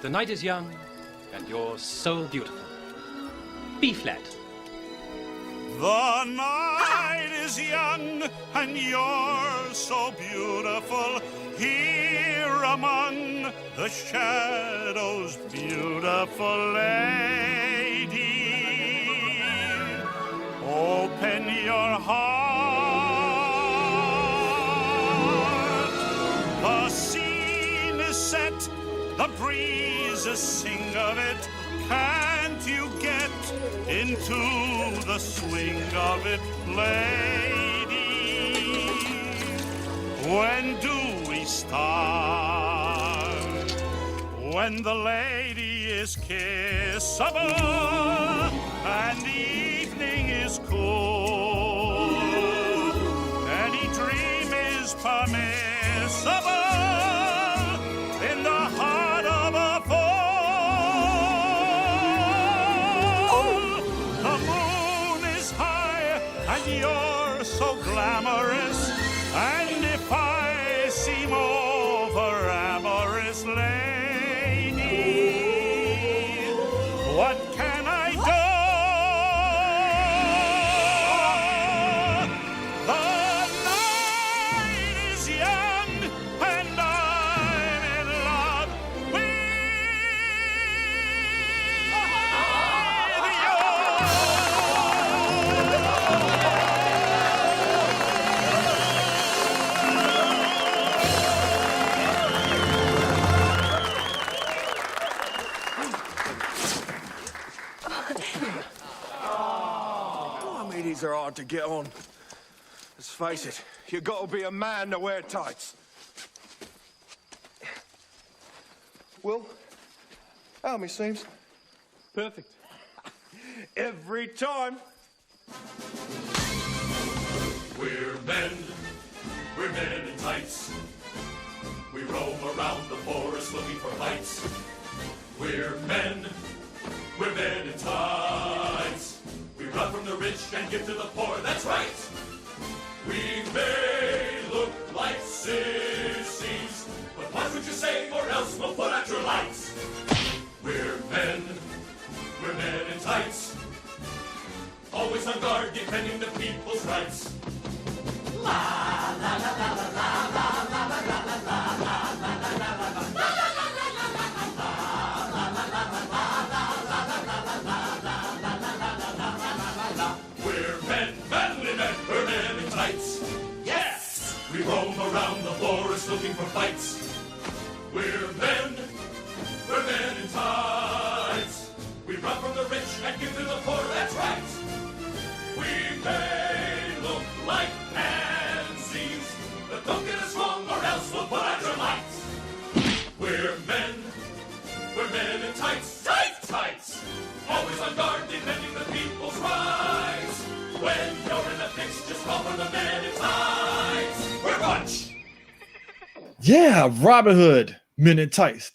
the night is young, and you're so beautiful. B flat. The night is young, and you're so beautiful. Here among the shadows, beautiful lady. Open your heart. The scene is set, the breezes sing of it. Can't you get into the swing of it, lady? When do we start? When the lady is kissable and the evening is cool, any dream is permissible in the heart of a fool. The moon is high and you're so glamorous, and if I seem over amorous, lady, what can I do? The night is young and I'm in love with I mean, these are hard to get on. Let's face it, you gotta be a man to wear tights. Will, how many seams? Perfect. Every time. We're men in tights. We roam around the forest looking for fights. We're men in tights. We run from the rich and give to the poor, that's right. We may look like sissies, but what would you say, or else we'll put out your lights. We're men in tights. Always on guard, defending the people's rights. We're men, manly men, we're men in tights. Yes! We roam around the forest looking for fights. We're men in tights. We run from the rich and give to the poor, that's right. We may look like pansies, but don't get us wrong or else we'll put out your lights. We're men in tights, tights. Always on guard, defending the people's rights. When you're in a fix, just call for the men in tights. We're a bunch. Yeah, Robin Hood, Men in Tights.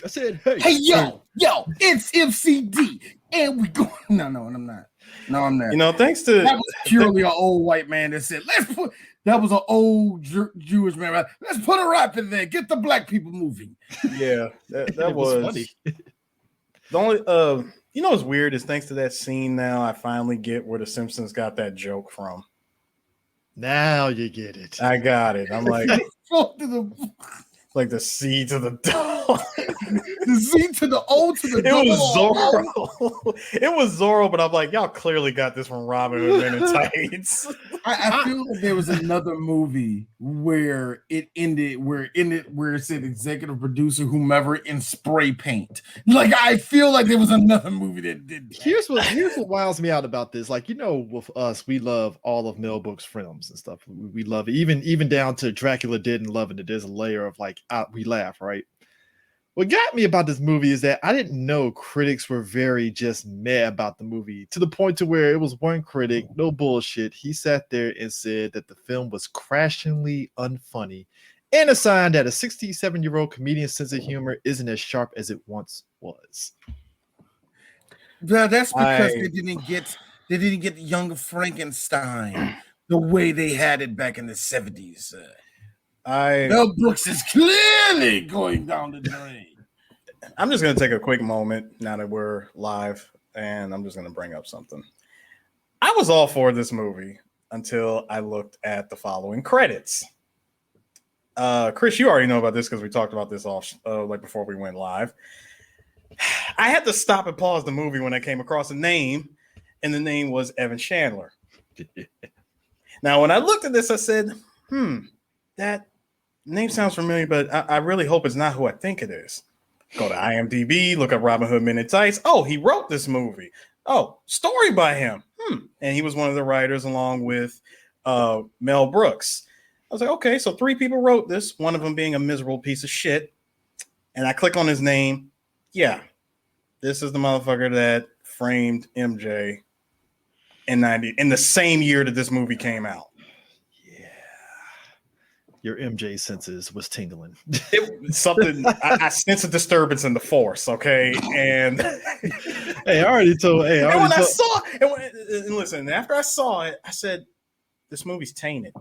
I said, hey, yo, it's MCD, and we go. No, I'm not. I'm not. You know, thanks to that was purely an old white man that said, "Let's put." That was an old Jewish man. Right? Let's put a rap in there. Get the black people moving. Yeah, that was funny. The only, you know, what's weird is thanks to that scene. Now I finally get where the Simpsons got that joke from. now you get it. I got it. I'm like, like the C to the dog. The Z to the O to the It double was O. Zorro. It was Zorro, but I'm like, y'all clearly got this from Robin Hood Men in Tights. I feel like there was another movie where it ended, where it said executive producer, whomever, in spray paint. Like, I feel like there was another movie that did that. Here's what wows me out about this. Like, you know, with us, we love all of Mel Brooks films and stuff. We love it, even down to Dracula Dead and Loving It. There's a layer of like, we laugh, right? What got me about this movie is that I didn't know critics were very just mad about the movie, to the point to where it was one critic, no bullshit. He sat there and said that the film was crashingly unfunny and a sign that a 67-year-old comedian's sense of humor isn't as sharp as it once was. Yeah, that's because they didn't get Young Frankenstein the way they had it back in the 70s. Mel Brooks is clearly going down the drain. I'm just going to take a quick moment now that we're live, and I'm just going to bring up something. I was all for this movie until I looked at the following credits. Chris, you already know about this because we talked about this off like before we went live. I had to stop and pause the movie when I came across a name, and the name was Evan Chandler. Now, when I looked at this, I said, that name sounds familiar, but I really hope it's not who I think it is. Go to IMDb, look up Robin Hood Men in Tights. Oh, he wrote this movie. Oh, story by him. And he was one of the writers along with Mel Brooks. I was like, okay, so 3 people wrote this, one of them being a miserable piece of shit. And I click on his name. Yeah, this is the motherfucker that framed MJ in the same year that this movie came out. Yeah, your MJ senses was tingling. Something I sense a disturbance in the force. Okay, and hey, I already told. Hey, and when I saw and listen, after I saw it, I said, "This movie's tainted."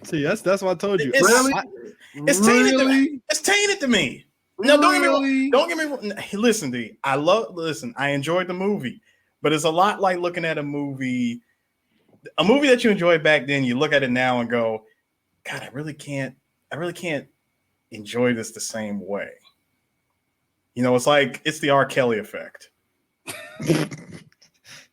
See, that's what I told you. It's tainted to me. It's tainted to me. No, don't get me wrong. Don't get me wrong. Listen, D. I enjoyed the movie, but it's a lot like looking at a movie that you enjoyed back then. You look at it now and go, God, I really can't enjoy this the same way. You know, it's the R. Kelly effect.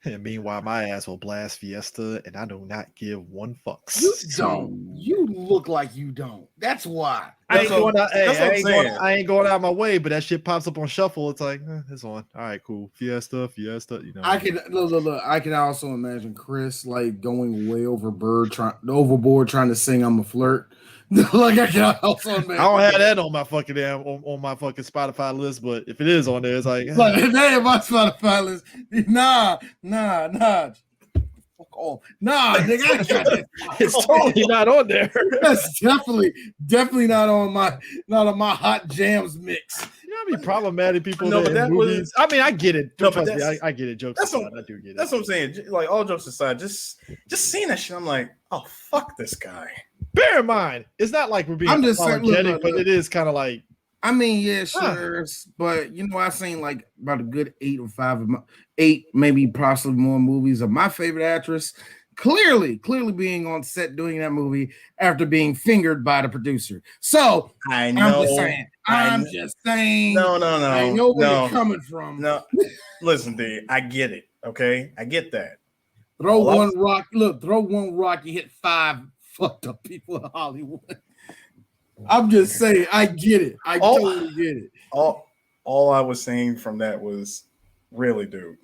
And meanwhile, my ass will blast Fiesta, and I do not give one fuck. You don't. You look like you don't. That's why. I ain't going out my way, but that shit pops up on shuffle. It's like, it's on. All right, cool. Fiesta. You know. I can look. I can also imagine Chris like going way overboard trying to sing "I'm a Flirt." Like I can also imagine. I don't have that on my fucking on my fucking Spotify list, but if it is on there, it's like if that ain't my Spotify list. Nah. Fuck off. Nah, nigga, I got it. It's totally not on there. That's definitely not on my hot jams mix. You know how many problematic people No, but that movies? I mean, I get it. No, Trust but me, I get it. Jokes aside, I do get it. That's what I'm saying. Like all jokes aside, just seeing that shit, I'm like, oh fuck this guy. Bear in mind, it's not like we're being apologetic, but it is kind of like. I mean, yeah, sure, but you know, I've seen like about a good 8 maybe possibly more movies of my favorite actress. Clearly being on set doing that movie after being fingered by the producer. So I know. I'm just saying. No. I know where you're coming from. No, listen, D. I get it. Okay, I get that. Throw one rock. You hit 5 fucked up people in Hollywood. I'm just saying, I get it. I totally get it. All I was saying from that was, really, dude,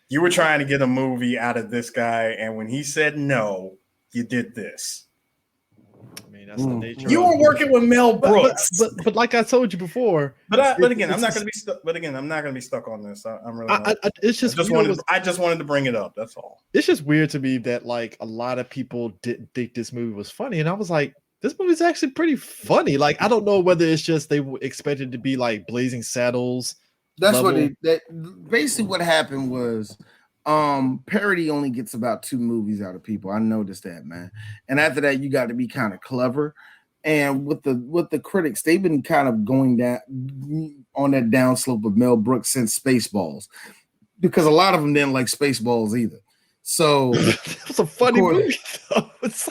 you were trying to get a movie out of this guy, and when he said no, you did this. I mean, that's the nature. You were working with Mel Brooks, but like I told you before. But again, I'm not going to be stuck. But again, I'm not going to be stuck on this. I'm really. It's just. I just wanted to bring it up. That's all. It's just weird to me that like a lot of people didn't think this movie was funny, and I was like, this movie's actually pretty funny. Like, I don't know whether it's just they expected to be like Blazing Saddles. That's level. Basically what happened was parody only gets about 2 movies out of people. I noticed that, man. And after that, you got to be kind of clever. And with the critics, they've been kind of going down on that downslope of Mel Brooks since Spaceballs, because a lot of them didn't like Spaceballs either. So it's a funny movie.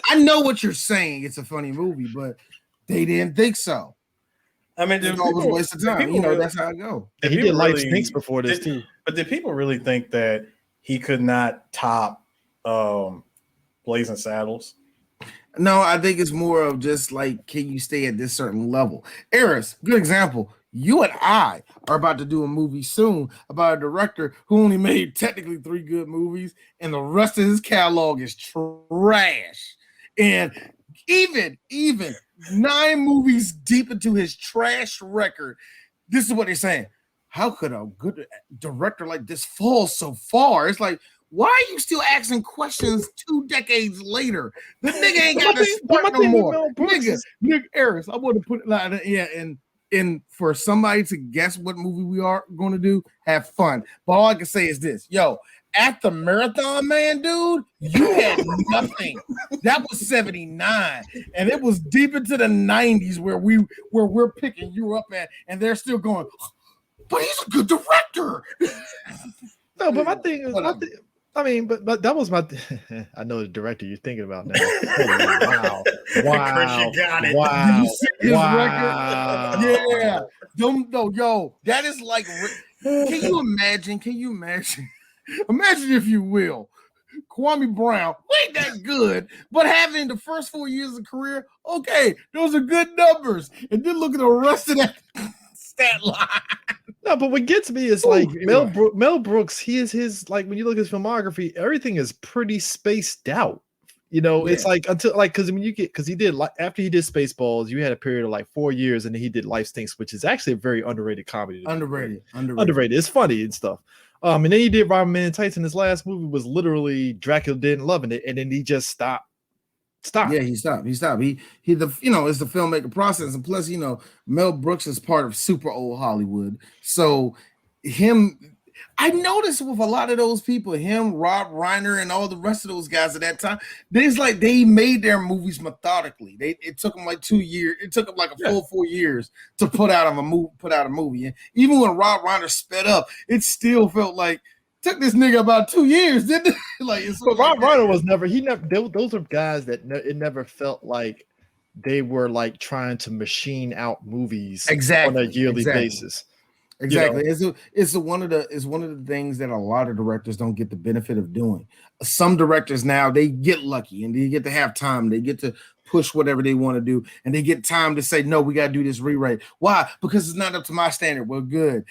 I know what you're saying. It's a funny movie, but they didn't think so. I mean, it was a waste of time. You know, that's how it goes. He did like Stinks before this too. But did people really think that he could not top Blazing Saddles? No, I think it's more of just like, can you stay at this certain level? Eris, good example. You and I are about to do a movie soon about a director who only made technically 3 good movies, and the rest of his catalog is trash. And even 9 movies deep into his trash record, this is what they're saying. How could a good director like this fall so far? It's like, why are you still asking questions 2 decades later? The nigga ain't got this no more. Nigga, Eris, I want to put it like that. And for somebody to guess what movie we are going to do, have fun. But all I can say is this. Yo, at the Marathon Man, dude, you had nothing. That was 79, and it was deep into the 90s where we're picking you up at, and they're still going, but he's a good director. No, but my thing is, I mean, but that was my. I know the director you're thinking about now. Wow, Chris, you got it. Did you see his record? Yeah, no, yo, that is like. Can you imagine? Imagine, if you will, Kwame Brown ain't that good, but having the first 4 years of career, okay, those are good numbers, and then look at the rest of that stat line. No, but what gets me is like Mel Brooks. He is his like when you look at his filmography, everything is pretty spaced out. You know, it's like until like because he did like after he did Spaceballs, you had a period of like 4 years, and then he did Life Stinks, which is actually a very underrated comedy. Underrated. It's funny and stuff. And then he did Robin Man in Tights, and his last movie was literally Dracula Didn't Loving It, and then he just stopped. Yeah, he stopped. It's the filmmaker process, and plus, Mel Brooks is part of super old Hollywood, so I noticed with a lot of those people, Rob Reiner, and all the rest of those guys at that time, they made their movies methodically. It took them like 2 years. It took them like a full 4 years to put out a movie. And even when Rob Reiner sped up, it still felt like took this nigga about 2 years, didn't it? But Rob Reiner was never. Those are guys that it never felt like they were like trying to machine out movies on a yearly basis. Exactly. It's one of the things that a lot of directors don't get the benefit of doing. Some directors now, they get lucky and they get to have time. They get to push whatever they want to do, and they get time to say, no, we got to do this rewrite. Why? Because it's not up to my standard. Well, good.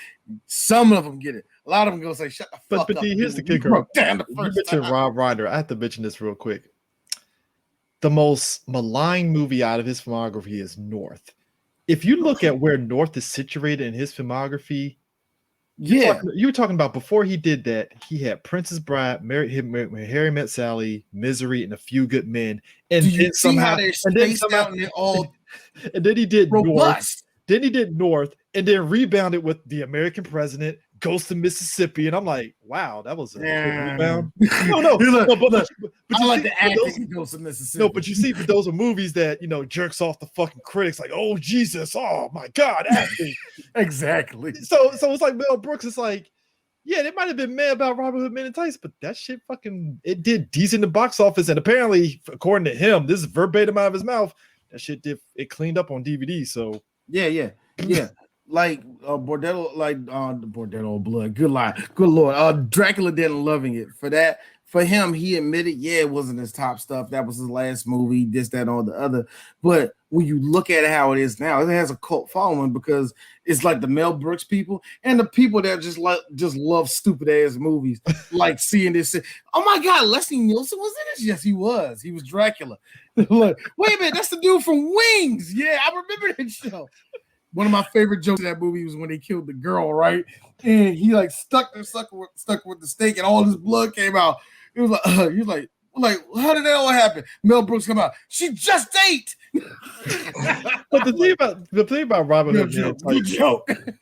Some of them get it. A lot of them go say, shut the fuck up. But here's the kicker. You mentioned Rob Reiner. I have to mention this real quick. The most maligned movie out of his filmography is North. If you look at where North is situated in his filmography, you were talking about before he did that, he had Princess Bride, Harry Met Sally, Misery, and A Few Good Men. And do you see how they're spaced out and they're all and then he did robust. North. Then he did North, and then rebounded with The American President, Ghost of Mississippi, and I'm like, wow, that was a good rebound. But I like the acting of Ghost of Mississippi. No, but you see, those are movies that jerks off the fucking critics, like, oh Jesus, oh my God, acting. Exactly. So it's like Mel Brooks. It's like, yeah, they might have been mad about Robin Hood Men in Tights, but that shit it did decent in the box office, and apparently, according to him, this is verbatim out of his mouth. That shit it cleaned up on DVD. So yeah. Like Bordello Blood. Good lie. Good Lord. Dracula Didn't Loving It. For him, he admitted, it wasn't his top stuff. That was his last movie, this, that, all the other. But when you look at how it is now, it has a cult following because it's like the Mel Brooks people and the people that just love stupid ass movies, like seeing this. Oh my God, Leslie Nielsen was in this? Yes, he was. He was Dracula. Like, wait a minute, that's the dude from Wings. Yeah, I remember that show. One of my favorite jokes in that movie was when they killed the girl, right? And he like stuck with the stake, and all his blood came out. It was like he was like, how did that all happen? Mel Brooks come out. She just ate. But the thing about Robin Hood Men in Tights,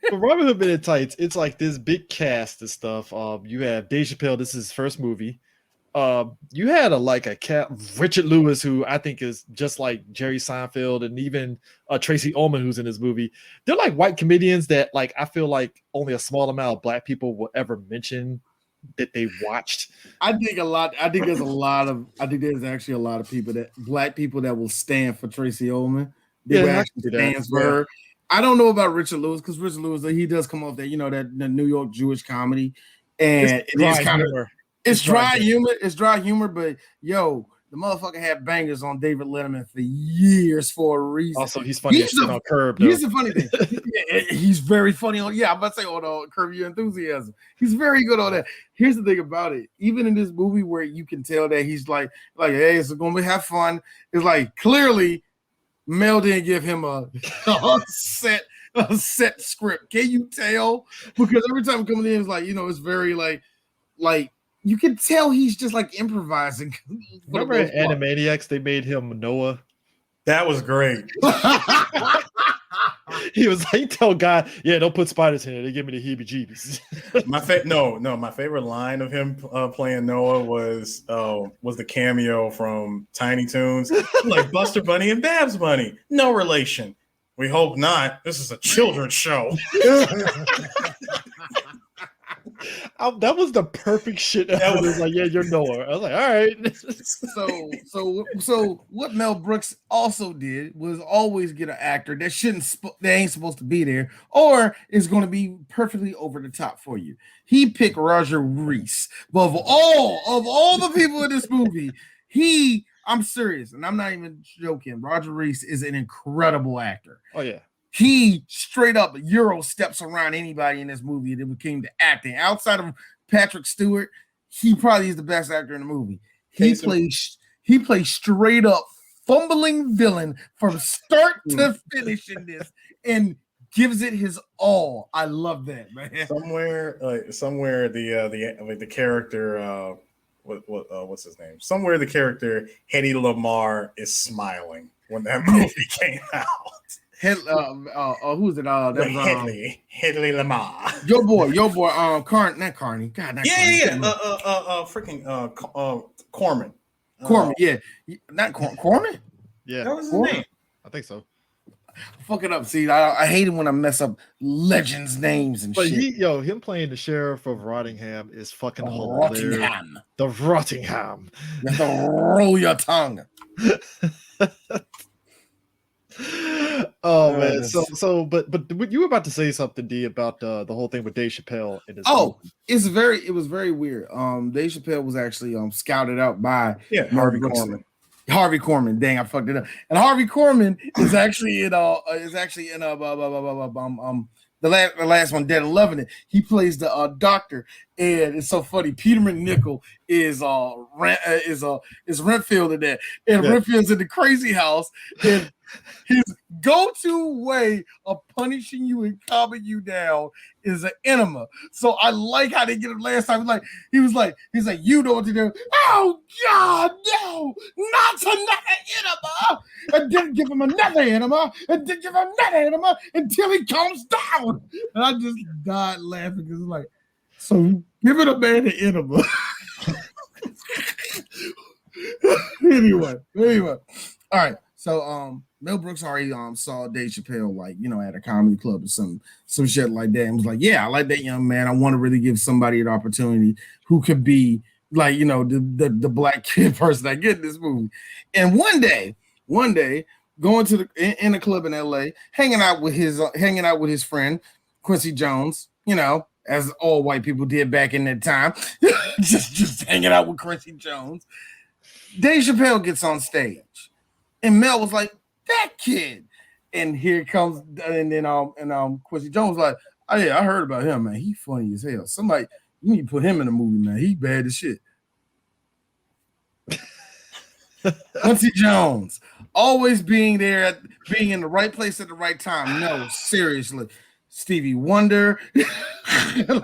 but Robin Hood Men in Tights, it's like this big cast and stuff. You have Dave Chappelle. This is his first movie. You had Richard Lewis, who I think is just like Jerry Seinfeld, and even Tracy Ullman, who's in this movie. They're like white comedians that like I feel like only a small amount of black people will ever mention that they watched. I think there's actually a lot of people black people that will stand for Tracy Ullman. They will actually stand for her. I don't know about Richard Lewis because Richard Lewis, he does come off that the New York Jewish comedy, and it's kind of. It's dry humor, but the motherfucker had bangers on David Letterman for years for a reason. Also, he's funny on Curb. Here's the funny thing. He's very funny on. Yeah, I'm about to say on Curb Your Enthusiasm. He's very good on that. Here's the thing about it. Even in this movie where you can tell that he's like, hey, it's going to have fun. It's like clearly Mel didn't give him a set script. Can you tell? Because every time coming in, it's like it's very like. You can tell he's just like improvising. Remember in Animaniacs, they made him Noah? That was great. He was like, tell God, yeah, don't put spiders in it. They give me the heebie-jeebies. My favorite line of him playing Noah was the cameo from Tiny Toons, like Buster Bunny and Babs Bunny. No relation. We hope not. This is a children's show. That was the perfect shit. That was like, yeah, you're Noah. I was like, all right. So what Mel Brooks also did was always get an actor that ain't supposed to be there, or is going to be perfectly over the top for you. He picked Roger Reese. But of all the people in this movie, I'm serious, and I'm not even joking. Roger Reese is an incredible actor. Oh yeah. He straight up Euro steps around anybody in this movie that came to acting. Outside of Patrick Stewart, he probably is the best actor in the movie. He plays straight up fumbling villain from start to finish in this, and gives it his all. I love that, man. Somewhere the character what's his name? Somewhere the character Hedy Lamarr is smiling when that movie came out. Who's it? Hedy Lamarr. Your boy, not Carney. God, not Carney. Corman. Corman, yeah. Not Corman? Yeah. That was his name. I think so. Fuck it up. See, I hate it when I mess up legends' names and but shit. Him playing the sheriff of Rottingham is fucking hilarious. Rottingham. The Rottingham. You have to roll your tongue. Oh man, but you were about to say something, D, about the whole thing with Dave Chappelle. It was very weird. Dave Chappelle was actually scouted out by Harvey Korman. Harvey Korman, dang, I fucked it up. And Harvey Korman is actually in the last one, Dead and Loving It. He plays the doctor, and it's so funny. Peter McNichol is Renfield in that, and Renfield's in the crazy house, and his go-to way of punishing you and calming you down is an enema. So I like how they get him last time. He's like, you know what to do. Oh God, no, not another enema. And then give him another enema, and then give him another enema until he calms down. And I just died laughing because it's like, so give it a man an enema. Anyway. All right. So Mel Brooks already saw Dave Chappelle at a comedy club or some shit like that, and was like, yeah, I like that young man. I want to really give somebody an opportunity who could be the black kid person I get in this movie. And one day, going to in a club in LA, hanging out with his friend Quincy Jones, as all white people did back in that time, just hanging out with Quincy Jones. Dave Chappelle gets on stage. And Mel was like, that kid. And here comes, and then Quincy Jones was like, oh yeah, I heard about him, man. He funny as hell. Somebody, you need to put him in a movie, man. He bad as shit. Quincy Jones, always being there, being in the right place at the right time. No, seriously. Stevie Wonder. No,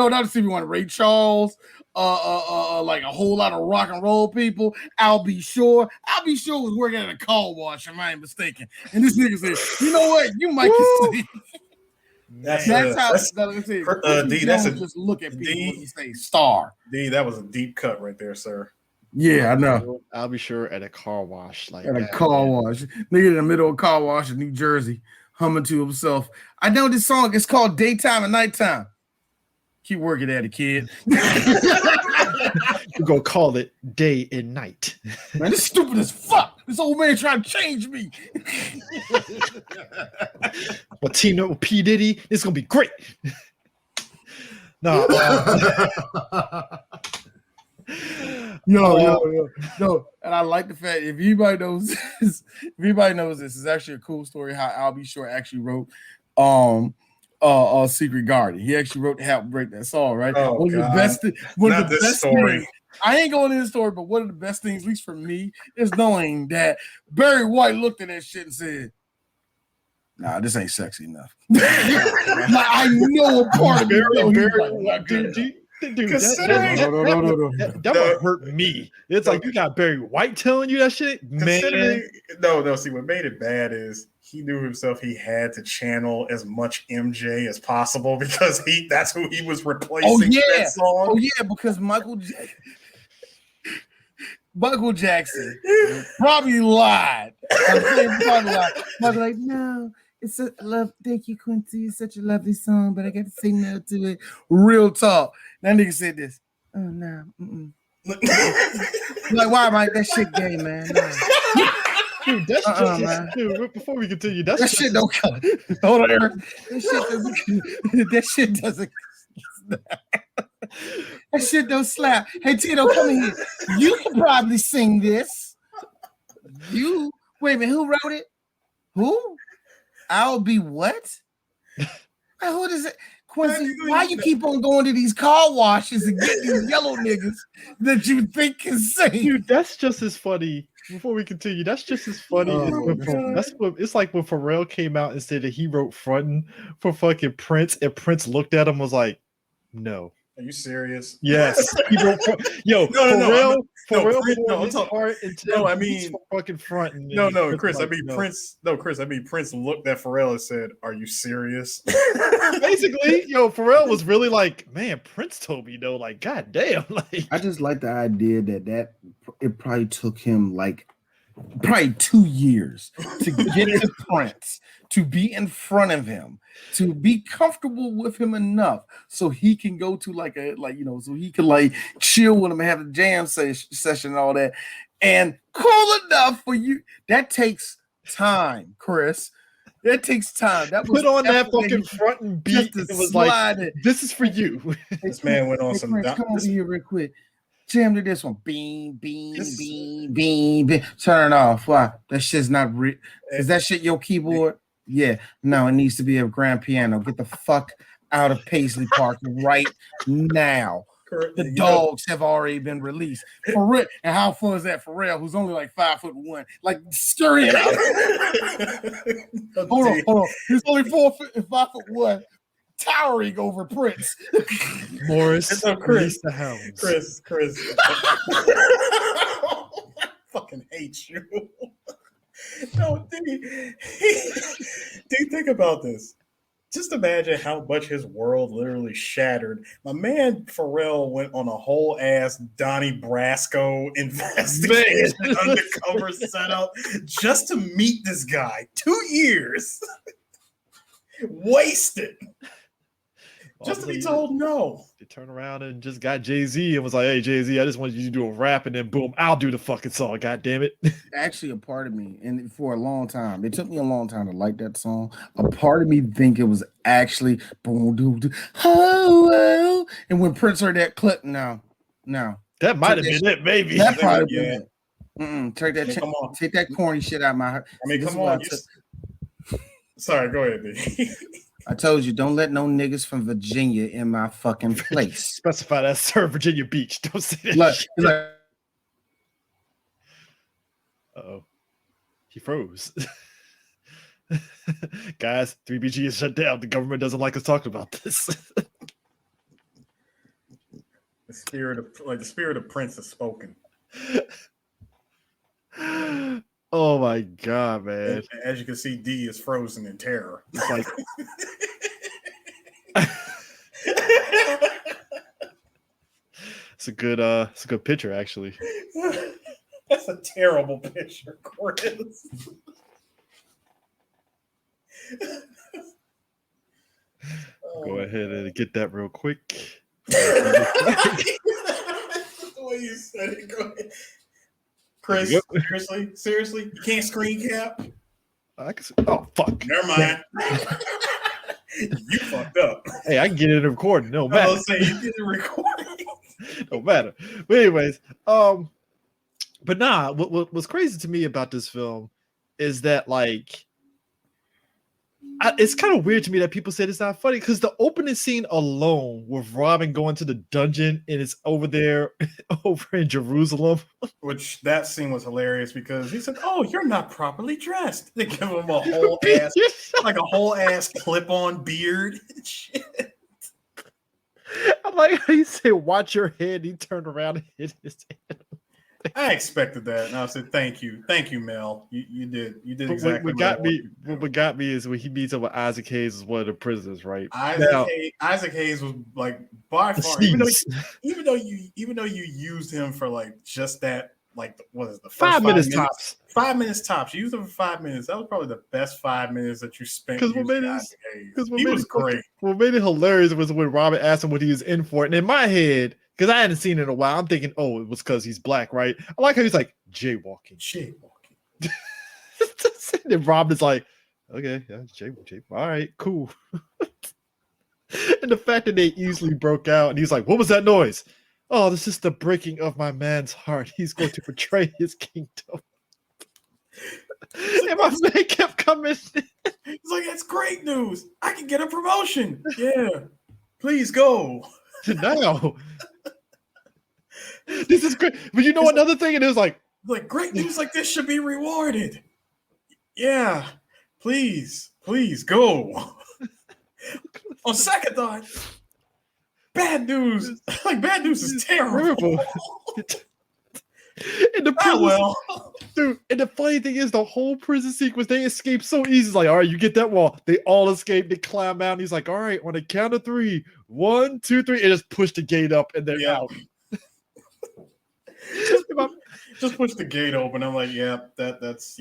not Stevie Wonder. Ray Charles. Like a whole lot of rock and roll people. I'll Be Sure was working at a car wash, if I ain't mistaken. And this nigga said, you know what? You might can see. That's just look at people and say star. D, that was a deep cut right there, sir. Yeah, I know. I'll be sure at a car wash. Wash. Nigga in the middle of a car wash in New Jersey, humming to himself. I know this song. It's called Daytime and Nighttime. Keep working at it, kid. We're gonna call it Day and Night. Man, this is stupid as fuck. This old man trying to change me. But Tino P. Diddy, it's gonna be great. No. No. And I like the fact, if anybody knows this, it's actually a cool story how I'll Be Sure actually wrote Secret Garden. He actually wrote to help break that song, right? Oh, one of God. the best Not this story. things, I ain't going into the story, but one of the best things, at least for me, is knowing that Barry White looked at that shit and said, nah, this ain't sexy enough. Like, I know a part of Barry White. Dude, Considering- that would hurt me. It's like you got Barry White telling you that shit, man. No. See, what made it bad is he knew himself. He had to channel as much MJ as possible because that's who he was replacing. Oh yeah, that song. oh yeah, because Michael Jackson probably lied. Michael like, no, it's a love. Thank you, Quincy. It's such a lovely song, but I got to say no to it. Real talk. That nigga said this. Oh no. Like, why, Mike? That shit gay, man. No. Dude, that's man. Dude, before we continue, That shit don't come. Hold on, Aaron. That shit doesn't. That shit don't slap. Hey, Tito, come in here. You can probably sing this. You wait a minute. Who wrote it? Who? I'll be what? Who does it? Quincy, why you keep on going to these car washes and getting these yellow niggas that you think can sing? Dude, that's just as funny. Before we continue, that's just as funny. It's like when Pharrell came out and said that he wrote "Frontin'" for fucking Prince, and Prince looked at him and was like, "No." Are you serious? Yes. He wrote, Pharrell I mean fucking Frontin'. No, Chris. Like, Prince. No, Chris. Prince looked at Pharrell and said, "Are you serious?" Basically, Pharrell was really like, "Man, Prince told me no." Like, god damn. Like, I just like the idea that it probably took him like probably 2 years to get to Prince, to be in front of him, to be comfortable with him enough so he can go to so he can like chill with him and have a jam session and all that, and cool enough for you. That takes time, Chris. That takes time. That was put on that fucking Frontin' beat. It was like, this is for you. This man went on some. Prince, come over here real quick. Jam to this one. Beam. Turn it off. Why? That shit's not real. Is that shit your keyboard? Yeah. No, it needs to be a grand piano. Get the fuck out of Paisley Park right now. The dogs have already been released. For real. And how fun is that for Pharrell, who's only like 5'1", like scurrying out? Hold on. He's only 5'1", towering over Prince. Morris, Chris, the hounds. Chris. I fucking hate you. No, dude, think about this. Just imagine how much his world literally shattered. My man Pharrell went on a whole ass Donnie Brasco investigation undercover setup just to meet this guy. 2 years wasted. Just to be told no. They turned around and just got Jay-Z and was like, "Hey, Jay-Z, I just wanted you to do a rap," and then boom, I'll do the fucking song. God damn it. Actually, a part of me, and for a long time, it took me a long time to like that song. A part of me think it was actually boom, doo, doo, oh, and when Prince heard that clip, no. That might have been it, maybe. That probably been it. Take that corny shit out of my heart. I mean, come on. Sorry, go ahead, dude. I told you, don't let no niggas from Virginia in my fucking place. Specify that, sir. Virginia Beach. Don't say that. Uh-oh. He froze. Guys, 3BG is shut down. The government doesn't like us talking about this. The spirit of Prince has spoken. Oh my god, man! As you can see, D is frozen in terror. It's like it's a good picture, actually. That's a terrible picture, Chris. Go ahead and get that real quick. That's the way you said it. Go ahead. Chris, seriously, you can't screen cap? Oh, fuck. Never mind. You fucked up. Hey, I can get it in recording. No matter. I was saying you get it recording. No matter. But anyways, but nah, what's crazy to me about this film is that, like, it's kind of weird to me that people said it's not funny, because the opening scene alone with Robin going to the dungeon and it's over there over in Jerusalem, which that scene was hilarious because he said, "Oh, you're not properly dressed." They give him a whole ass clip-on beard and shit. I like how you say, "Watch your head." He turned around and hit his head. I expected that, and I said, "Thank you, Mel. You did But exactly what what I got wanted me, you to do." what got me is when he meets up with Isaac Hayes as one of the prisoners, right? Isaac Now, Hayes, Isaac Hayes was like by far, sneeze. even though you used him for like just that, like what is the first 5 minutes tops. 5 minutes tops. You used him for 5 minutes. That was probably the best 5 minutes that you spent Because what using made it, Isaac Hayes. because He was great. what made it hilarious was when Robert asked him what he was in for, and in my head, because I hadn't seen it in a while, I'm thinking, oh, it was because he's black, right? I like how he's like jaywalking. And Rob is like, okay, yeah, Jay, all right, cool. And the fact that they easily broke out, and he's like, what was that noise? Oh, this is the breaking of my man's heart. He's going to betray his kingdom. And my man kept coming. He's like, that's great news. I can get a promotion. Yeah, please go. Now. This is great. But you know another thing? And it was like great news like this should be rewarded. Yeah, please go. On second thought, bad news. Like bad news is terrible. And the prison, dude. And the funny thing is, the whole prison sequence, they escape so easy. It's like, all right, you get that wall. They all escape. They climb out. And he's like, all right, on the count of 3, 1, 2, 3, and just push the gate up, and they're out. Just push the gate open. I'm like, yeah, that's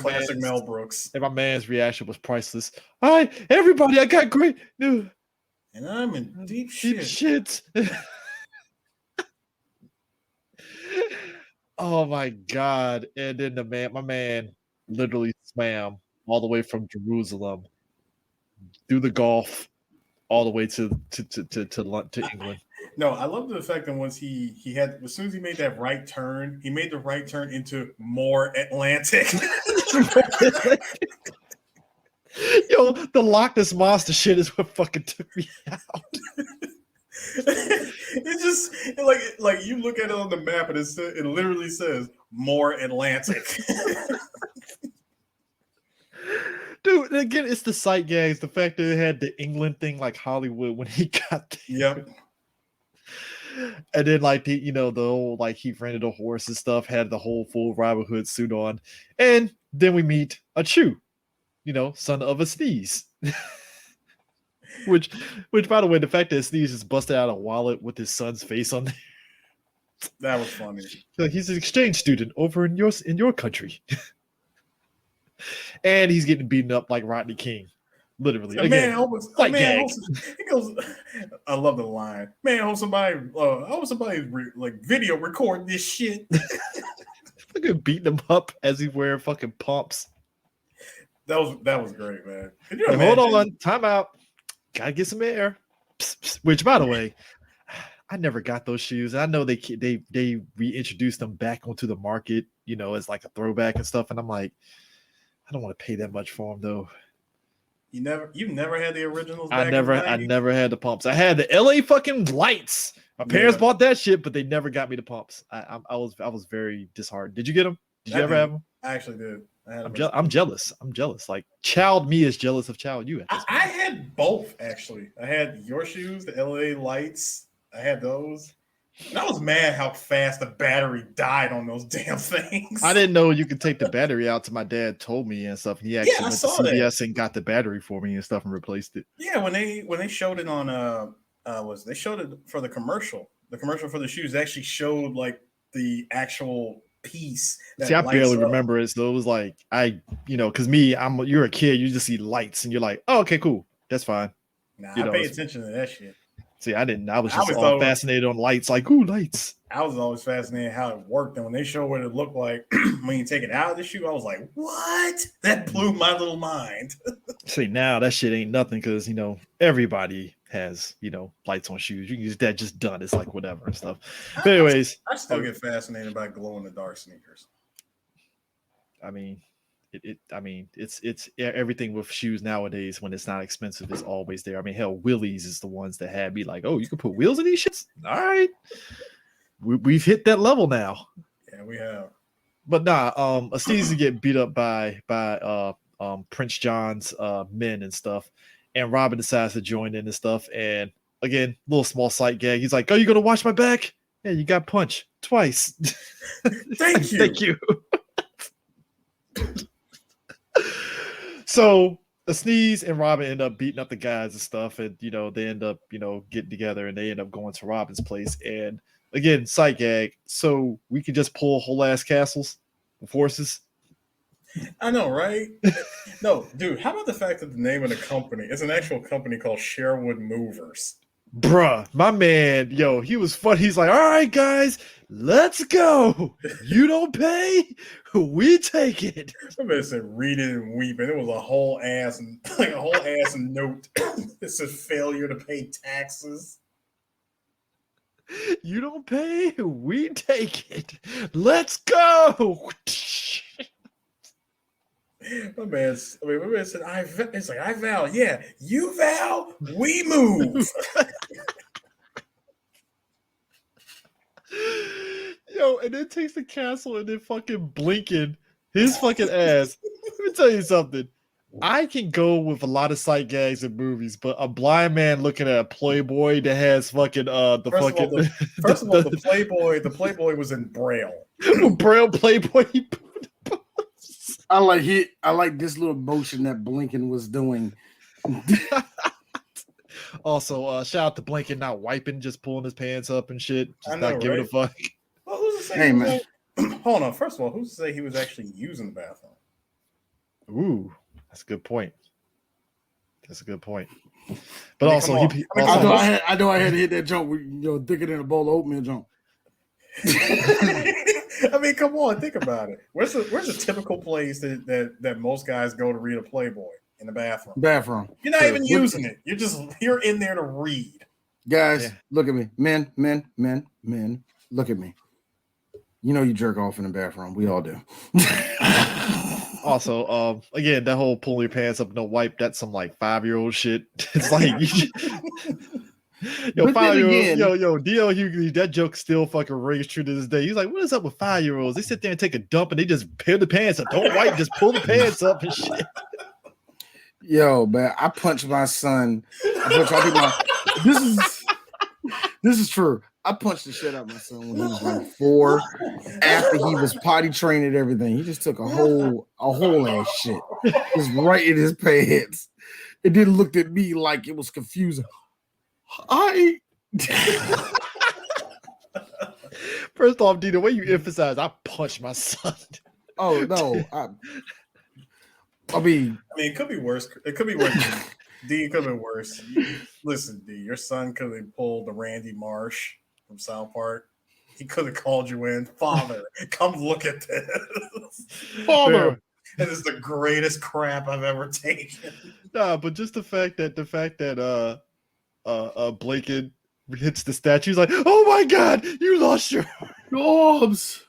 classic Mel Brooks. And my man's reaction was priceless. All right, everybody, I got great news. And I'm in deep shit. Oh my god. And then my man literally swam all the way from Jerusalem through the Gulf all the way to England. No, I love the fact that once he had, as soon as he made that right turn, he made the right turn into more Atlantic. Yo, the Loch Ness Monster shit is what fucking took me out. It's just like you look at it on the map and it literally says more Atlantic. Dude, again, it's the sight gags. The fact that it had the England thing like Hollywood when he got there. Yep. And then like the whole like he rented a horse and stuff, had the whole full Robin Hood suit on. And then we meet a Chew, son of a Sneeze. which by the way, the fact that Sneeze just busted out a wallet with his son's face on there. That was funny. Like he's an exchange student over in your country. And he's getting beaten up like Rodney King. Literally. He goes, I love the line. Man, I hope somebody video record this shit. Look at beating him up as he's wearing fucking pumps. That was great, man. Hold on, time out. Gotta get some air. Psst, psst. Which, by the way, I never got those shoes. I know they reintroduced them back onto the market, as like a throwback and stuff. And I'm like, I don't want to pay that much for them though. You never had the originals. I never had the pumps. I had the LA fucking lights. My parents bought that shit, but they never got me the pumps. I was very disheartened. Did you get them? Did you ever have them? I actually did. I'm jealous. Like child me is jealous of child you. I had both actually. I had your shoes, the LA lights. I had those. And I was mad how fast the battery died on those damn things. I didn't know you could take the battery out till my dad told me and stuff. And he actually went to CVS and got the battery for me and stuff and replaced it. Yeah, when they showed it on they showed it for the commercial for the shoes, they actually showed like the actual piece. See, I barely remember it. So it was like because you're a kid, you just see lights and you're like, oh, okay, cool, that's fine. Nah, I pay attention to that shit. See, I didn't. I was just all fascinated on lights, like, ooh, lights. I was always fascinated how it worked. And when they showed what it looked like when you take it out of the shoe, I was like, what? That blew my little mind. See, now that shit ain't nothing because, everybody has, lights on shoes. You can use that just done. It's like whatever and stuff. But anyways. I still get fascinated by glow-in-the-dark sneakers. I mean, it's everything with shoes nowadays when it's not expensive is always there. I mean, hell, Willie's is the ones that had me like, oh, you can put wheels in these shits? All right. We've hit that level now. Yeah, we have. But Cxdy get beat up by Prince John's men and stuff. And Robin decides to join in and stuff. And again, little small sight gag. He's like, "Oh, you gonna watch my back? Yeah, you got punched twice." Thank you. Thank you. So the Sneeze and Robin end up beating up the guys and stuff, and they end up getting together and they end up going to Robin's place. And again, sight gag. So we could just pull whole ass castles with horses. I know, right? No, dude, how about the fact that the name of the company is an actual company called Sherwood Movers? Bruh, my man, he was funny. He's like, "All right, guys, let's go. You don't pay, we take it." I bet it said read it and weep, and it was a whole ass note. It said failure to pay taxes. "You don't pay, we take it. Let's go." My man said, it's like, I vow. Yeah, you vow, we move. And then takes the castle and then fucking blinking his fucking ass. Let me tell you something. I can go with a lot of sight gags in movies, but a blind man looking at a Playboy that has fucking First of all, the Playboy was in Braille. Braille Playboy. I like this little motion that Blinken was doing. Also, shout out to Blinken not wiping, just pulling his pants up and shit. Just know, not giving a fuck. Well, who's to say Hey, man. Hold on. First of all, who's to say he was actually using the bathroom? Ooh, that's a good point. But I also, mean, I know I had to hit that jump with thicker than a bowl of oatmeal jump. I mean, come on, think about it. Where's a typical place that most guys go to read a Playboy? In the bathroom. You're not even using it. You're in there to read. Guys, Look at me. Men, look at me. You jerk off in the bathroom. We all do. Also, again, that whole pull your pants up, no wipe, that's some like 5-year-old shit. It's like, But 5-year-old, D.L. Hughley, that joke still fucking rings true to this day. He's like, what is up with 5-year-olds? They sit there and take a dump and they just pull the pants up. Don't wipe, just pull the pants up and shit. Yo, man, I punched my son. This is true. I punched the shit out of my son when he was like 4. After he was potty trained and everything, he just took a whole ass shit, just right in his pants. It then looked at me like it was confusing. First off, D, the way you emphasize, I punched my son. Oh no, I mean, it could be worse. It could be worse. D, it could be worse. Listen, D, your son could have pulled the Randy Marsh from South Park. He could have called you in, Father, come look at this. Father. It is the greatest crap I've ever taken. Nah, but just the fact that Blinken hits the statue, he's like, "Oh my god, you lost your arms,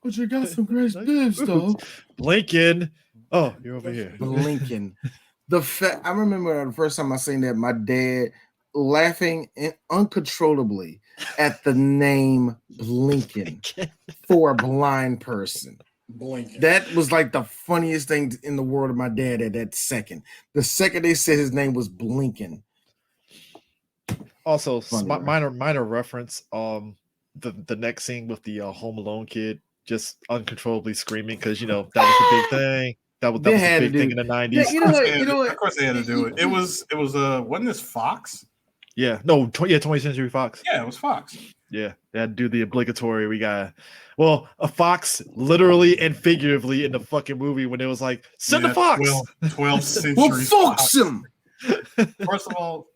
but you got some great bibs, though." Blinken. Oh, you're over here. Blinken. I remember the first time I seen that, my dad laughing uncontrollably at the name Blinken for a blind person. Blinken. That was like the funniest thing in the world of my dad at that second. The second they said his name was Blinken. Also, minor reference. The next scene with the Home Alone kid just uncontrollably screaming because that was the big thing. That was the big thing in the 90s. Yeah, Of course they had to do it. It was wasn't this Fox? Yeah, no, 20th Century Fox. Yeah, it was Fox. Yeah, they had to do the obligatory. We got a fox, literally and figuratively, in the fucking movie when it was like, send the fox. 12th century. Well, fox him. First of all,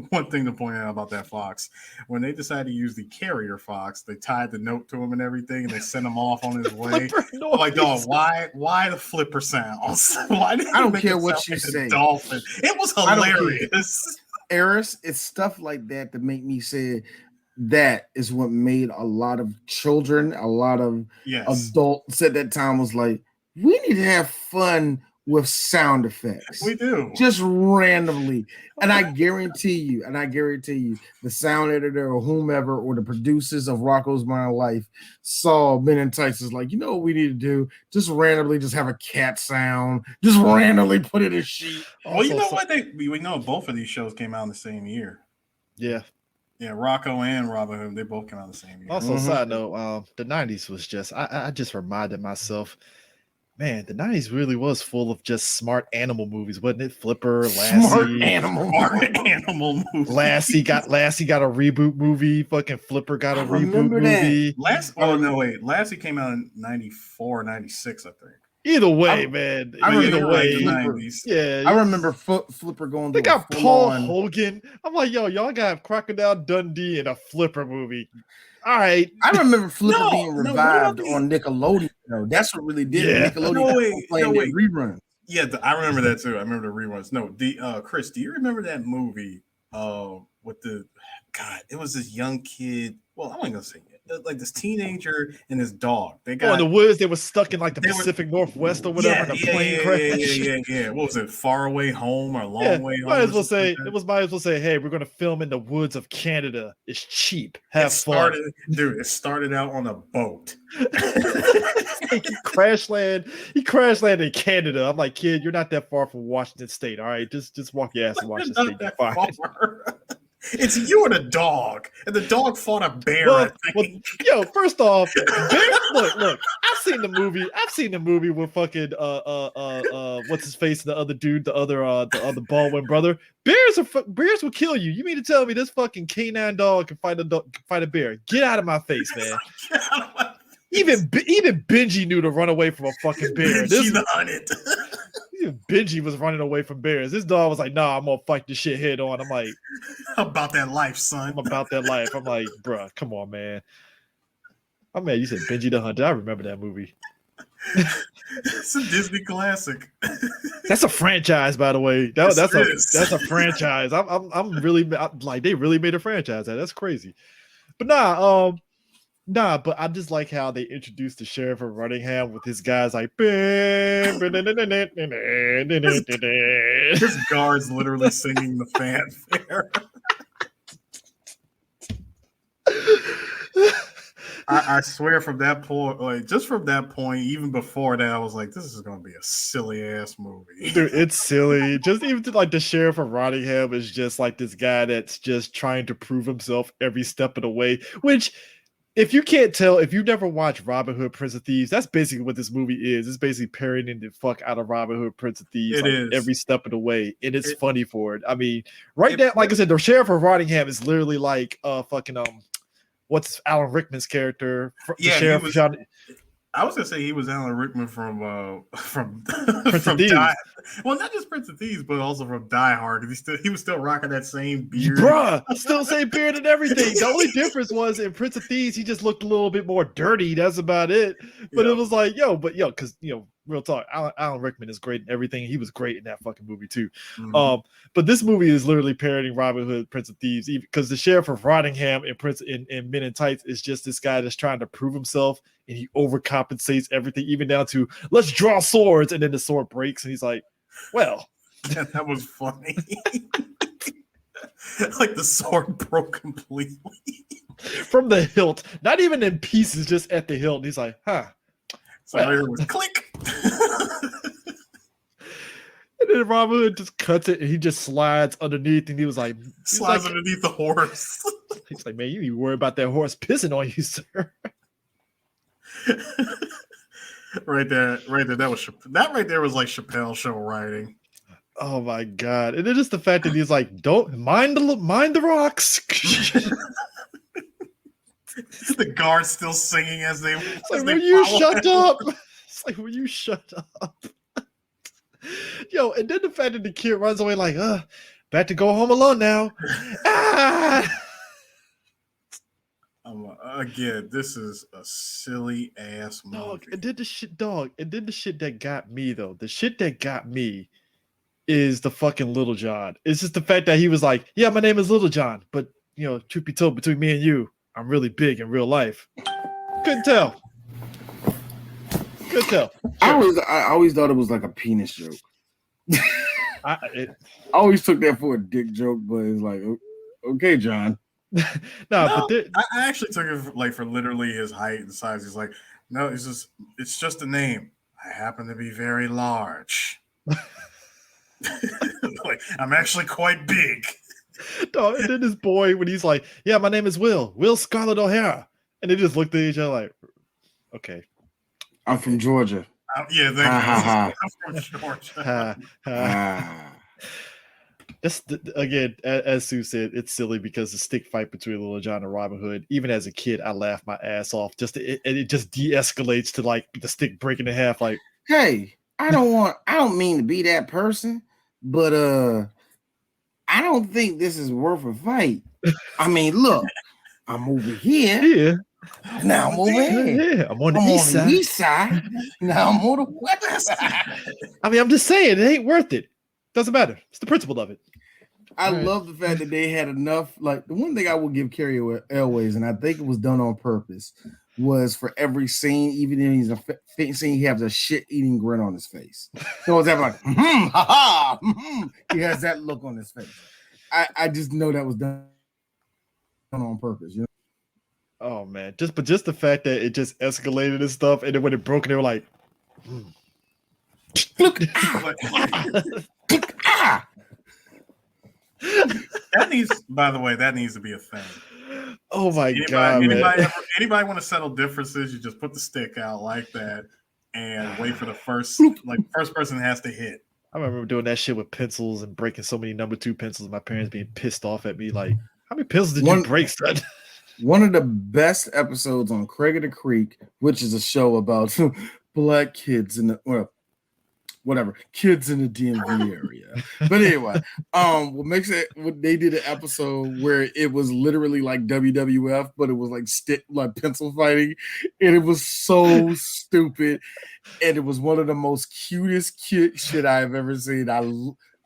one thing to point out about that fox: when they decided to use the carrier fox, they tied the note to him and everything, and they sent him off on his way. Like, dog, why the flipper sounds? Why did I don't care what you say. Dolphin. It was hilarious. Eris, it's stuff like that make me say that is what made a lot of children, a lot of adults at that time was like, we need to have fun with sound effects. We do. Just randomly. And I guarantee you, the sound editor or whomever or the producers of Rocco's Modern Life saw Men in Tights is like, you know what we need to do? Just randomly just have a cat sound. Just randomly put it in a sheet. Well, you know what? We know both of these shows came out in the same year. Yeah. Yeah, Rocco and Robin Hood, they both came out the same year. Also, side note, the 90s was just, I just reminded myself, man, the 90s really was full of just smart animal movies, wasn't it? Flipper, Lassie. Smart animal movie. Lassie got a reboot movie. Fucking Flipper got a reboot movie. Lassie came out in 94, 96, I think. Either way, man. I Either way. Yeah. I remember Flipper going They got Paul Hogan. I'm like, yo, y'all got Crocodile Dundee in a Flipper movie. All right. I remember Flipper being revived on Nickelodeon. Though. That's what really did it. Nickelodeon playing reruns. Yeah, I remember that too. I remember the reruns. No, Chris, do you remember that movie with it was this young kid. Well, I'm not gonna say it. Like this teenager and his dog. They got in the woods. They were stuck in like the Pacific Northwest or whatever. And a plane crash. Yeah. What was it? Far Away Home or Long Way Home? Might as well say, hey, we're gonna film in the woods of Canada. It's cheap. Have fun. It started out on a boat. He crash landed in Canada. I'm like, kid, you're not that far from Washington State. All right, just walk your ass to Washington State. Fine. It's you and a dog, and the dog fought a bear. First off, look. I've seen the movie with fucking what's his face, the other dude, the other Baldwin brother. Bears will kill you. You mean to tell me this fucking canine dog can fight a bear? Get out of my face, man. Even Benji knew to run away from a fucking bear. Benji was running away from bears. This dog was like, nah, I'm gonna fight this shit head on. I'm like, about that life, son. I'm about that life. I'm like, bruh, come on, man. Oh man, you said Benji the Hunter. I remember that movie. It's a Disney classic. That's a franchise, by the way. That's a franchise. I'm really like, they really made a franchise. That's crazy. But but I just like how they introduced the sheriff of Runningham with his guys like his guards literally singing the fanfare. I swear from that point, even before that, I was like, this is going to be a silly ass movie. Dude, it's silly. Just even like the sheriff of Rottingham is just like this guy that's just trying to prove himself every step of the way, which if you can't tell, if you never watched Robin Hood, Prince of Thieves, that's basically what this movie is. It's basically parodying the fuck out of Robin Hood, Prince of Thieves every step of the way. And it's funny for it. I mean, now, like I said, the sheriff of Rottingham is literally like what's Alan Rickman's character? I was gonna say he was Alan Rickman from Prince of Thieves. Well, not just Prince of Thieves, but also from Die Hard. He was still rocking that same beard, bruh. Still same beard and everything. The only difference was in Prince of Thieves, he just looked a little bit more dirty. That's about it. But it was like, because real talk, Alan Rickman is great in everything. He was great in that fucking movie too. Mm-hmm. But this movie is literally parodying Robin Hood, Prince of Thieves, because the sheriff of Rottingham in Men in Tights is just this guy that's trying to prove himself, and he overcompensates everything, even down to let's draw swords, and then the sword breaks, and he's like, well, that was funny. Like the sword broke completely from the hilt, not even in pieces, just at the hilt. And he's like, huh. So it was click. And then Robin Hood just cuts it, and he just slides underneath, and he was like, underneath the horse. He's like, man, you need to worry about that horse pissing on you, sir. Right there. That right there was like Chappelle show writing. Oh my god! And then just the fact that he's like, "Don't mind the rocks." The guards still singing as they. It's like, will you shut up? It's like, will you shut up? Yo, and then the fact that the kid runs away like, back to go home alone now. Again, this is a silly ass movie. Dog, and then the shit that got me though. The shit that got me is the fucking Little John. It's just the fact that he was like, yeah, my name is Little John, but truth be told, between me and you, I'm really big in real life. Couldn't tell. Good tell. I always thought it was like a penis joke. I always took that for a dick joke, but it's like, okay, John. but I actually took it for literally his height and size. He's like, no, it's just a name. I happen to be very large. Like, I'm actually quite big. No, and then this boy, when he's like, yeah, my name is Will Scarlett O'Hara. And they just looked at each other like, okay. I'm from Georgia. Yeah, thank you. I'm from Georgia. Again, as Sue said, it's silly because the stick fight between Little John and Robin Hood, even as a kid, I laughed my ass off. It just de-escalates to like the stick breaking in half. Like, hey, I don't mean to be that person, but I don't think this is worth a fight. I mean, look, I'm over here. Yeah. Now I'm over here. Yeah, I'm on the east side. Now I'm on the west side. I mean, I'm just saying, it ain't worth it. Doesn't matter. It's the principle of it. I love the fact that they had enough. Like, the one thing I will give Carrie Elways, and I think it was done on purpose, was for every scene, even in he's a scene, he has a shit-eating grin on his face. So it's like, he has that look on his face. I just know that was done on purpose, you know. Oh man, just the fact that it just escalated and stuff, and then when it broke, they were like, look, That needs to be a thing. Oh my god! Anybody want to settle differences? You just put the stick out like that and wait for the first person has to hit. I remember doing that shit with pencils and breaking so many number 2 pencils. My parents being pissed off at me, like, how many pencils did you break, son? One of the best episodes on Craig of the Creek, which is a show about black kids in the kids in the DMV area. But anyway, what makes it, they did an episode where it was literally like WWF, but it was like pencil fighting, and it was so stupid, and it was one of the most cutest shit I've ever seen.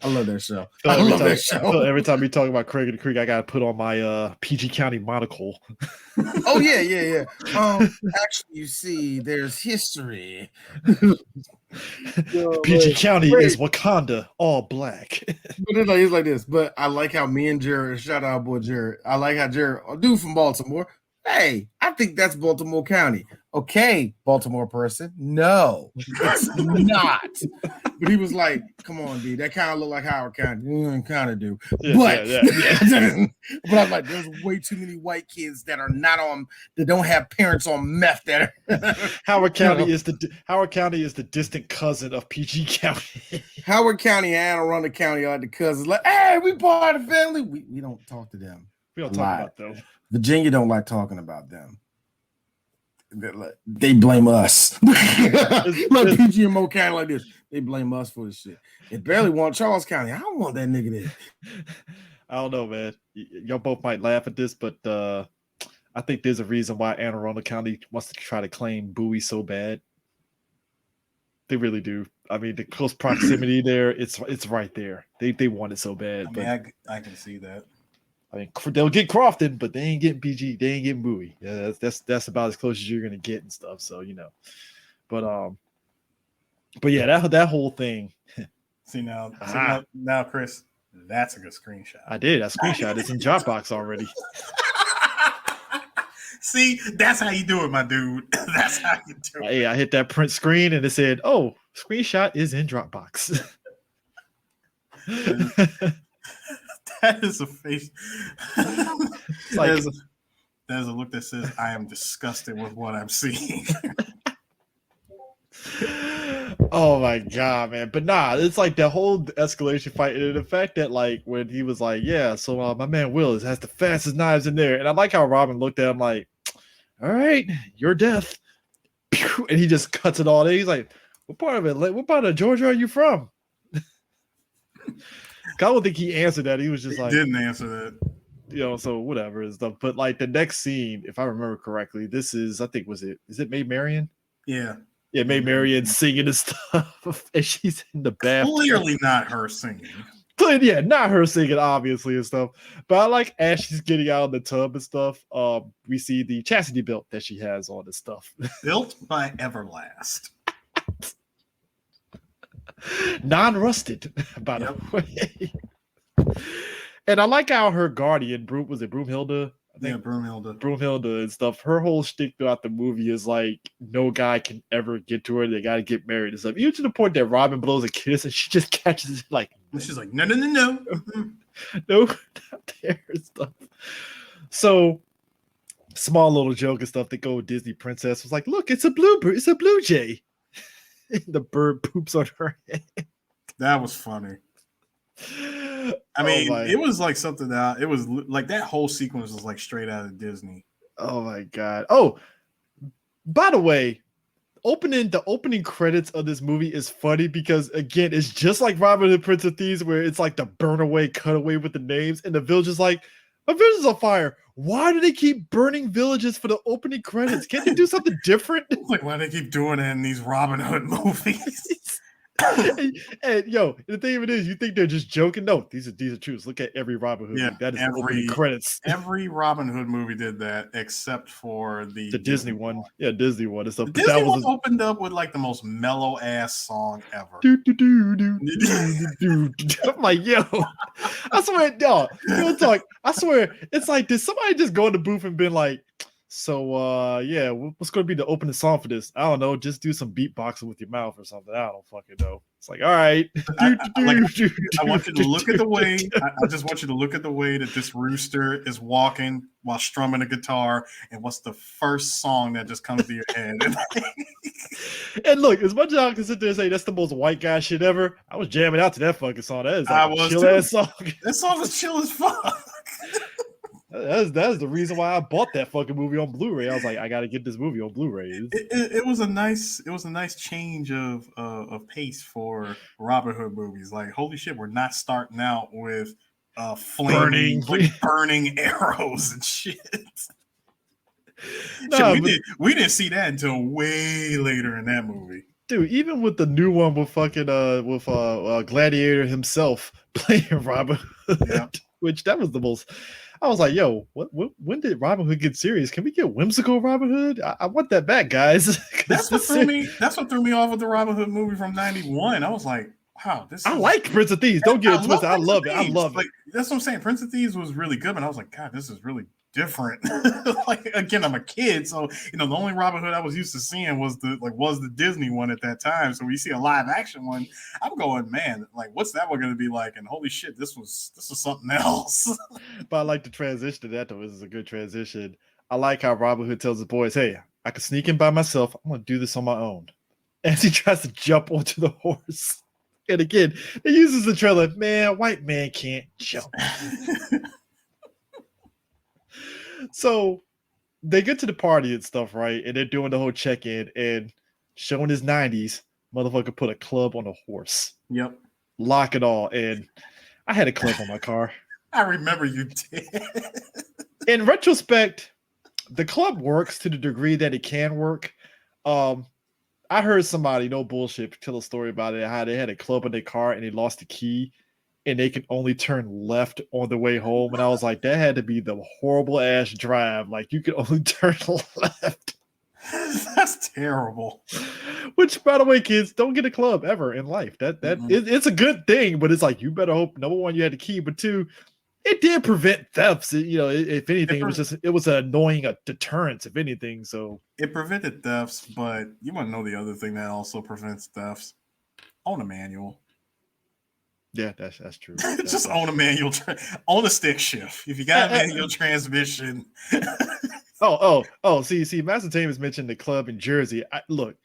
I love that show. I love that show. Every time we talk about Craig of the Creek, I gotta put on my PG County monocle. Oh yeah. Actually, you see, there's history. PG County is Wakanda, all black. But it's like this. But I like how me and Jared, shout out boy Jared. I like how Jared, a dude from Baltimore. Hey, I think that's Baltimore County. Okay, Baltimore person. No, it's not. But he was like, come on, dude. That kind of look like Howard County. Kind of do. But I'm like, there's way too many white kids that are that don't have parents on meth that are Howard County is the distant cousin of PG County. Howard County and Anne Arundel County are the cousins. Like, hey, we part of the family. We don't talk to them. We don't talk about them. Virginia don't like talking about them. They blame us. Like PGMO County like this. They blame us for this shit. They barely want Charles County. I don't want that nigga there. I don't know, man. Y'all both might laugh at this, but I think there's a reason why Anne Arundel County wants to try to claim Bowie so bad. They really do. I mean, the close proximity there, it's right there. They want it so bad. I can see that. I mean, they'll get Crofton, but they ain't getting PG. They ain't getting Bowie. Yeah, that's about as close as you're gonna get and stuff. So but yeah, that whole thing. See now, Chris, that's a good screenshot. I did. I screenshot. It's in Dropbox already. See, that's how you do it, my dude. That's how you do it. Hey, I hit that print screen and it said, "Oh, screenshot is in Dropbox." That is a face. Like, there's a look that says, "I am disgusted with what I'm seeing." Oh my god, man! But nah, it's like that whole escalation fight, and the fact that like when he was like, "Yeah, so my man Will has the fastest knives in there," and I like how Robin looked at him like, "All right, your death," and he just cuts it all. He's like, "What part of it? What part of Georgia are you from?" I don't think he answered that. He was just like, didn't answer that. So whatever and stuff. But like the next scene, if I remember correctly, this is, I think, is it Mae Marian? Yeah. Yeah, Mae Marian singing and stuff. And she's in the bathroom. Clearly not her singing. But yeah, not her singing, obviously, and stuff. But I like as she's getting out of the tub and stuff, we see the chastity belt that she has on and stuff. Built by Everlast. Non-rusted, by the way. And I like how her guardian, was it Broomhilda? I think Broomhilda and stuff. Her whole shtick throughout the movie is like no guy can ever get to her. They got to get married and stuff. Even to the point that Robin blows a kiss and she just catches it like. And she's like, no, no, not there and stuff. So small little joke and stuff. They go with Disney Princess was like, look, it's a bluebird. It's a blue jay. And the bird poops on her head. That was funny. I mean, it was like something that it was like that whole sequence was like straight out of Disney. Oh my god! Oh, by the way, the opening credits of this movie is funny because again, it's just like Robin Hood, Prince of Thieves, where it's like the burn away, cut away with the names, and the village is like, a village is on fire. Why do they keep burning villages for the opening credits? Can't they do something different? Like, why do they keep doing it in these Robin Hood movies? and yo, the thing of it is, you think they're just joking? No, these are truths. Look at every Robin Hood movie. That is opening credits. Every Robin Hood movie did that, except for the Disney one. Yeah, Disney one. And stuff. The Disney one opened up with like the most mellow ass song ever. I'm like, yo, I swear, dog. Talk. I swear, it's like, did somebody just go in the booth and been like, so yeah, what's going to be the opening song for this? I don't know. Just do some beatboxing with your mouth or something. I don't fucking know. It's like, all right. I want you to look at the way. I just want you to look at the way that this rooster is walking while strumming a guitar, and what's the first song that just comes to your head? And look, as much as I can sit there and say that's the most white guy shit ever, I was jamming out to that fucking song. That is like a chill ass song. That song was chill as fuck. That's the reason why I bought that fucking movie on Blu-ray. I was like, I got to get this movie on Blu-ray. It was a nice change of pace for Robin Hood movies. Like, holy shit, we're not starting out with flaming, burning arrows and shit. No, we didn't see that until way later in that movie. Dude, even with the new one with fucking Gladiator himself playing Robin Hood, which that was the most. I was like, yo, when did Robin Hood get serious? Can we get whimsical Robin Hood? I want that back, guys. That's what threw me off with the Robin Hood movie from '91. I was like, wow, I like Prince of Thieves. Don't get it twisted. I love it. I love it. That's what I'm saying. Prince of Thieves was really good, but I was like, God, this is really different. Like, again, I'm a kid, so the only Robin Hood I was used to seeing was the Disney one at that time. So when you see a live action one, I'm going, man, like, what's that one going to be like? And holy shit, this was something else. But I like the transition to that though. This is a good transition. I like how Robin Hood tells the boys, hey, I can sneak in by myself. I'm gonna do this on my own. As he tries to jump onto the horse. And again, he uses the trailer, man, white man can't jump. So they get to the party and stuff, right? And they're doing the whole check-in and showing his 90s. Motherfucker put a club on a horse. Yep. Lock it all. And I had a club on my car. I remember you did. In retrospect, the club works to the degree that it can work. I heard somebody, no bullshit, tell a story about it, how they had a club in their car and they lost the key. And they can only turn left on the way home. And I was like, that had to be the horrible ass drive. Like, you could only turn left. That's terrible. Which, by the way, kids, don't get a club ever in life. It's a good thing, but it's like, you better hope, number one, you had the key, but two, it did prevent thefts. If anything, it was an annoying deterrence, if anything. So it prevented thefts, but you want to know the other thing that also prevents thefts? Own a manual. Yeah, that's true. Just own a manual, own a stick shift. If you got a manual transmission. See, Master Tame has mentioned the club in Jersey. Look,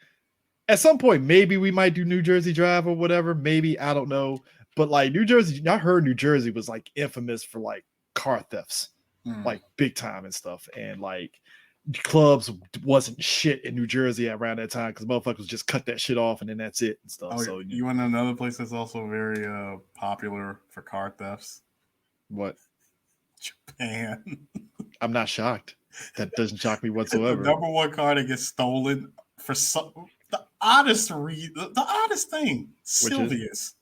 at some point, maybe we might do New Jersey Drive or whatever. Maybe, I don't know. But like New Jersey, I heard New Jersey was like infamous for like car thefts, like big time and stuff. And like clubs wasn't shit in New Jersey around that time because motherfuckers just cut that shit off and then that's it and stuff. Oh, so you want another place that's also very popular for car thefts? What? Japan. I'm not shocked. That doesn't shock me whatsoever. The number one car that gets stolen for the oddest thing. Sylvia's.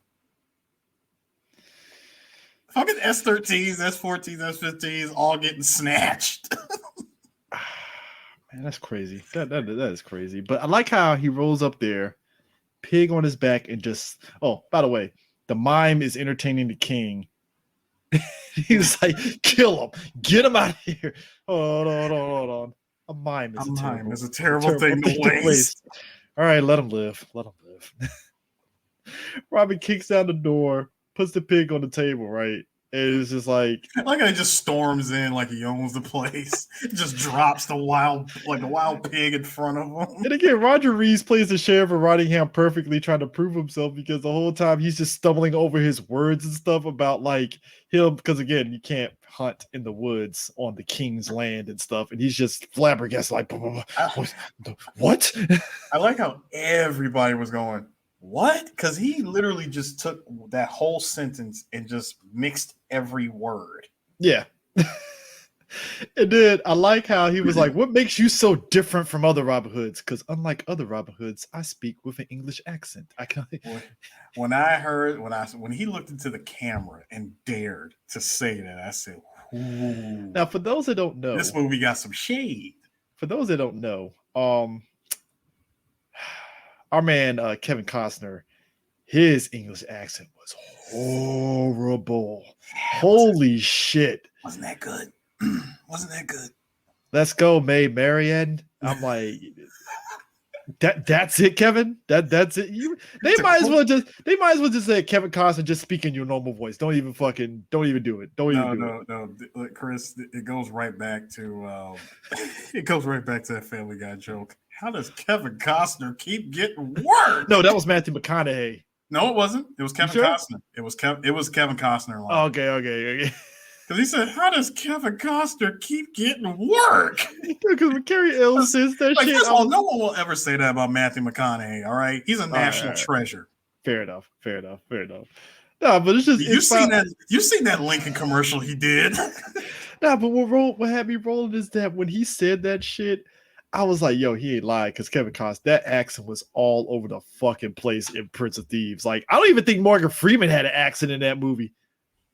Fucking S13s, S14s, S15s, all getting snatched. Man, that's crazy. That is crazy. But I like how he rolls up there pig on his back and just. Oh, by the way, the mime is entertaining the king. He's like, kill him, get him out of here. Hold on. A mime is a terrible thing to waste. All right, let him live. Robin kicks down the door, puts the pig on the table, right? And it's just like how he just storms in like he owns the place. Just drops the wild pig in front of him. And again, Roger Rees plays the sheriff of Rottingham perfectly, trying to prove himself because the whole time he's just stumbling over his words and stuff about like him. Because again, you can't hunt in the woods on the king's land and stuff, and he's just flabbergasted, like what? I like how everybody was going, what? Because he literally just took that whole sentence and just mixed every word. Yeah. And then I like how he was like, what makes you so different from other Robin Hoods? Because unlike other Robin Hoods, I speak with an English accent. I can when he looked into the camera and dared to say that, I said, ooh. Now, for those that don't know, this movie got some shade. For those that don't know, our man Kevin Costner, his English accent was horrible. Holy shit. Wasn't that good? Let's go, May Marianne. I'm like, that's it, Kevin. That's it. They might as well just say Kevin Costner, just speak in your normal voice. Don't even do it. No, Chris, it goes right back to that Family Guy joke. How does Kevin Costner keep getting work? No, that was Matthew McConaughey. No, it wasn't. It was Kevin Costner. It was Kevin Costner. Oh, okay. Because he said, "How does Kevin Costner keep getting work?" Because Carrie Ellis says that shit. First of all, no one will ever say that about Matthew McConaughey. All right, he's a national treasure. Fair enough. No, but it's just you've seen that Lincoln commercial he did. No, but what had me rolling is that when he said that shit, I was like, yo, he ain't lying, because Kevin Costner, that accent was all over the fucking place in Prince of Thieves. Like, I don't even think Morgan Freeman had an accent in that movie.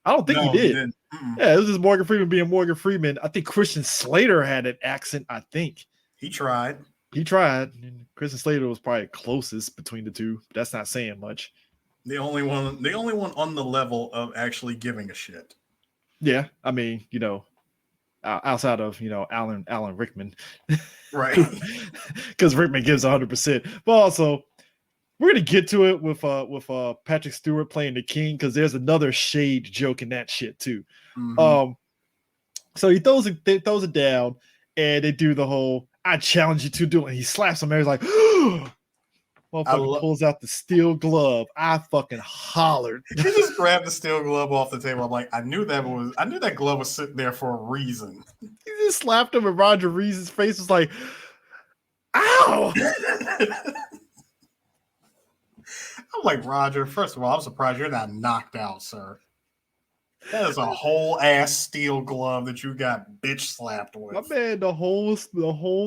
I don't think he did. Yeah, it was just Morgan Freeman being Morgan Freeman. I think Christian Slater had an accent, I think. He tried. Christian Slater was probably closest between the two. But that's not saying much. The only one on the level of actually giving a shit. Yeah, I mean, outside of Alan Rickman, right? Because Rickman gives 100%. But also, we're gonna get to it with Patrick Stewart playing the king, because there's another shade joke in that shit too. Mm-hmm. So he throws it down, and they do the whole "I challenge you to do it." And he slaps him, and he's like, motherfucker pulls out the steel glove. I fucking hollered. He just grabbed the steel glove off the table. I'm like, I knew that glove was sitting there for a reason. He just slapped him, and Roger Rees' face was like, ow. I'm like, Roger, first of all, I'm surprised you're not knocked out, sir. That is a whole ass steel glove that you got bitch slapped with. My man, the whole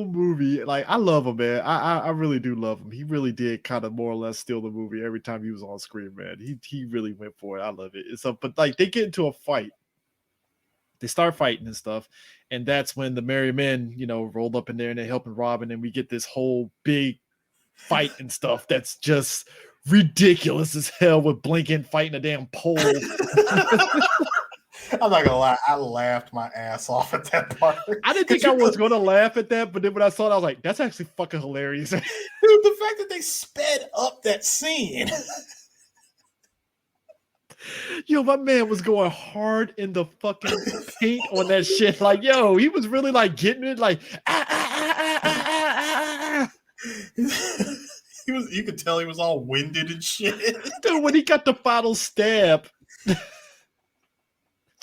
movie, like, I love him, man. I really do love him. He really did kind of more or less steal the movie every time he was on screen, man. He really went for it. I love it. So, but like, they get into a fight. They start fighting and stuff, and that's when the Merry Men, rolled up in there and they're helping Robin, and we get this whole big fight and stuff that's just ridiculous as hell, with Blinken fighting a damn pole. I'm not gonna lie, I laughed my ass off at that part. I didn't think I was gonna laugh at that, but then when I saw it, I was like, that's actually fucking hilarious. Dude, the fact that they sped up that scene. Yo, my man was going hard in the fucking paint on that shit. Like, yo, he was really like getting it, like You could tell he was all winded and shit. Dude, when he got the final stab, it's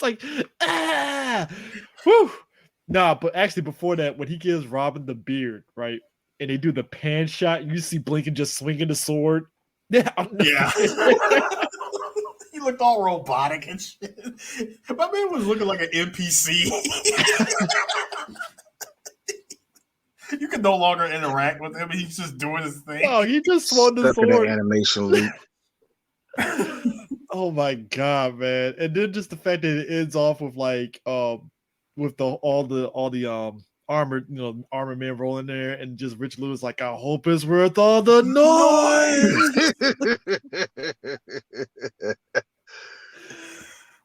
like, whew. Nah, but actually before that, when he gives Robin the beard, right, and they do the pan shot, you see Blinken just swinging the sword. Yeah. He looked all robotic and shit. My man was looking like an NPC. You can no longer interact with him. He's just doing his thing. Oh, he just swung the sword. Animation loop. Oh my god, man! And then just the fact that it ends off with like, with all the armored men rolling there, and just Rich Lewis like, I hope it's worth all the noise.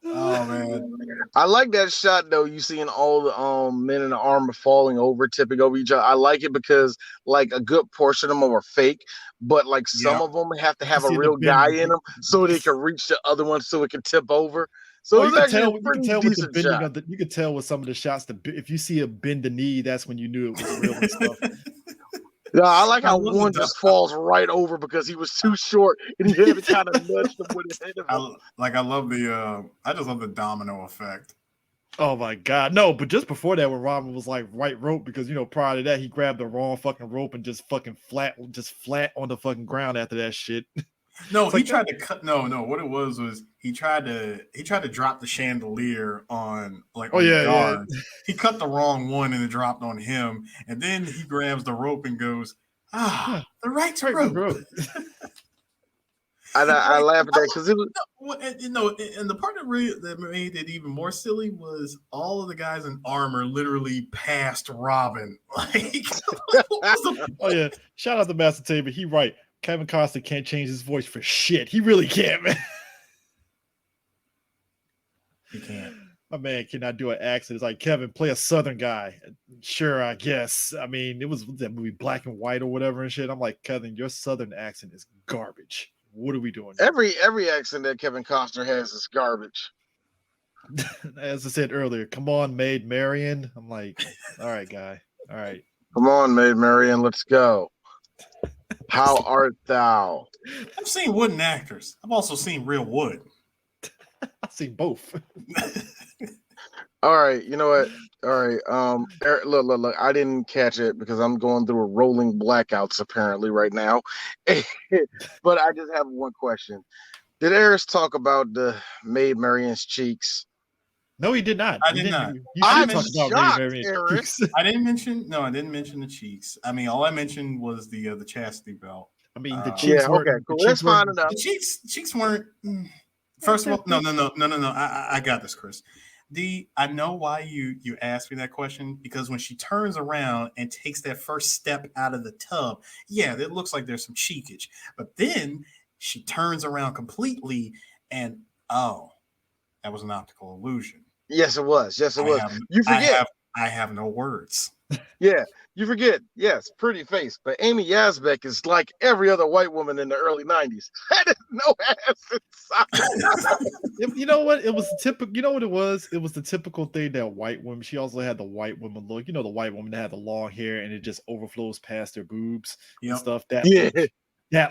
Oh man, I like that shot though. You seeing all the men in the armor falling over, tipping over each other. I like it because like a good portion of them are fake, but like some of them have to have a see the real bend. guy in them so they can reach the other one so it can tip over. So Oh, it's actually a pretty with the decent bending shot. of you could tell with some of the shots if you see a bend the knee, that's when you knew it was real and stuff. Yeah, I like how I love one the just falls right over because he was too short and he had to kind of nudge him with his head. I just love the domino effect. Oh my god, no! But just before that, when Robin was like right rope, because prior to that he grabbed the wrong fucking rope and just fucking flat on the fucking ground after that shit. No, he tried to cut. No. What it was he tried to drop the chandelier on the guard. Yeah. He cut the wrong one and it dropped on him. And then he grabs the rope and goes, the right rope. I laugh at that because it was. And the part that made it even more silly was all of the guys in armor literally passed Robin. Like, Oh yeah, shout out to Master Tabor. He right. Kevin Costner can't change his voice for shit. He really can't, man. He can't. My man cannot do an accent. It's like, Kevin, play a Southern guy. Sure, I guess. I mean, it was that movie Black and White or whatever and shit. I'm like, Kevin, your Southern accent is garbage. What are we doing? Every accent that Kevin Costner has is garbage. As I said earlier, come on, Maid Marian. I'm like, all right, guy. All right. Come on, Maid Marian, let's go. How art thou? I've seen wooden actors. I've also seen real wood. I've seen both. All right, you know what? All right, Eric, look. I didn't catch it because I'm going through a rolling blackouts apparently right now. But I just have one question: did Eris talk about the Maid Marian's cheeks? No, he did not. I did not. You I'm should talk shocked, Maid Marian's Eric. cheeks. I didn't mention the cheeks. I mean, all I mentioned was the chastity belt. I mean, the cheeks weren't. Okay, cool. The That's cheeks weren't- fine enough. The cheeks weren't. First of all, no. I got this, Chris. I know why you asked me that question, because when she turns around and takes that first step out of the tub, yeah, it looks like there's some cheekage. But then she turns around completely, and that was an optical illusion. Yes, it was. You forget. I have no words. Yeah, you forget. Yes, pretty face. But Amy Yazbek is like every other white woman in the early 90s. That is no ass inside. You know what? It was typical. You know what it was? It was the typical thing that white women. She also had the white woman look. The white woman that had the long hair and it just overflows past her boobs and stuff. That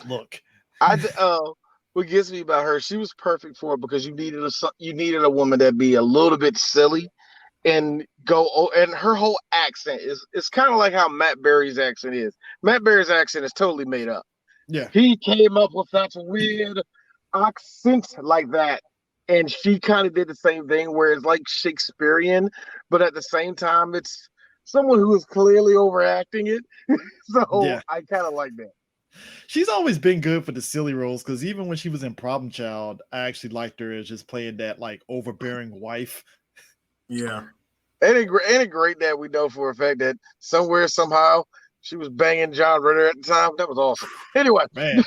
look. What gets me about her, she was perfect for it because you needed a woman that be a little bit silly and and her whole accent is kind of like how Matt Berry's accent is. Matt Berry's accent is totally made up. Yeah, he came up with that weird accent like that, and she kind of did the same thing where it's like Shakespearean, but at the same time it's someone who is clearly overacting it. So I kind of like that. She's always been good for the silly roles, because even when she was in Problem Child, I actually liked her as just playing that like overbearing wife. Yeah. Ain't it great that we know for a fact that somewhere, somehow, she was banging John Ritter at the time? That was awesome. Anyway. Man,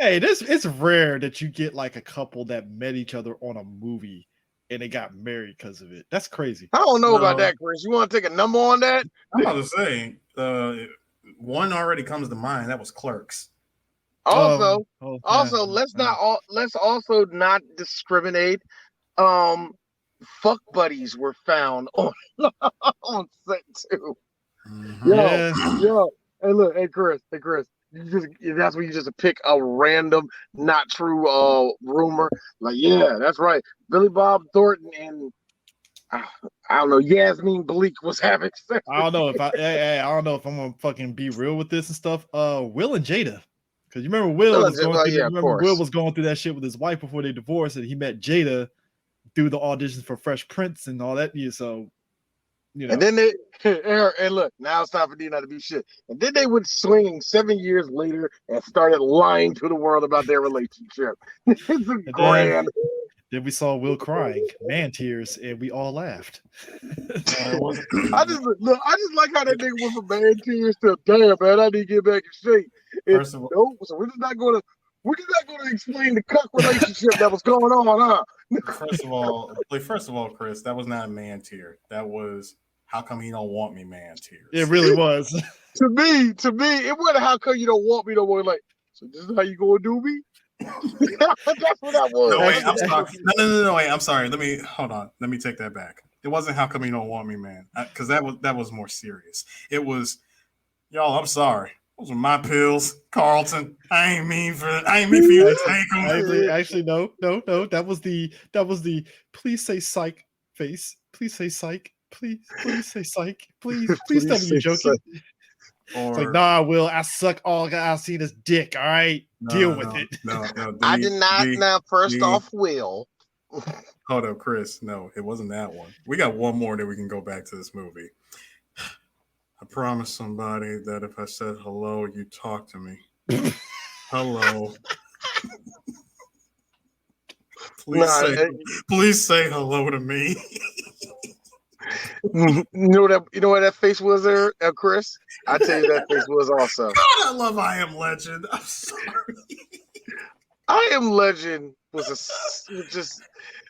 hey, it's rare that you get like a couple that met each other on a movie and they got married because of it. That's crazy. I don't know about that, Chris. You want to take a number on that? I'm about to say, one already comes to mind. That was Clerks. Also, let's also not discriminate. Fuck buddies were found on set too. Mm-hmm. Yo. Hey Chris. That's when you just pick a random, not true rumor. Like, yeah, that's right. Billy Bob Thornton and I don't know, Yasmin Bleak was having sex. I don't know if I'm gonna fucking be real with this and stuff. Will and Jada. Because you remember Will was going through that shit with his wife before they divorced, and he met Jada through the auditions for Fresh Prince and all that. So, And then and look, now it's time for D not to be shit. And then they went swinging 7 years later and started lying to the world about their relationship. It's a grand. Then we saw Will crying, man tears, and we all laughed. I just like how that nigga went from man tears to damn man. I need to get back in shape. First of all, No, so we're just not gonna explain the cuck relationship that was going on, huh? first of all, Chris, that was not a man tear. That was how come he don't want me, man tears. It really was. To me, it wasn't how come you don't want me no more. Like, so this is how you gonna do me? That's what that was. No, wait, I'm sorry. No, wait, I'm sorry. Hold on. Let me take that back. It wasn't how come you don't want me, man, because that was more serious. It was, y'all. I'm sorry. Those were my pills, Carlton. I ain't mean for you to take them. Actually, no. That was the please say psych face. Please say psych. Please say psych. Please tell me you're joking. It's like, nah, Will, I suck all I've seen is dick. All right, deal with it. No, I did not. Now, first off, Will. Hold up, Chris. No, it wasn't that one. We got one more that we can go back to this movie. I promised somebody that if I said hello, you talk to me. Hello. Please say hello to me. You know what that face was there, Chris? I tell you that face was also. God, I love I Am Legend. I'm sorry. I Am Legend was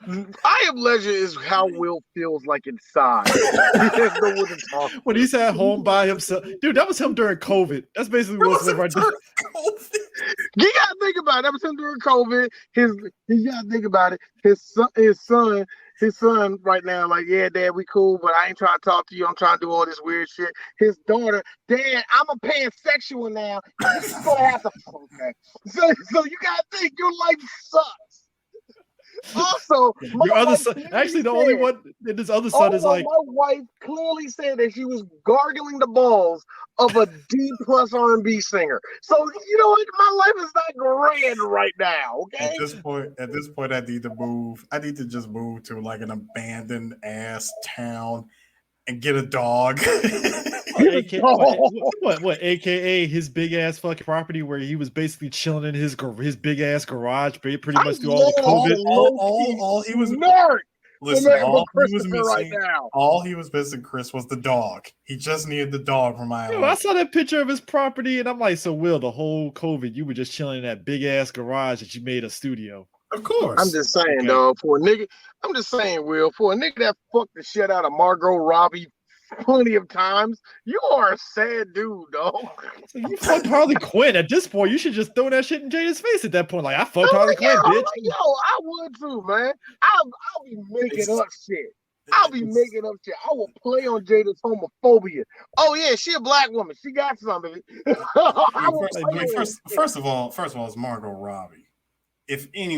I Am Legend is how Will feels like inside. There's no one to talk to. When he's at home by himself, dude, that was him during COVID. That's basically Will Smith right there. You gotta think about it. That was him during COVID. You gotta think about it. His son right now, like, yeah, Dad, we cool, but I ain't trying to talk to you. I'm trying to do all this weird shit. His daughter, Dad, I'm a pansexual now. You're gonna have to. Okay. So you gotta think your life sucks. Also, your other son, actually, the only one in his other son is like. My wife clearly said that she was gargling the balls of a D+ R&B singer. So you know what? My life is not grand right now. Okay. At this point, I need to move. I need to just move to like an abandoned ass town and get a dog. What? AKA his big ass fucking property where he was basically chilling in his big ass garage, pretty much through all the COVID. All he was nerd. Listen, all he was missing, Chris, was the dog. He just needed the dog from my I saw that picture of his property, and I'm like, so Will, the whole COVID, you were just chilling in that big ass garage that you made a studio. Of course. I'm just saying, dog, for a nigga, Will, for a nigga that fucked the shit out of Margot Robbie plenty of times, you are a sad dude, dog. So you fucked Harley Quinn. At this point, you should just throw that shit in Jada's face at that point. Like, I fucked Harley Quinn, bitch. I would too, man. I'll be making up shit. I will play on Jada's homophobia. Oh yeah, she a black woman. She got some of it. First of all, it's Margot Robbie. If any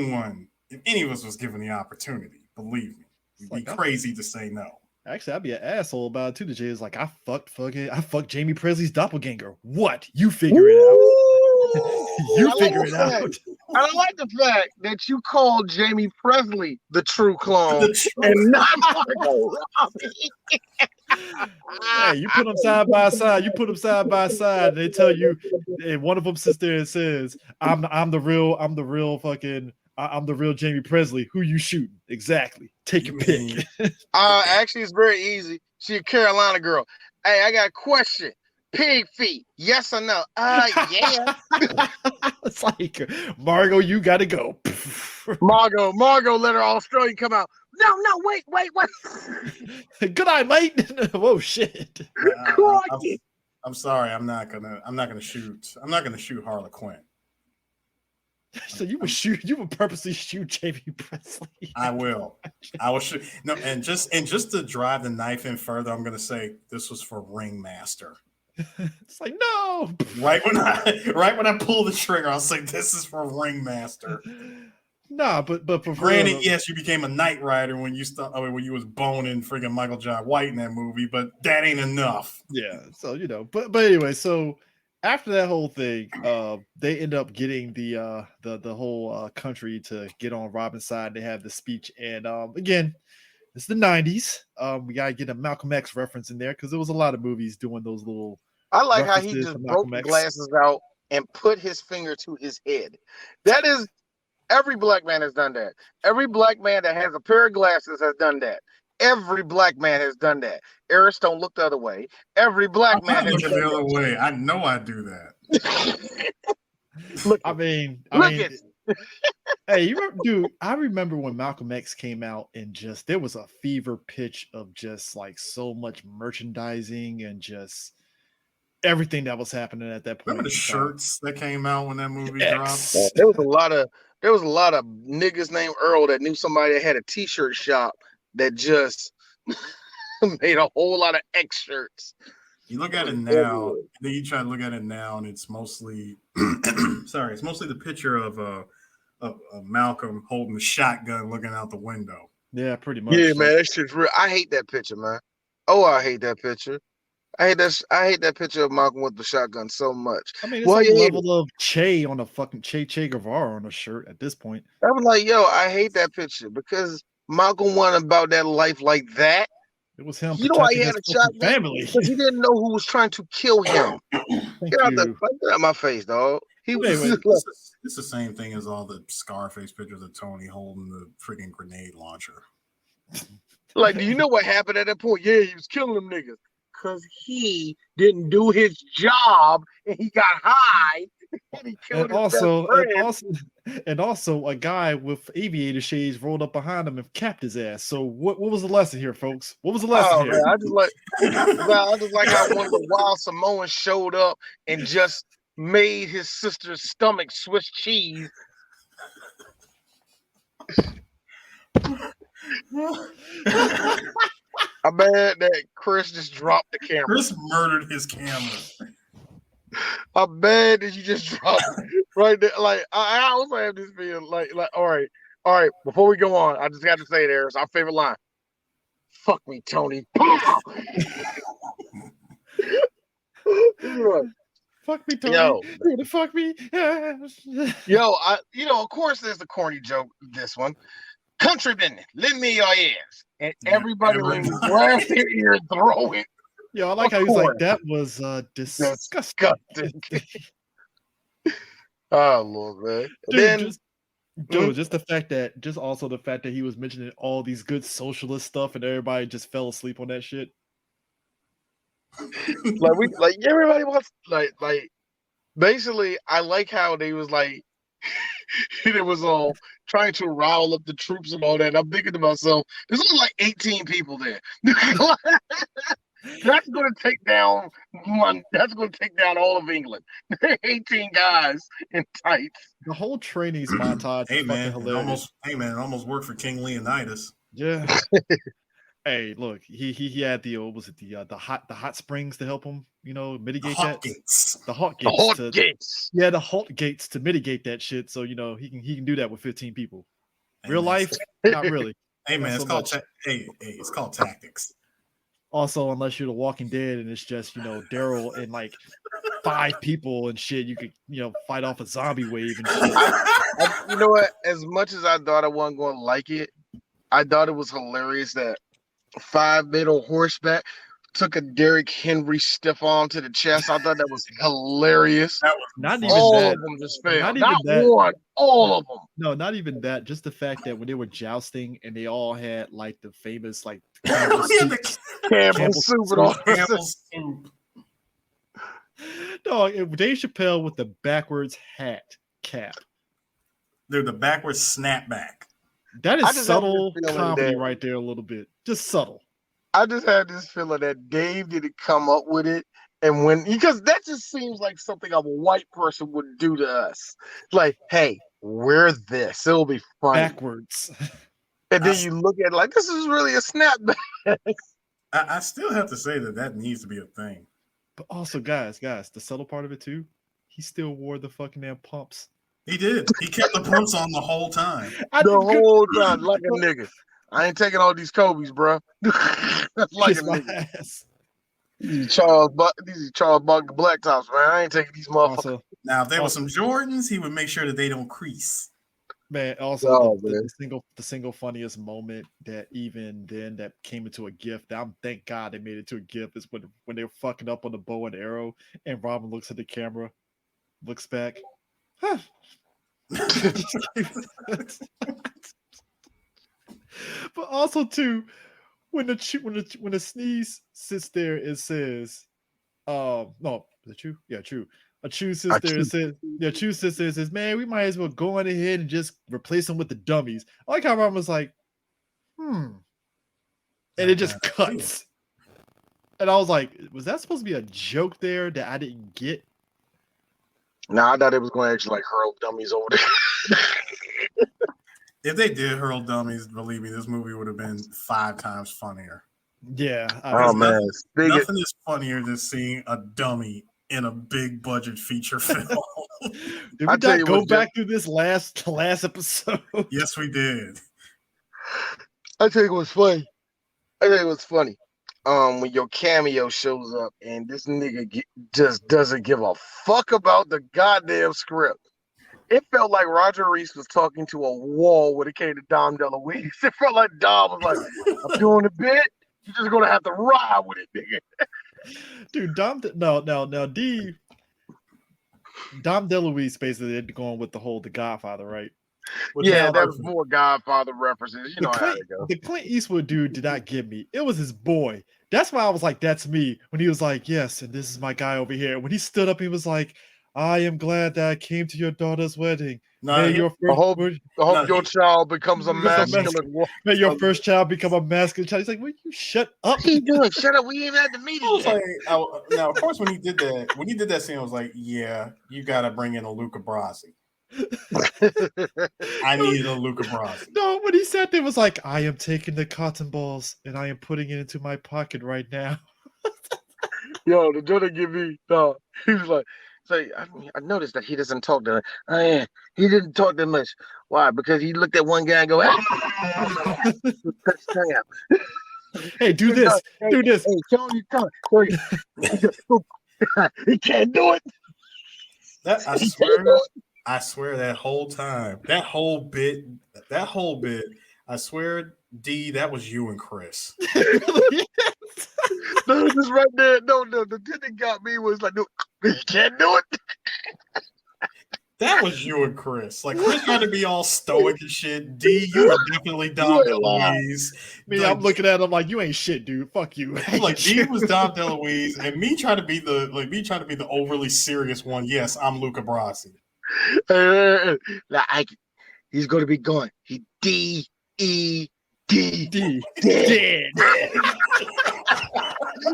of us was given the opportunity, believe me, you'd be crazy to say no. Actually, I'd be an asshole about it too. The Jay is like, I fucked Jamie Presley's doppelganger. What? You figure it out. Figure it out. I like the fact that you called Jamie Presley the true clone and not Margot Robbie. Hey, you put them side by side. And they tell you, and one of them sits there and says, I'm the real Jamie Presley. Who you shooting? Exactly. Take your pick. Actually, it's very easy. She a Carolina girl. Hey, I got a question. Pig feet, yes or no? Yeah. It's like, Margot, you gotta go. Margot, let her Australian come out. No, wait. Good night, mate. Whoa, shit. I'm sorry. I'm not gonna shoot Harley Quinn. So you would purposely shoot Jamie Presley. I will shoot. No, and just to drive the knife in further, I'm gonna say this was for Ringmaster. It's like, no. Right when I pull the trigger, I'll say this is for Ringmaster. Nah, but for granted, yes, you became a Knight Rider when you was boning freaking Michael Jai White in that movie, but that ain't enough. Yeah, so but anyway, so after that whole thing, they end up getting the whole country to get on Robin's side. They have the speech, and again, it's the 90s. We gotta get a Malcolm X reference in there because there was a lot of movies doing those little. I like how he just broke the glasses out and put his finger to his head. That is Every black man has done that. Every black man that has a pair of glasses has done that. Every black man has done that. Eris, don't look the other way. Every black I'm man not has looking done the other that. way. I know I do that. Look, I mean, it. hey, you remember, dude? I remember when Malcolm X came out, and just there was a fever pitch of just like so much merchandising and just everything that was happening at that point. Remember the in time. shirts that came out when that movie dropped? X. There was a lot of niggas named Earl that knew somebody that had a t-shirt shop that just made a whole lot of X shirts. You look at it now, and then you try to look at it now, and it's mostly it's mostly the picture of Malcolm holding the shotgun looking out the window. Yeah, pretty much. Yeah, man, that shit's real. I hate that picture, man. Oh, I hate that picture. I hate that picture of Malcolm with the shotgun so much. I mean, it's Well, like yeah, level of Che on a fucking Che Guevara on a shirt at this point. I was like, yo, I hate that picture because Malcolm wasn't about that life like that. It was him You know why he protecting had his a fucking shotgun? family. Because he didn't know who was trying to kill him. Thank Get out you. get out my face, dog. He was Anyway, It's the same thing as all the Scarface pictures of Tony holding the freaking grenade launcher. like, do you know what happened at that point? Yeah, he was killing them niggas because he didn't do his job and he got high. And he killed and his best friend. also, a guy with aviator shades rolled up behind him and capped his ass. So, what was the lesson here, folks? What was the lesson here? Man, I just like how one of the wild Samoans showed up and just made his sister's stomach Swiss cheese. I'm mad that Chris just dropped the camera. Chris murdered his camera. I'm mad that you just dropped it right there. Like I also have this feeling like all right. Before we go on, I just got to say there's our favorite line. Fuck me, Tony. Fuck me, Tony. Yo. You fuck me. Yo, of course there's the corny joke. This one, countrymen, lend me your ears, and everybody grab their ear and throw it. Yo, I like how he's like, that was disgusting. Oh Lord, man. Dude, Then, just the fact that he was mentioning all these good socialist stuff and everybody just fell asleep on that shit. Everybody wants basically I like how they was like it was all trying to rile up the troops and all that. And I'm thinking to myself, there's only like 18 people there. That's going to take down all of England. 18 guys in tights. The whole trainings montage. Hey man, hilarious. it almost worked for King Leonidas. Yeah. Hey, look, he had the hot springs to help him, mitigate that. The hot gates. Yeah, the hot gates to mitigate that shit. So he can do that with 15 people. Real life, not really. Hey man, it's called tactics. Also, unless you're The Walking Dead and it's just Daryl and like 5 people and shit, you could fight off a zombie wave and shit. You know what? As much as I thought I wasn't going to like it, I thought it was hilarious that 5 men on horseback took a Derrick Henry stiff arm to the chest. I thought that was hilarious. That was not even all that. of them just failed. Not one, all of them. No, not even that. Just the fact that when they were jousting and they all had like the famous like Campbell soup and all. Campbell soup. Dog, Dave Chappelle with the backwards hat cap. Dude, the backwards snapback. That is subtle comedy right there a little bit. Just subtle. I just had this feeling that Dave didn't come up with it. And because that just seems like something a white person would do to us. Like, hey, wear this. It'll be funny. Backwards. And then you look at it like, this is really a snapback. I still have to say that needs to be a thing. But also, guys, the subtle part of it too, he still wore the fucking damn pumps. He did. He kept the pumps on the whole time. Whole time, like a nigga. I ain't taking all these Kobe's, bro. Like a nigga. Ass. These Charles Buck Blacktops, man. I ain't taking these motherfuckers. Also, now, if there were some Jordans, he would make sure that they don't crease. Man, also the single funniest moment that even then that came into a GIF. Thank God they made it to a GIF is when they were fucking up on the bow and arrow, and Robin looks at the camera, looks back. Huh. But also too, when the sneeze sits there, it says, no, is it true? Yeah, true. A true sister says, yeah, true sister says, man, we might as well go on ahead and just replace them with the dummies. I like how Robin was like, and it just cuts. And I was like, was that supposed to be a joke there that I didn't get? Nah, I thought it was going to actually like hurl dummies over there. If they did hurl dummies, believe me, this movie would have been 5 times funnier. Yeah. Oh man, nothing is funnier than seeing a dummy in a big budget feature film. Did we not go back through this last episode? Yes, we did. I tell you what's funny. When your cameo shows up and this nigga just doesn't give a fuck about the goddamn script. It felt like Roger Reese was talking to a wall when it came to Dom DeLuise. It felt like Dom was like, I'm doing a bit. You're just gonna have to ride with it, nigga. Dude, Dom DeLuise basically going with the Godfather, right? Yeah, that was more Godfather references. You know how it goes. The Clint Eastwood dude did not get me. It was his boy. That's why I was like, that's me. When he was like, yes, and this is my guy over here. When he stood up, he was like, I am glad that I came to your daughter's wedding. I hope your child becomes a masculine woman. May your first child become a masculine child. He's like, will you shut up? What are you doing? Shut up. We ain't had the meeting yet. Now, of course, when he did that scene, I was like, yeah, you got to bring in a Luca Brasi. I needed a Luca Brasi. No, when he sat there, was like, I am taking the cotton balls and I am putting it into my pocket right now. Yo, the Jordan give me, he was like, I noticed that he doesn't talk that. He didn't talk that much. Why? Because he looked at one guy and go, cut his tongue out. Hey, do this. Do this. Hey, show him your tongue. He can't do it. I swear that whole time, that whole bit, I swear, D, that was you and Chris. No, just right there. No, the thing that got me was like, no, you can't do it. That was you and Chris. Like, Chris tried to be all stoic and shit. D, you were definitely Dom DeLuise. I'm looking at him like, you ain't shit, dude. Fuck you. Like, D was Dom DeLuise, and me trying to be the overly serious one. Yes, I'm Luca Brasi. He's going to be going. He D. Dead.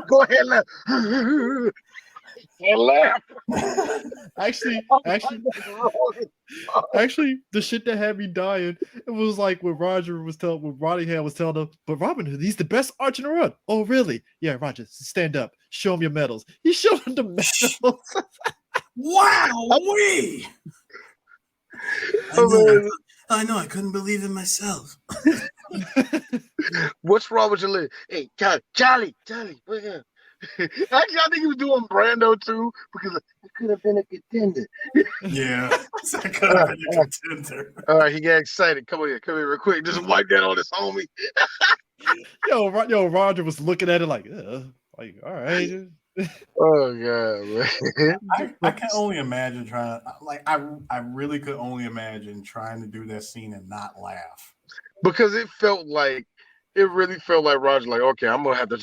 Go ahead, laugh. Actually, the shit that had me dying, it was like when Rodingham was telling him, but Robin Hood, he's the best archer in the world. Oh, really? Yeah, Roger, stand up. Show him your medals. He showed him the medals. Wow, I know, I couldn't believe it myself. What's wrong with your leg? Hey, Charlie, wait here. Actually, I think he was doing Brando too, because it could have been a contender. Yeah, that could have been a contender. All right, he got excited. Come here real quick. Just wipe that on his homie. Yo, Roger was looking at it like all right. Oh god, man. I can only imagine I really could only imagine trying to do that scene and not laugh. Because it really felt like Roger, like, okay, I'm gonna have to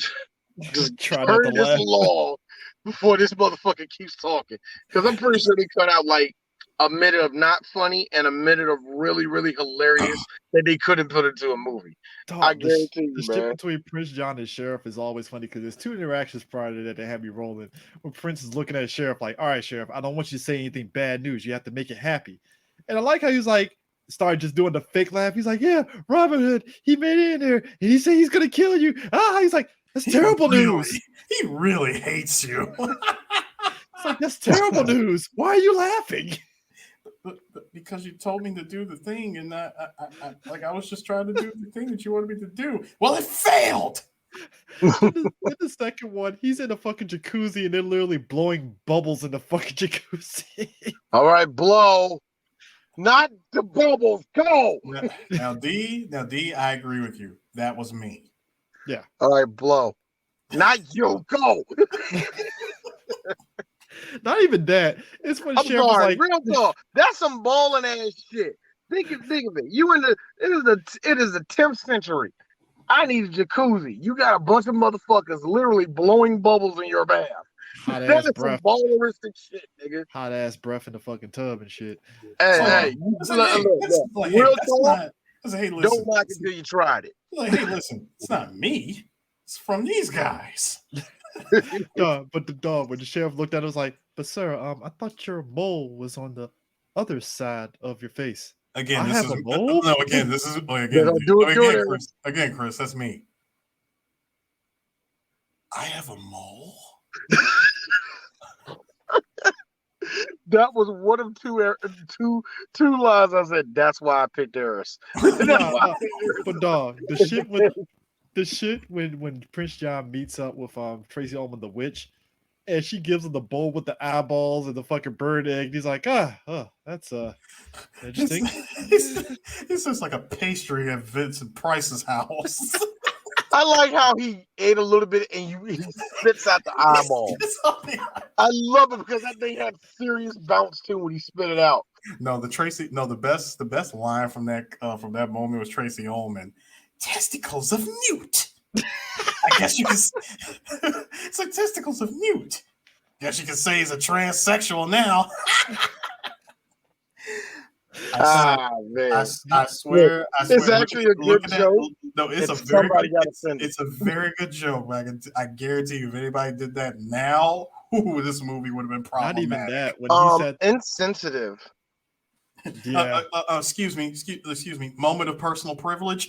just try turn this law before this motherfucker keeps talking. Because I'm pretty sure they cut out like a minute of not funny and a minute of really, really hilarious that they couldn't put into a movie. Dog, I guarantee you, the shit between Prince John and Sheriff is always funny because there's 2 interactions prior to that have me rolling. When Prince is looking at Sheriff like, all right, Sheriff, I don't want you to say anything bad news. You have to make it happy. And I like how he's like, started just doing the fake laugh. He's like, yeah, Robin Hood, he made it in there and he said he's going to kill you. He's like, that's terrible news. He really hates you. It's like, that's terrible news. Why are you laughing? But because you told me to do the thing, and I was just trying to do the thing that you wanted me to do. Well, it failed. In the second one, he's in a fucking jacuzzi, and they're literally blowing bubbles in the fucking jacuzzi. All right, blow, not the bubbles. Go. Now, D, I agree with you. That was me. Yeah. All right, blow, not you. Go. Not even that. It's when I'm Sheriff was sorry, like, real talk. That's some balling ass shit. Think of it. It is the 10th century. I need a jacuzzi. You got a bunch of motherfuckers literally blowing bubbles in your bath. hot That ass is some breath, balleristic shit, nigga. hot ass breath in the fucking tub and shit. Hey, It's like, hey, look. Real that's talk. not. It's like, hey, listen. Don't knock it till you tried it. Like, hey, listen. It's not me. It's from these guys. But the dog, when the sheriff looked at it, was like, "But sir, I thought your mole was on the other side of your face." Again, I this have is a mole? no. Again, this is again, Chris. That's me. I have a mole. That was one of two lines I said. That's why I picked Eris. But dog, the shit when Prince John meets up with Tracy Ullman the witch, and she gives him the bowl with the eyeballs and the fucking bird egg. And he's like, that's interesting. It's just like a pastry at Vincent Price's house. I like how he ate a little bit and he spits out the eyeball. I love it because that thing had serious bounce too when he spit it out. The best line from that moment was Tracy Ullman. Testicles of newt. I guess you can. It's like testicles of newt. Guess you can say he's a transsexual now. Man. I swear. It's actually a good joke. No, it's a very good joke. I guarantee you, if anybody did that now, this movie would have been problematic. Not even that. When he said insensitive. Yeah. Excuse me. Moment of personal privilege.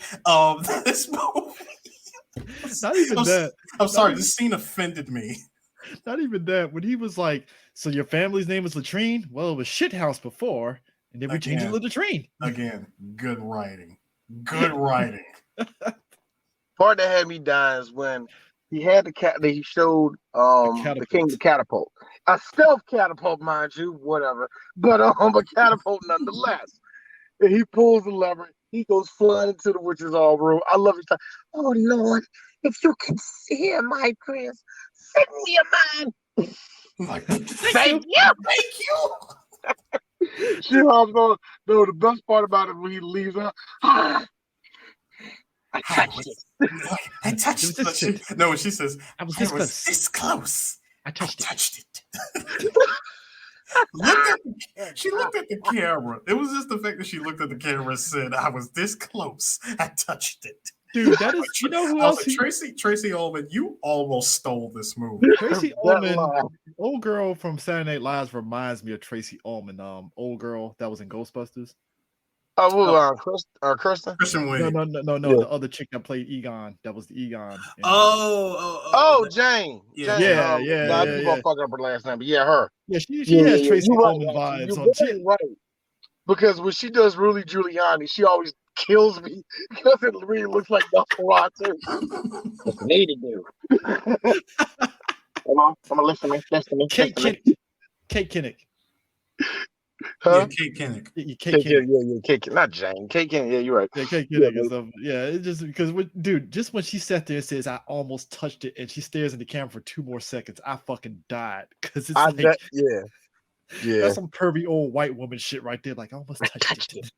This movie. Not even that. I'm sorry. This scene offended me. Not even that. When he was like, "So your family's name is Latrine? Well, it was Shithouse before, and then we changed it to Latrine." Again, good writing. Good writing. Part that had me dying is when he had the cat that he showed the king the catapult. A stealth catapult, mind you, whatever. But a catapult nonetheless. And he pulls the lever, he goes flying into the witch's all room. I love it. Oh Lord, if you can see him, my prince, send me a man. Thank you. She hops on. No, the best part about it when he leaves her. I touched it. I touched it. No, she says, I was this close. I touched it. She looked at the camera. It was just the fact that she looked at the camera and said, I was this close. I touched it. Dude, that is, you know who else? Tracy Ullman, you almost stole this movie. Tracy Ullman, old girl from Saturday Night Live reminds me of Tracy Ullman. Old girl that was in Ghostbusters. Kirsten? Kristen Wiig. No. Yeah. The other chick that played Egon. That was the Egon. Jane. Yeah. You gonna fuck up her last name, but yeah, her. Yeah, she has Tracy Ullman vibes on shit. Right. Because when she does Rudy Giuliani, she always kills me because it really looks like Nosferatu. What you need to do. Come on, listen to me. Kate Kinnick. Huh? Yeah, Kate Kinnick. Kate Kinnick. Yeah, Kate, not Jane. Kate Kinnick, yeah, you're right. Yeah, Kate Kinnick and stuff. Yeah, it's just because, dude, just when she sat there and says, I almost touched it, and she stares in the camera for 2 more seconds, I fucking died. Because it's yeah. That's some pervy old white woman shit right there. Like, I almost touched it.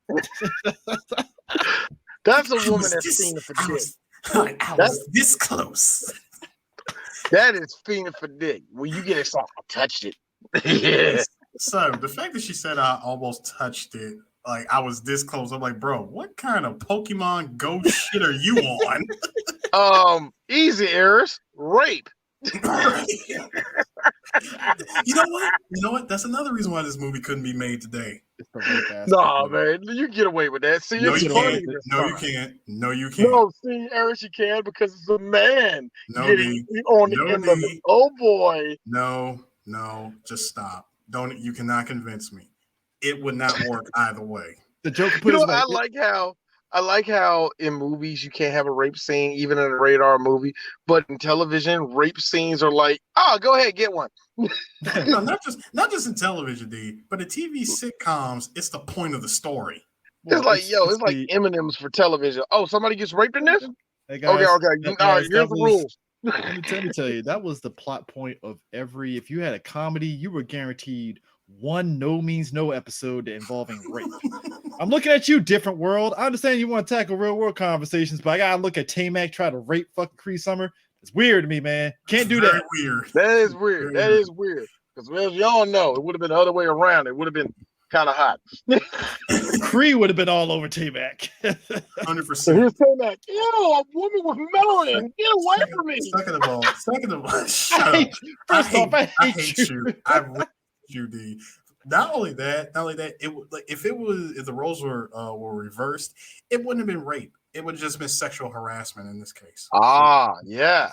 That's a woman that's fiending for dick. I was this close. That is fiending for dick. When you get excited, I touched it. Yeah. So the fact that she said I almost touched it, like I was this close, I'm like, bro, what kind of Pokemon Go shit are you on? Easy, Eris. Rape. You know what? That's another reason why this movie couldn't be made today. Nah, man, you get away with that. See, no, it's you funny. can't. No, you can't. No, you can't. No, see, Eris, you can because it's a man getting D. on the end of it. Oh boy. No, just stop. Don't. You cannot convince me. It would not work either way. The joke. I like how in movies you can't have a rape scene, even in a radar movie, but in television, rape scenes are like, oh, go ahead, get one. No, not just in television, D, but in TV sitcoms, it's the point of the story. It's like M&M's for television. Oh, somebody gets raped in this? Okay. All right, here's the rules. Let me tell you, that was the plot point of every. If you had a comedy, you were guaranteed one no means no episode involving rape. I'm looking at you, different world. I understand you want to tackle real world conversations, but I gotta look at T-Mac try to rape fucking Cree Summer. It's weird to me, man. Can't do that. Weird. That is weird. That is weird. Because as y'all know, it would have been the other way around. It would have been kind of hot. Cree would have been all over T-Mac. 100%. So here's T-Mac. Ew, a woman with melanin. Get away from me. Second of all, shut up. I hate you. I really hate you, D. Not only that, it would like if the roles were reversed, it wouldn't have been rape. It would have just been sexual harassment in this case. Yeah.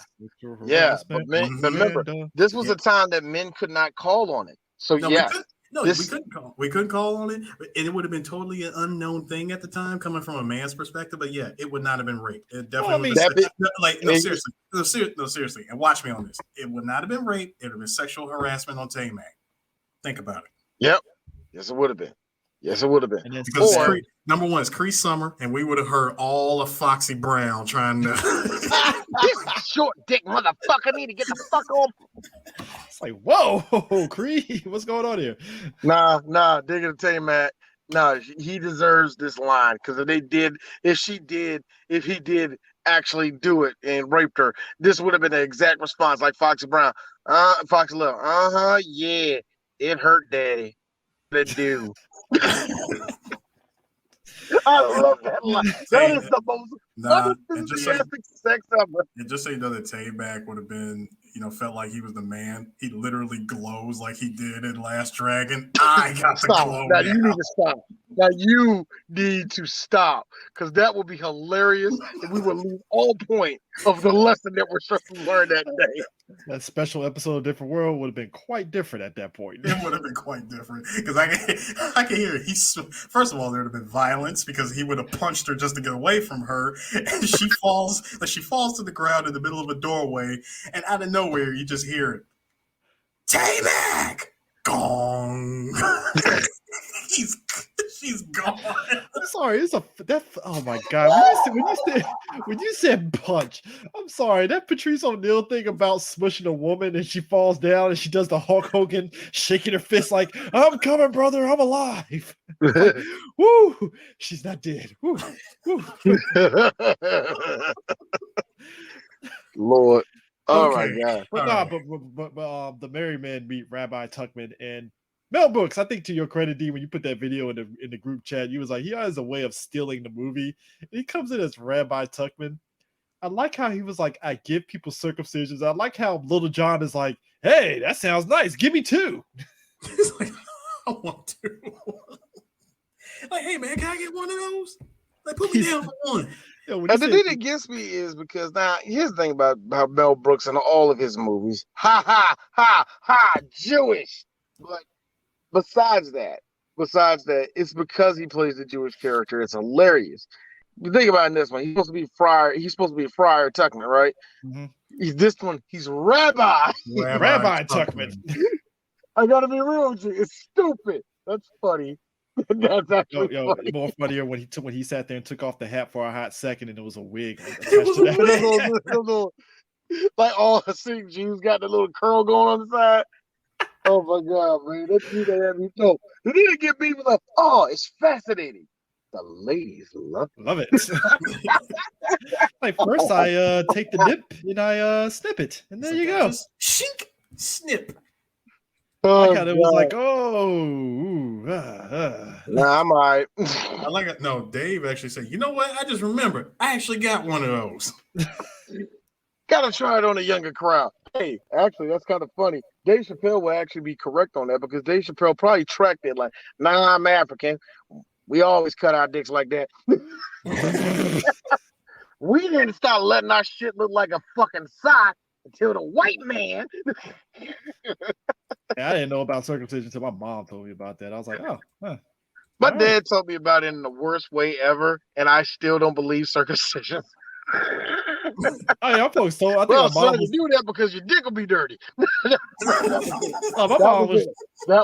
But men, remember, this was a time that men could not call on it. So we couldn't call on it, and it would have been totally an unknown thing at the time, coming from a man's perspective. But yeah, it would not have been rape. It definitely seriously. And watch me on this. It would not have been rape. It would have been sexual harassment on T-Mac. Think about it. Yep. Yes, it would have been. Because number one is Cree Summer, and we would have heard all of Foxy Brown trying to. This short dick motherfucker need to get the fuck on. It's like, whoa, Cree, what's going on here? Nah, dig it, T-Mac. No, he deserves this line because if he did actually do it and raped her, this would have been the exact response, like Foxy Brown. Foxy Lil, yeah, it hurt, daddy. That do. I love that line. That is the most enthusiastic sex ever. And just so you know that T-Mac would have been, felt like he was the man. He literally glows like he did in Last Dragon. I got the glow. Now you need to stop. Now you need to stop because that would be hilarious, and we would lose all point of the lesson that we're supposed to learn that day. That special episode of Different World would have been quite different at that point. It would have been quite different because I can hear it. First of all, there would have been violence because he would have punched her just to get away from her, and she falls to the ground in the middle of a doorway, and out of nowhere you just hear it. T-Mac! Gong! She's gone. I'm sorry. Oh my god! When you said punch, I'm sorry. That Patrice O'Neal thing about smushing a woman and she falls down and she does the Hulk Hogan shaking her fist like, "I'm coming, brother. I'm alive." Woo! She's not dead. Woo! Woo. Lord. Oh my god. But the Merry Men meet Rabbi Tuckman and Mel Brooks. I think to your credit, D, when you put that video in the group chat, you was like, he has a way of stealing the movie. And he comes in as Rabbi Tuckman. I like how he was like, I give people circumcisions. I like how Little John is like, hey, that sounds nice. Give me two. He's like, I want two. Like, hey man, can I get one of those? Like, put me down for one. The thing that gets me is because now here's the thing about Mel Brooks and all of his movies. Ha ha ha ha, Jewish. But besides that, it's because he plays the Jewish character. It's hilarious. You think about it in this one, he's supposed to be Friar. He's supposed to be Friar Tuckman, right? Mm-hmm. He's Rabbi Tuckman. I gotta be real with you. It's stupid. That's funny. That's actually funny. More funnier when he sat there and took off the hat for a hot second and it was a wig. Like all the sick Jews got the little curl going on the side. Oh my god, man! That dude had me so. They need to get me with it's fascinating. The ladies love it. Like first I take the dip and I snip it, and there you go. Shink, snip. I kind of was like, Nah, I'm all right. I like it. No, Dave actually said, you know what? I just remembered. I actually got one of those. Gotta try it on a younger crowd. Hey, actually, that's kind of funny. Dave Chappelle will actually be correct on that because Dave Chappelle probably tracked it like, nah, I'm African. We always cut our dicks like that. We didn't start letting our shit look like a fucking sock until the white man. I didn't know about circumcision until my mom told me about that. I was like, My dad told me about it in the worst way ever, and I still don't believe circumcision. I think son, you do that because your dick will be dirty. That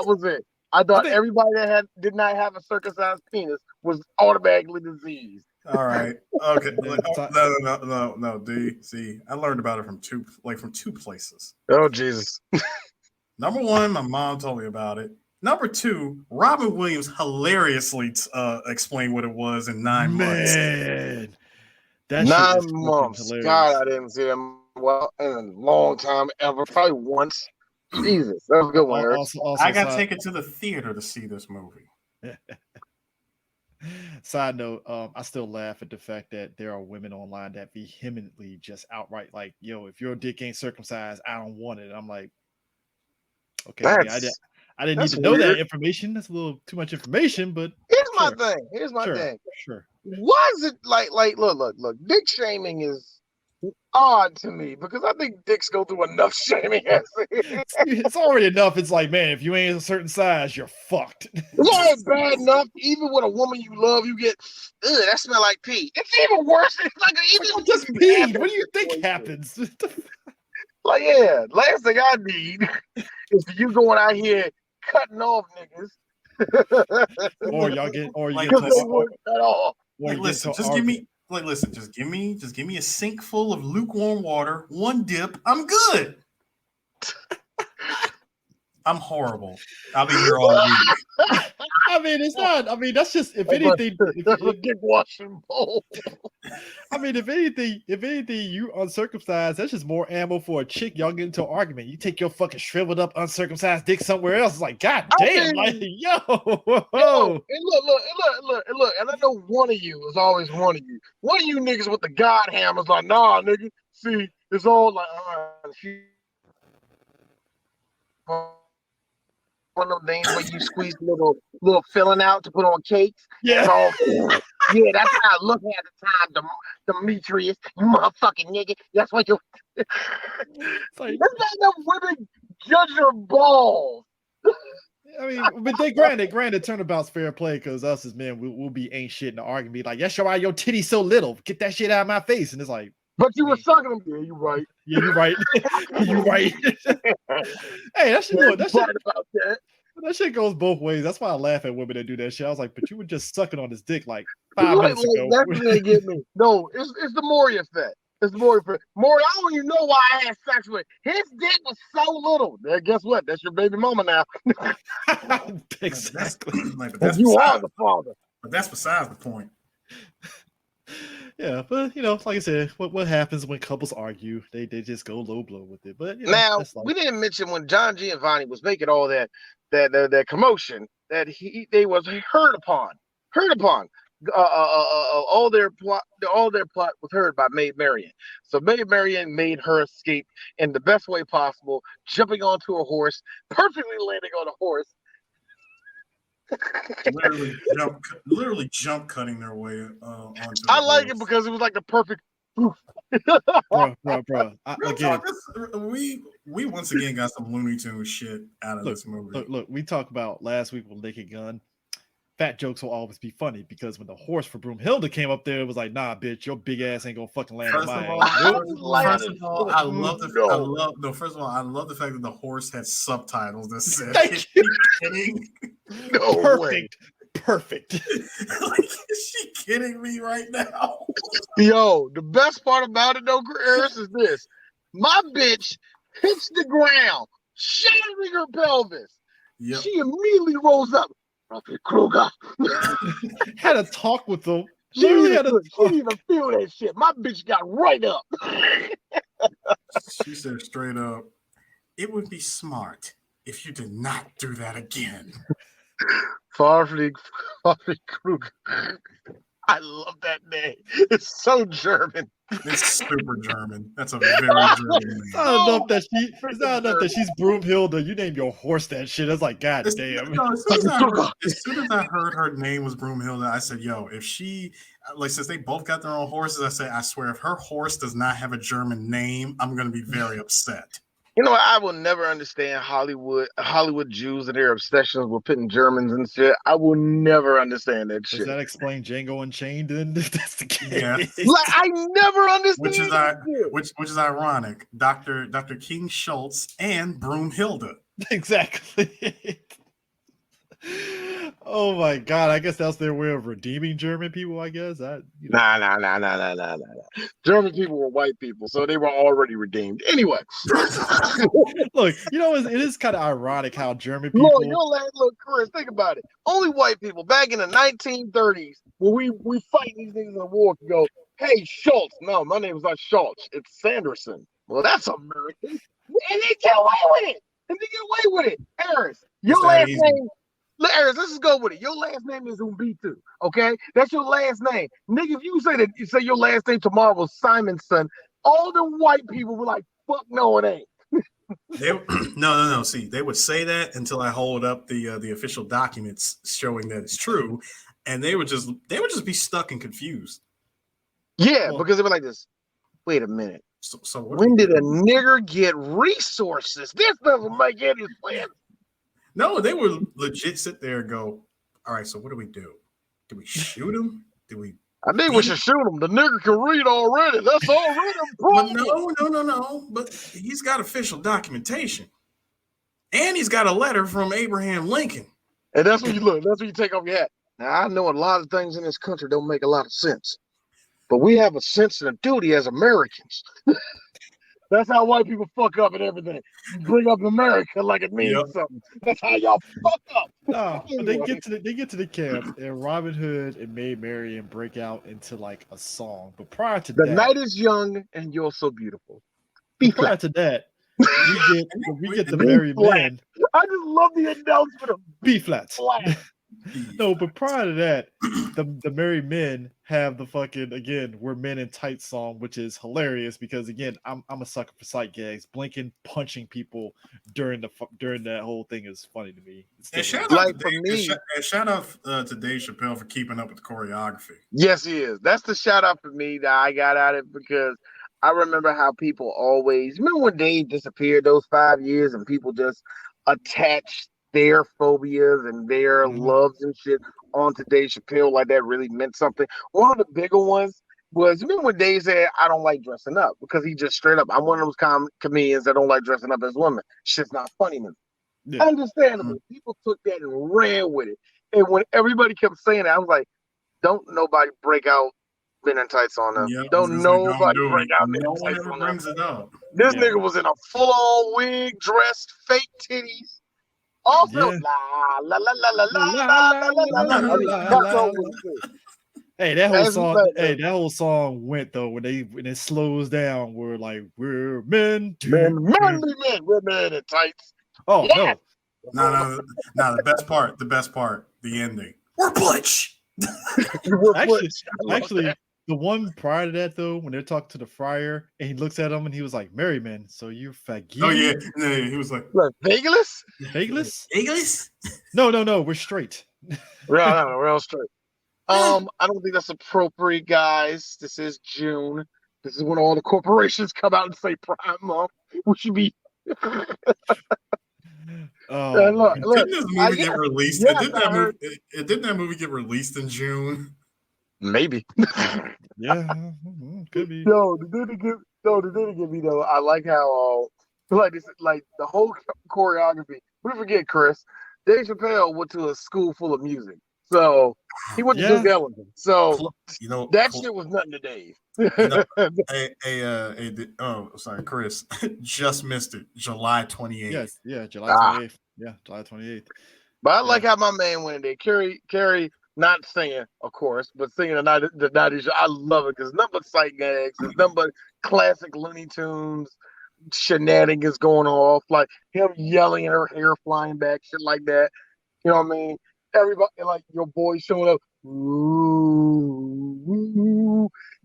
was it. I thought everybody that did not have a circumcised penis was automatically diseased. All right. Okay. Yeah, No. D. See, I learned about it from two places. Oh Jesus! Number one, my mom told me about it. Number two, Robin Williams hilariously explained what it was in 9 months. Man, that shit 9 is fucking months. hilarious. God, I didn't see them well in a long time ever. Probably once. Jesus, that was a good one, Eric. Also, I got taken to the theater to see this movie. Side note, I still laugh at the fact that there are women online that vehemently just outright like, yo, if your dick ain't circumcised, I don't want it. I'm like, okay, I didn't need to know that information. That's a little too much information, but here's my thing. Sure. Was it like look, dick shaming is odd to me because I think dicks go through enough shaming as it is. It's already enough. It's like, man, if you ain't a certain size, you're fucked. It's already bad enough. Even with a woman you love, you get, that smell like pee. It's even worse. It's like even just pee. What do you think happens? Like, yeah, last thing I need is you going out here cutting off niggas. or y'all get cut off. Listen, just give me a sink full of lukewarm water, one dip, I'm good. I'm horrible. I'll be here all week. I mean, it's not. I mean, that's just if anything. Dick washing bowl. I mean, if anything, you uncircumcised, that's just more ammo for a chick. Y'all get into an argument. You take your fucking shriveled up uncircumcised dick somewhere else. It's like, God damn, like, yo, and look, and I know one of you is always one of you. One of you niggas with the god hammers, like, nah, nigga. See, it's all like, one of them things where you squeeze little filling out to put on cakes. Yeah. Yeah, that's how I look at the time, Demetrius, you motherfucking nigga. That's what you. That's not enough women judge your balls. I mean, but they granted, turnabout's fair play because us as men, we'll be ain't shit in the argument, be like, yeah, show why your titty's so little. Get that shit out of my face. And it's like, but you were sucking them. Yeah, you right. Yeah, you right. You right. Hey, that shit. Look, that shit goes both ways. That's why I laugh at women that do that shit. I was like, but you were just sucking on his dick like 5 minutes ago. That's what they get me. No, it's the Maury effect. It's the Maury effect. Maury, I don't even know why I had sex with. His dick was so little. Then guess what? That's your baby mama now. Exactly. You are the father. But that's besides the point. Yeah, but like I said, what happens when couples argue? They just go low blow with it. But now we didn't mention when John Giovanni was making all that commotion that they was heard upon. All their plot was heard by Maid Marian. So Maid Marian made her escape in the best way possible, jumping onto a horse, perfectly landing on a horse. literally jump cutting their way onto. I like it because it was like the perfect. bro. We once again got some Looney Tunes shit out of this movie. Look, we talked about last week with Naked Gun. Fat jokes will always be funny because when the horse for Broomhilda came up there, it was like, nah, bitch, your big ass ain't gonna fucking land on my ass. First of all, I love the fact that the horse had subtitles that said, Perfect. Like, is she kidding me right now? Yo, the best part about it though, Harris, is this. My bitch hits the ground, shattering her pelvis. Yep. She immediately rolls up. Robert Kruger. Had a talk with them. She didn't even feel that shit. My bitch got right up. She said straight up, it would be smart if you did not do that again. Farfig Kruger. I love that name. It's so German. It's super German. That's a very German name. It's not enough that she's Broomhilda. You name your horse that shit. It's like, God damn. As soon as I heard her name was Broomhilda, I said, yo, if she, like, since they both got their own horses, I said, I swear, if her horse does not have a German name, I'm going to be very upset. You know what? I will never understand Hollywood Jews and their obsessions with putting Germans and shit. I will never understand that shit. Does that explain Django Unchained then? If that's the case. Yeah. Like, I never understand which is ironic. Dr. King Schultz and Broomhilda. Exactly. Oh my god! I guess that's their way of redeeming German people. I guess that. Nah. German people were white people, so they were already redeemed. Anyway, Look, it is kind of ironic how German people. look, Chris, think about it. Only white people back in the 1930s, when we fight these niggas in the war, can go, hey, Schultz. No, my name is not Schultz. It's Sanderson. Well, that's American. And they get away with it. Harris, your last name. Harris, let's just go with it. Your last name is Umbitu, okay? That's your last name. Nigga, if you say your last name tomorrow was Simonson, all the white people were like, fuck no, it ain't. No. See, they would say that until I hold up the official documents showing that it's true, and they would just be stuck and confused. Yeah, because they were like this. Wait a minute. So when did a nigger get resources? This doesn't make any sense. No, they would legit sit there and go, all right, so what do we do? Do we shoot him? I think we should shoot him. The nigger can read already. That's already a problem. No. But he's got official documentation. And he's got a letter from Abraham Lincoln. And that's when you look. That's when you take off your hat. Now, I know a lot of things in this country don't make a lot of sense. But we have a sense and a duty as Americans. That's how white people fuck up and everything. You bring up America like it means something. That's how y'all fuck up. No, anyway. they get to the camp, and Robin Hood and Maid Marian break out into like a song. But prior to the that, night is young and you're so beautiful. Prior to that, we get the merry men. I just love the announcement of B flats. No, but prior to that, the merry men have the fucking we're men in tights song, which is hilarious because again, I'm a sucker for sight gags. Blinking, punching people during that whole thing is funny to me. And shout out to Dave Chappelle for keeping up with the choreography. Yes, he is. That's the shout out for me that I got at it because I remember how people always remember when Dave disappeared those 5 years and people just attached their phobias and their loves and shit onto Dave Chappelle like that really meant something. One of the bigger ones was, remember when Dave said, I don't like dressing up, because he just straight up, I'm one of those comedians that don't like dressing up as women. Shit's not funny to me. Yeah. Understandable. People took that and ran with it. And when everybody kept saying that, I was like, don't nobody break out Men in Tights on them. Don't nobody break out Men in Tights on them. This nigga was in a full-on wig, dressed, fake titties. Also, Hey, that whole song went though when it slows down. We're like, we're men, we're men in tights. Oh yeah. No, the best part, the ending. We're Butch. Actually, the one prior to that though, when they're talking to the friar and he looks at him and he was like, "Merry men, so you're faggy." Oh yeah, he was like, Vegas? No, we're straight. We're all straight. I don't think that's appropriate, guys. This is June. This is when all the corporations come out and say Prime Month. We should be. Look, didn't this movie get released? Didn't that movie get released in June? Maybe. Yeah, could be. No, they didn't give me though. I like how like the whole choreography. We forget, Chris. Dave Chappelle went to a school full of music. So he went to Duke Ellington. So that shit was nothing to Dave. Sorry, Chris. Just missed it. July 28th. Yes, July 28th. Yeah, July 28th. But I like how my man went in there. Carrie, not singing, of course, but singing the 90s. I love it because nothing but sight gags. It's nothing but classic Looney Tunes shenanigans going off. Like him yelling and her hair flying back, shit like that. You know what I mean? Everybody, like your boy showing up,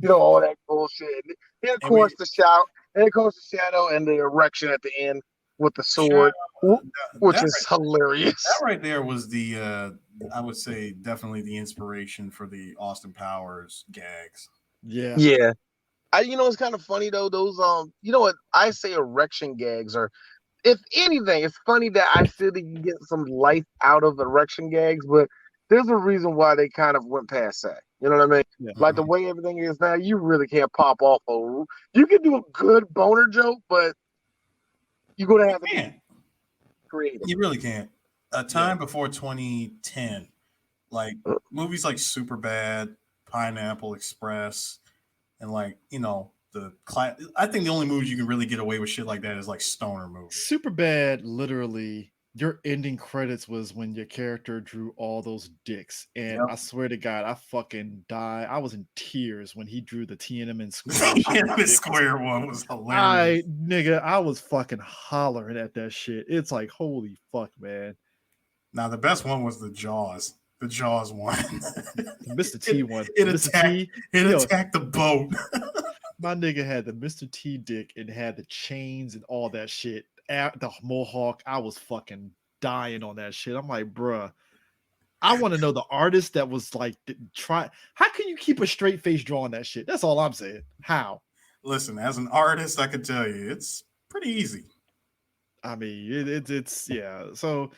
all that bullshit. And of course, the shout, and of course, the shadow and the erection at the end with the sword, which is hilarious. That right there was the, I would say, definitely the inspiration for the Austin Powers gags. Yeah. Yeah. It's kind of funny though. Those, what I say, erection gags are. If anything, it's funny that I feel that you get some life out of erection gags, but there's a reason why they kind of went past that. You know what I mean? Yeah. Like the way everything is now, you really can't pop off you can do a good boner joke, but you're gonna have to be creative. You really can't. A time before 2010, like movies like Superbad, Pineapple Express, and like I think the only movies you can really get away with shit like that is like stoner movies. Super bad, literally. Your ending credits was when your character drew all those dicks, and Yep. I swear to God, I fucking died. I was in tears when he drew the Tiananmen Square. Tiananmen Square one was hilarious. I was fucking hollering at that shit. It's like, holy fuck, man. Now the best one was the Jaws one. Mr. T one. It Mr. attacked the boat. My nigga had the Mr. T dick and had the chains and all that shit. At the Mohawk, I was fucking dying on that shit. I'm like, bruh, I want to know the artist that was like, how can you keep a straight face drawing that shit? That's all I'm saying. How? Listen, as an artist, I could tell you it's pretty easy. I mean, it's yeah. So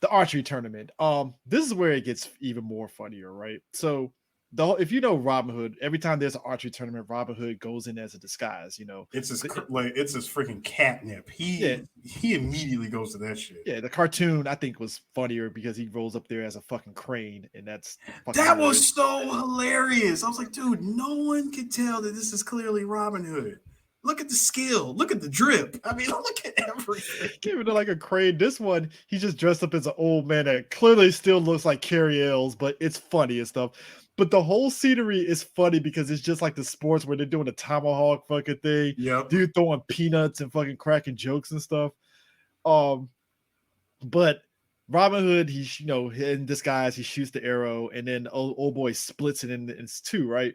the archery tournament. This is where it gets even more funnier, right? So if you know Robin Hood, every time there's an archery tournament, Robin Hood goes in as a disguise. You know, it's his freaking catnip. He immediately goes to that shit. Yeah, the cartoon I think was funnier because he rolls up there as a fucking crane, and that was so hilarious. I was like, dude, no one can tell that this is clearly Robin Hood. Look at the skill. Look at the drip. I mean, look at everything. Giving it like a crane. This one, he just dressed up as an old man that clearly still looks like Carrie Ells, but it's funny and stuff. But the whole scenery is funny because it's just like the sports where they're doing a tomahawk fucking thing. Yep. Dude throwing peanuts and fucking cracking jokes and stuff. But Robin Hood, he's in disguise, he shoots the arrow, and then old boy splits it in two, right?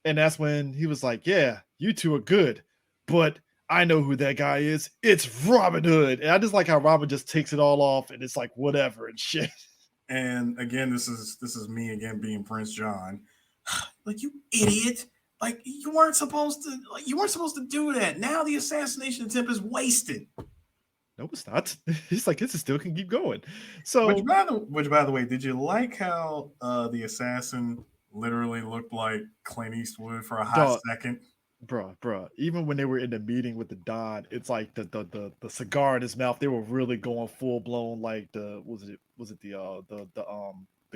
And that's when he was like, yeah, you two are good, but I know who that guy is. It's Robin Hood. And I just like how Robin just takes it all off and it's like whatever and shit. And again, this is me again being Prince John. Like, you idiot. Like, you weren't supposed to do that. Now the assassination attempt is wasted. No, it's not. It's like, this still can keep going. So which by the way, did you like how the assassin literally looked like Clint Eastwood for a hot second? Bruh. Even when they were in the meeting with the Don, it's like the cigar in his mouth. They were really going full blown like the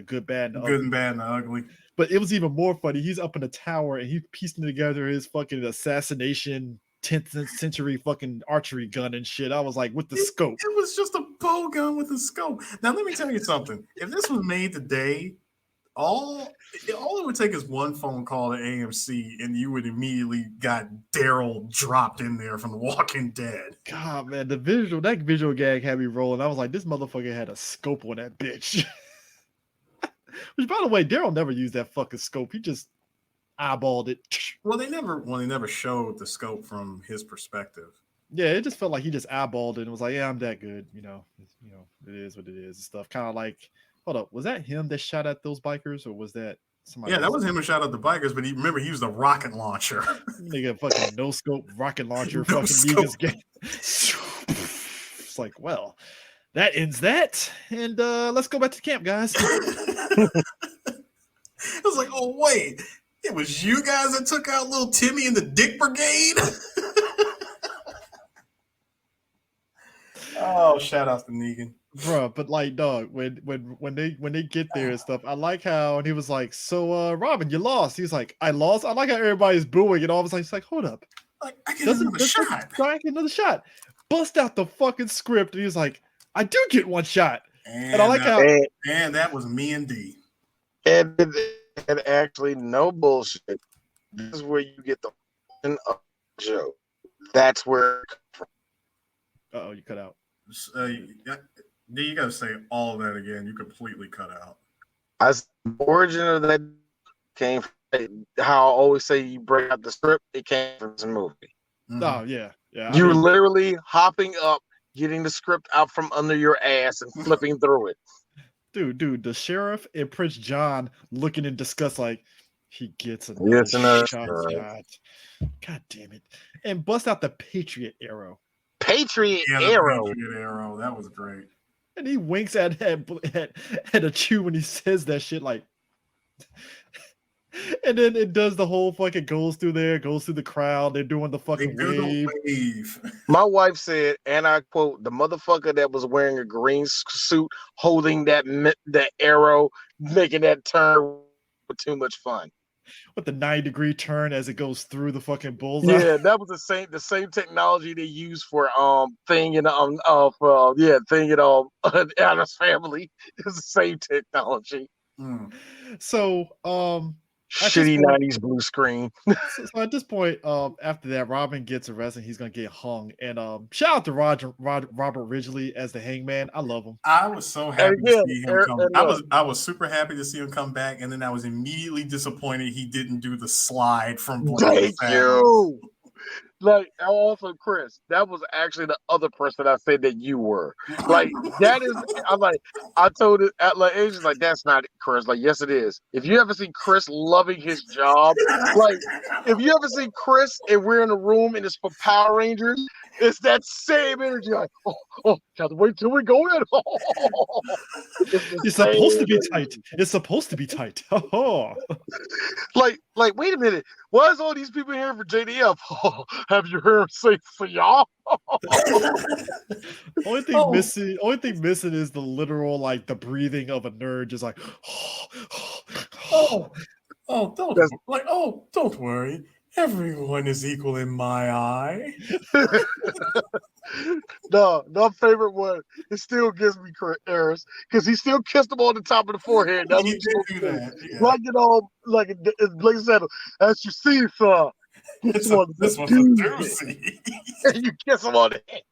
good, bad, and good and bad and the ugly. But it was even more funny. He's up in the tower and he's piecing together his fucking assassination 10th century fucking archery gun and shit. I was like, with the scope. It was just a bow gun with a scope. Now let me tell you something. If this was made today, all it would take is one phone call to AMC and you would immediately got Daryl dropped in there from The Walking Dead. God, man, that visual gag had me rolling. I was like, this motherfucker had a scope on that bitch. Which, by the way, Daryl never used that fucking scope. He just eyeballed it. Well, they never showed the scope from his perspective. Yeah, it just felt like he just eyeballed it and was like, yeah, I'm that good. It is what it is and stuff. Kind of like, hold up, was that him that shot at those bikers, or was that somebody? Yeah, that was him who shot at the bikers, but he used a rocket launcher. Nigga, fucking no scope rocket launcher. No fucking scope. It's like, well, that ends that, and let's go back to camp, guys. I was like, oh wait, it was you guys that took out little Timmy and the Dick Brigade. Oh, shout out to Negan. Bro, but like, dog, when they get there and stuff, I like how, and he was like, so Robin, you lost. He's like, I lost. I like how everybody's booing and all of a sudden he's like, hold up. Like, I get another shot. I get another shot. Bust out the fucking script, and he's like, I do get one shot. And I like how and that was me and D. And actually, no bullshit. This is where you get the joke. That's where. Uh-oh, you cut out. D, you gotta say all of that again. You completely cut out. The origin of that came from how I always say you break out the script. It came from this movie. Mm-hmm. Oh yeah. You're literally hopping up, getting the script out from under your ass and flipping through it. Dude, the sheriff and Prince John looking in disgust like he gets another shot. God damn it. And bust out the Patriot arrow. Patriot arrow. Patriot arrow. That was great. And he winks at a Chew when he says that shit like And then it does the whole fucking goes through there, goes through the crowd. They're doing the They fucking do the wave. wave. My wife said, and I quote, the motherfucker that was wearing a green suit, holding that arrow, making that turn was too much fun. With the 9-degree turn as it goes through the fucking bullseye. Yeah, that was the same technology they used for Thing in Thing in Adam's Family. It's the same technology. Mm. So Shitty 90s blue screen. so at this point, after that, Robin gets arrested. He's gonna get hung. And shout out to Robert Ridgely as the Hangman. I love him. I was so happy to see him come. I was super happy to see him come back, and then I was immediately disappointed he didn't do the slide from Blade. Thank you. Like, also, Chris, that was actually the other person I said that you were. Like, that is, I'm like, I told it at like, Asians, like, that's not Chris. Like, yes, it is. If you ever see Chris loving his job, like, if you ever see Chris and we're in a room and it's for Power Rangers, it's that same energy. Like, have to wait till we go in. It's supposed to be tight. It's supposed to be tight. Like, wait a minute. Why is all these people here for JDF? Have you heard him say for y'all? Only thing missing is the literal, like, the breathing of a nerd, just like don't worry. Everyone is equal in my eye. No, the favorite one, it still gives me Eris, because he still kissed him on the top of the forehead. That's He what did you do that. Yeah. like, like I said, as you see, sir, this one's a doozy. And you kiss him on the head.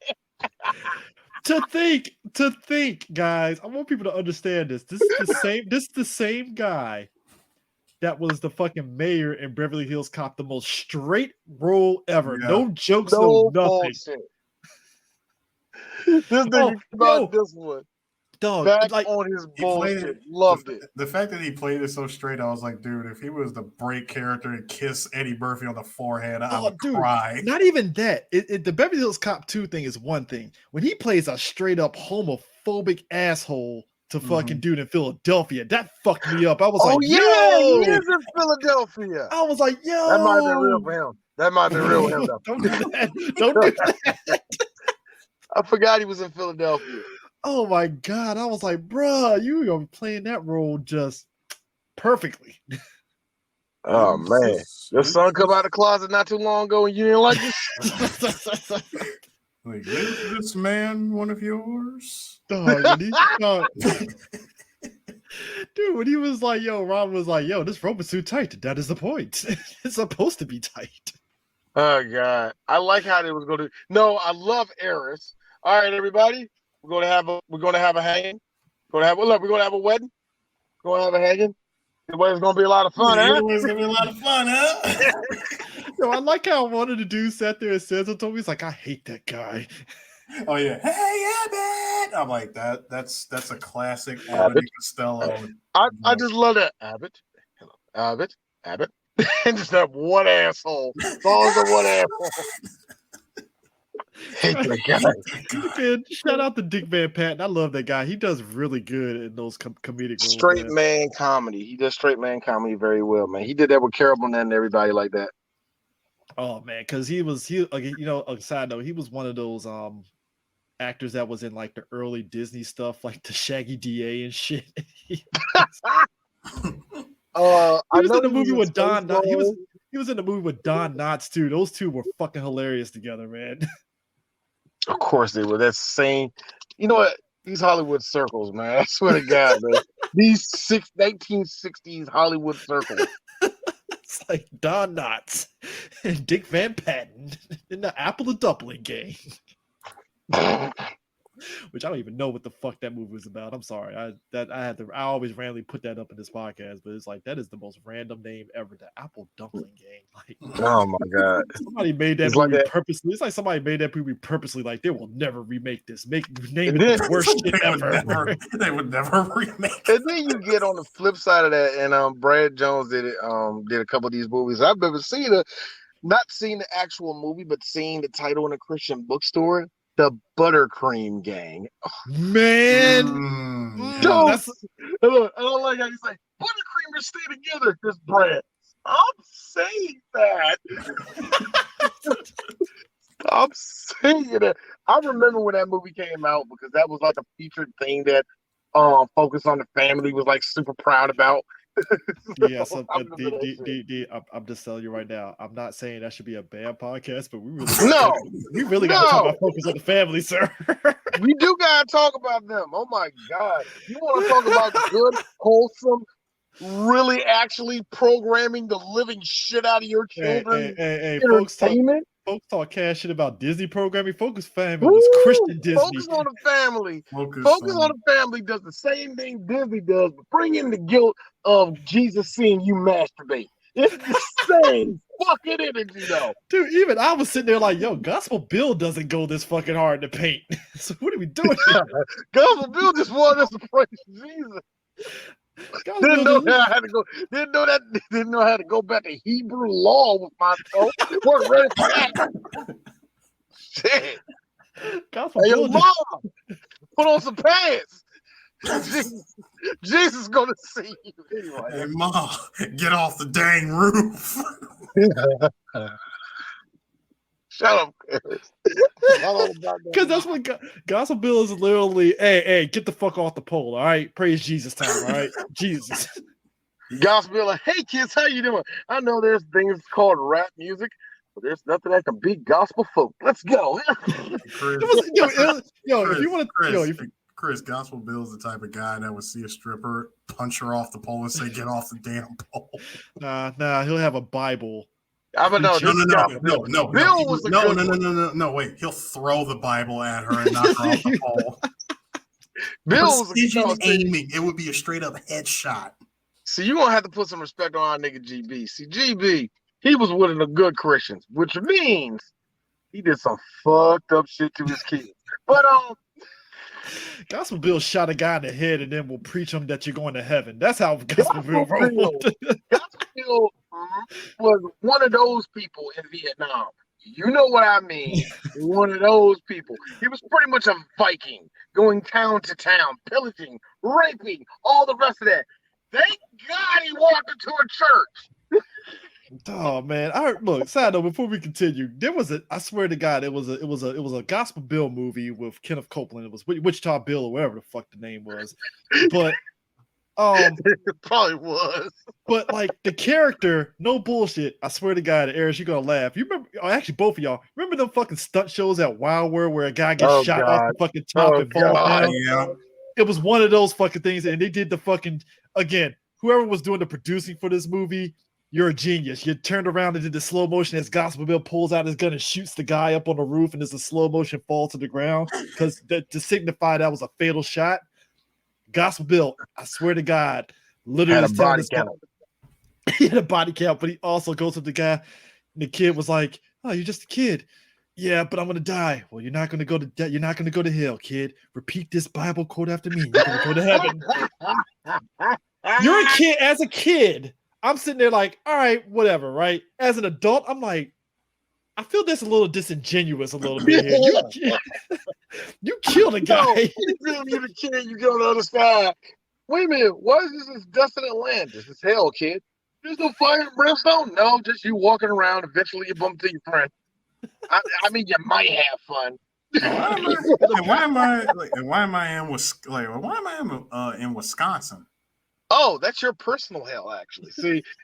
To think, guys, I want people to understand this. This is the same guy that was the fucking mayor in Beverly Hills Cop, the most straight role ever. Yeah. No jokes, no nothing. Bullshit. This nigga about this one. Dog, back like, on his bullshit. Loved it. The fact that he played it so straight, I was like, dude, if he was the break character and kiss Eddie Murphy on the forehead, I would cry. Not even that. The Beverly Hills Cop 2 thing is one thing. When he plays a straight up homophobic asshole to fucking dude in Philadelphia, that fucked me up. I was like, yeah, yo! He is in Philadelphia. I was like, yo! That might have been real for him. That might have been real for him. Don't do that. Don't do that. I forgot he was in Philadelphia. Oh my God. I was like, bruh, you are playing that role just perfectly. Oh man. Your son come out of the closet not too long ago and you didn't like this? Like, is this man one of yours? Dog, dude, when he was like, yo, Ron was like, yo, this rope is too tight. That is the point. It's supposed to be tight. Oh God. I like how they was going to. No, I love Eris. All right, everybody. We're gonna have a hanging. We're gonna have a wedding. We're gonna have a hanging. It's gonna be a lot of fun, huh? It's gonna be a lot of fun, huh? Yo, I like how one of the dudes sat there and says it to me. He's like, I hate that guy. Oh yeah, hey Abbott. I'm like that's a classic Abbott Costello. I just love that Abbott. Hello, Abbott. And just that one asshole. Always the one asshole. Hate that guy. Man, shout out to Dick Van Patten. I love that guy. He does really good in those comedic roles. Straight man comedy. He does straight man comedy very well, man. He did that with Carol Burnett and everybody like that. Oh man, because a side note, he was one of those actors that was in like the early Disney stuff, like the Shaggy DA and shit. He was in the movie with Don Knotts. He was in the movie with Don Knotts too. Those two were fucking hilarious together, man. Of course they were. That's same. You know what? These Hollywood circles, man. I swear to God, man. These 1960s Hollywood circles. It's like Don Knotts and Dick Van Patten in the Apple and Dumpling Gang. Which I don't even know what the fuck that movie was about. I'm sorry. I always randomly put that up in this podcast, but it's like that is the most random name ever. The Apple Dumpling Gang. Like, oh my God. Somebody made that movie purposely. It's like somebody made that movie purposely. Like they will never remake this. Name it the worst shit ever. They would never remake it. And then you get on the flip side of that, and Brad Jones did a couple of these movies. I've never not seen the actual movie, but seeing the title in a Christian bookstore. The Buttercream Gang. Man. I don't like how you say buttercreamers stay together, Chris Brad. I'm saying that. I'm saying that. I remember when that movie came out because that was like a featured thing that Focus on the Family was like super proud about. Yeah, so I'm just telling you right now. I'm not saying that should be a bad podcast, but we really gotta talk about Focus on the Family, sir. We do gotta talk about them. Oh my god! You want to talk about good, wholesome, really actually programming the living shit out of your children? Hey, entertainment. Folks talk cash shit about Disney programming. Focus Family was Christian Disney. Focus on the Family. Focus on the Family does the same thing Disney does, but bring in the guilt of Jesus seeing you masturbate. It's the same fucking energy, though. Dude, even I was sitting there like, yo, Gospel Bill doesn't go this fucking hard to paint. So what are we doing here? Gospel Bill just wanted us to praise Jesus. Didn't know how to go back to Hebrew law with myself. Wasn't ready for that. Shit. Hey, your mom, put on some pants. Jesus is gonna see you anyway. Hey, Mom, get off the dang roof. Shut up, because that's what Gospel Bill is literally. Hey, get the fuck off the pole, all right? Praise Jesus time, all right? Jesus. Gospel Bill, like, hey kids, how you doing? I know there's things called rap music, but there's nothing that can beat gospel folk. Let's go. Chris, Gospel Bill's the type of guy that would see a stripper, punch her off the pole, and say, "Get off the damn pole." Nah, he'll have a Bible. No. Bill was no. Wait, he'll throw the Bible at her and knock her off the pole. Bill was aiming. It would be a straight up headshot. See, you're gonna have to put some respect on our nigga GB. See, GB, he was one of the good Christians, which means he did some fucked up shit to his kids. But Gospel Bill shot a guy in the head and then will preach him that you're going to heaven. That's how Gospel Bill rolled. Gospel Bill was one of those people in Vietnam. You know what I mean? One of those people. He was pretty much a Viking, going town to town, pillaging, raping, all the rest of that. Thank God he walked into a church. Oh man! Look, side note, before we continue, there was I swear to God, it was a Gospel Bill movie with Kenneth Copeland. It was Wichita Bill or whatever the fuck the name was, but it probably was. But like the character, no bullshit. I swear to God, Eris, you're gonna laugh. You remember? Actually, both of y'all remember them fucking stunt shows at Wild World where a guy gets shot off the fucking top and falls down? Yeah. It was one of those fucking things, and they did the fucking again. Whoever was doing the producing for this movie. You're a genius. You turned around and did the slow motion as Gospel Bill pulls out his gun and shoots the guy up on the roof, and there's a slow motion fall to the ground because to signify that was a fatal shot. Gospel Bill, I swear to God, literally had a body count. He had a body count, but he also goes to the guy, and the kid was like, "Oh, you're just a kid." Yeah, but I'm gonna die. Well, you're not gonna go to hell, kid. Repeat this Bible quote after me. You're gonna go to heaven. You're a kid. As a kid. I'm sitting there like, all right, whatever, right? As an adult, I'm like, I feel this a little disingenuous a little bit here. You killed a guy. You're the kid, you get on the other side. Wait a minute, why is this Dustin land? This is hell, kid. There's no fire and brimstone? No, just you walking around. Eventually you bump into your friend. I mean, you might have fun. Why am I in Wisconsin? Oh, that's your personal hell, actually.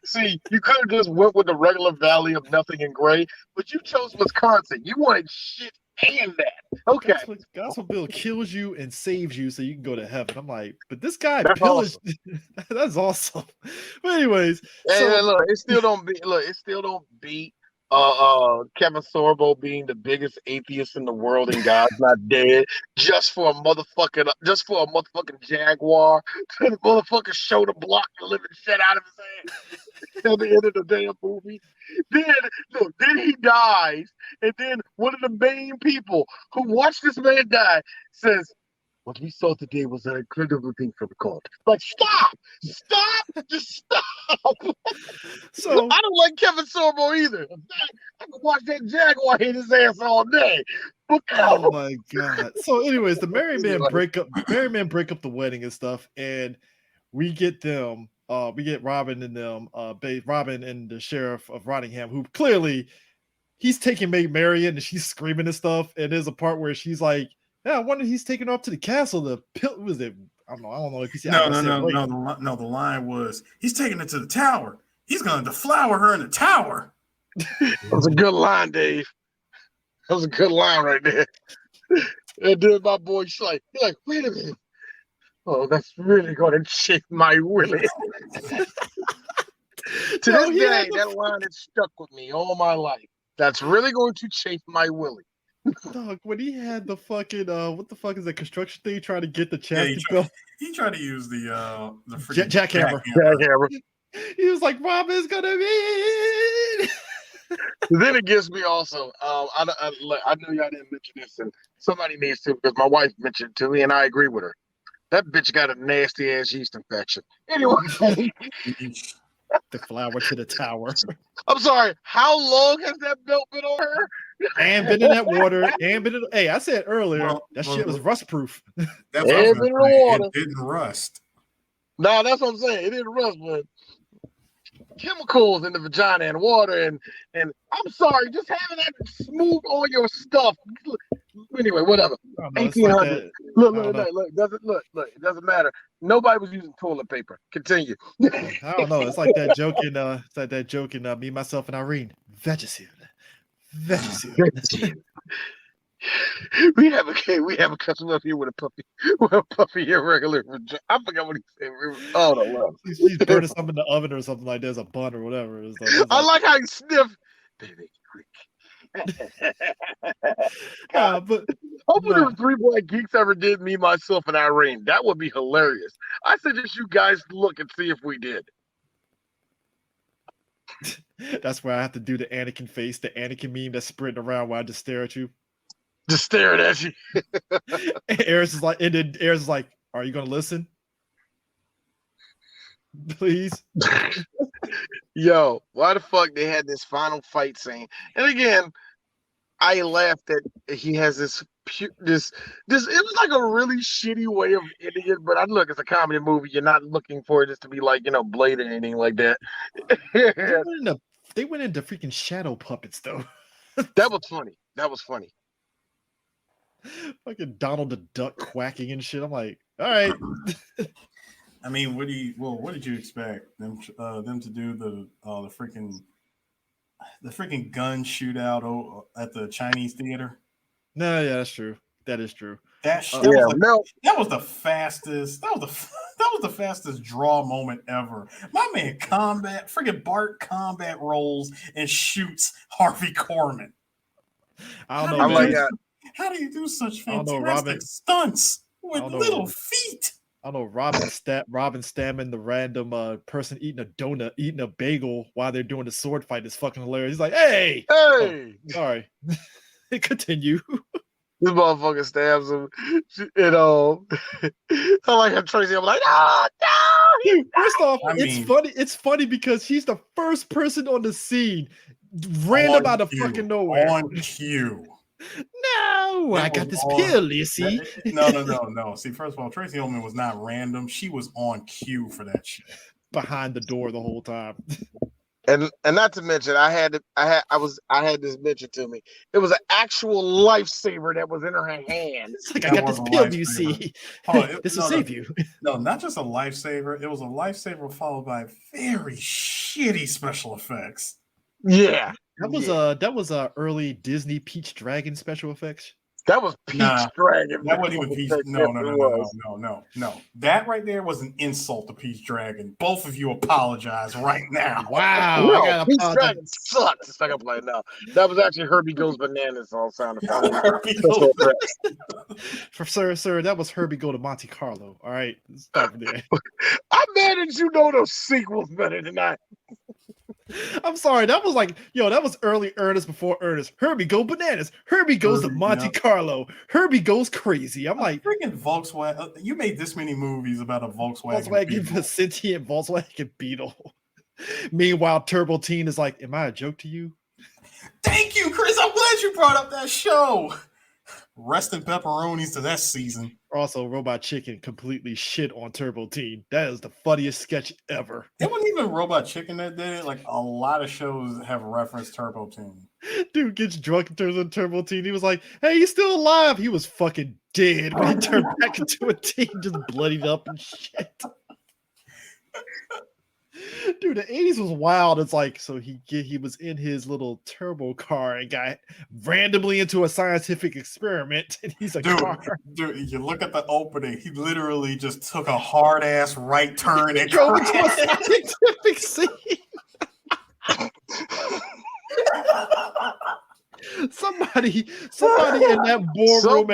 See, you could have just went with the regular Valley of Nothing and Gray, but you chose Wisconsin. You wanted shit and that. Okay. Gospel Bill kills you and saves you so you can go to heaven. I'm like, but this guy that's pillaged. Awesome. That's awesome. But anyways, hey, look, it still don't beat Kevin Sorbo being the biggest atheist in the world and God's not dead just for a motherfucking Jaguar to the motherfucking show to block the living shit out of his ass at the end of the damn movie. Then he dies, and then one of the main people who watched this man die says, "What we saw today was an incredible thing from God." Like, stop, just stop. So I don't like Kevin Sorbo either. In fact, I can watch that Jaguar hit his ass all day. Oh my God. So, anyways, the married men break up the wedding and stuff, and we get them we get Robin and them, Robin and the sheriff of Rottingham, who clearly he's taking Maid Marian and she's screaming and stuff. And there's a part where she's like, "Yeah, I wonder he's taking her up to the castle. The pill was it? I don't know if he said No. The line was he's taking it to the tower. He's going to deflower her in the tower." That was a good line, Dave. That was a good line right there. And then my boy, he's like, wait a minute. Oh, that's really going to shake my willy. To this day, that line has stuck with me all my life. That's really going to chafe my willy. Dog, when he had the fucking what the fuck is that construction thing trying to get the chassis built? He tried to use the jackhammer. He was like, Robin's gonna be. Then it gets me also. I know y'all didn't mention this, and somebody needs to because my wife mentioned it to me, and I agree with her. That bitch got a nasty ass yeast infection. Anyway. The flower to the tower. I'm sorry. How long has that belt been on her? And been in that water. And been in. Hey, I said earlier that shit was rust proof. That's what I was gonna say. It didn't rust. No, that's what I'm saying. It didn't rust, but chemicals in the vagina and water, and I'm sorry, just having that smooth all your stuff. Anyway, whatever. 1800. Look, it doesn't matter. Nobody was using toilet paper. Continue. I don't know. It's like that joke in Me, Myself, and Irene. Vagisil. We have a customer up here with a puppy irregular vagina. I forgot what he said. Oh no, he's burning something in the oven or something like there's a bun or whatever. I like how he sniffed. Baby, quick. But hopefully the three black geeks ever did Me, Myself, and Irene. That would be hilarious. I suggest you guys look and see if we did. That's where I have to do the Anakin face, the Anakin meme that's sprinting around while I just stare at you. Just staring at you. Eris is like, "Are you gonna listen? Please." Yo, why the fuck they had this final fight scene? And again, I laughed that he has this. It was like a really shitty way of ending it. But look, it's a comedy movie. You're not looking for it just to be like Blade or anything like that. They went into freaking shadow puppets though. That was funny. Fucking Donald the Duck quacking and shit. I'm like, all right. I mean, what did you expect them to do the freaking gun shootout at the Chinese theater? No, yeah, that's true. That is true. That was the fastest. That was the fastest draw moment ever. My man, Bart combat rolls and shoots Harvey Korman. I don't know. How do you do such fantastic stunts with little feet? I don't know. Robin stabbing the random person eating a bagel while they're doing the sword fight is fucking hilarious. He's like, "Hey!" Oh, sorry. Continue. This motherfucker stabs him. I like how Tracy. I'm like, "No!" First off, it's funny because he's the first person on the scene, random out of fucking nowhere. On cue. No, I got this pill, you see. No. See, first of all, Tracy Ullman was not random. She was on cue for that shit. Behind the door the whole time. And not to mention, I had this mentioned to me. It was an actual lifesaver that was in her hand. It's like, I got this pill, you see. This will save you. No, not just a lifesaver. It was a lifesaver followed by very shitty special effects. Yeah. That was early Disney Peach Dragon special effects. That was Peach Dragon. That wasn't even Peach. No. That right there was an insult to Peach Dragon. Both of you apologize right now. Wow. Peach Dragon sucks. I gotta play it now. That was actually Herbie Goes Bananas on sound effects. Sir, that was Herbie Go to Monte Carlo. All right. Stop there. I'm mad at you know those sequels better than I. I'm sorry. That was that was early Ernest before Ernest. Herbie Go Bananas. Herbie Goes to Monte Carlo. Herbie Goes Crazy. I'm like, freaking Volkswagen. You made this many movies about a Volkswagen sentient Volkswagen Beetle. Meanwhile, Turbo Teen is like, am I a joke to you? Thank you, Chris. I'm glad you brought up that show. Rest in pepperonis to that season. Also, Robot Chicken completely shit on Turbo Teen. That is the funniest sketch ever. It wasn't even Robot Chicken that did it. Like a lot of shows have referenced Turbo Teen. Dude gets drunk and turns on Turbo Teen. He was like, "Hey, he's still alive." He was fucking dead when he turned back into a teen, just bloodied up and shit. Dude, the 80s was wild. It's like, so he was in his little turbo car and got randomly into a scientific experiment, and he's a car. Dude, you look at the opening, he literally just took a hard ass right turn and drove into a scientific scene. Somebody in that boardroom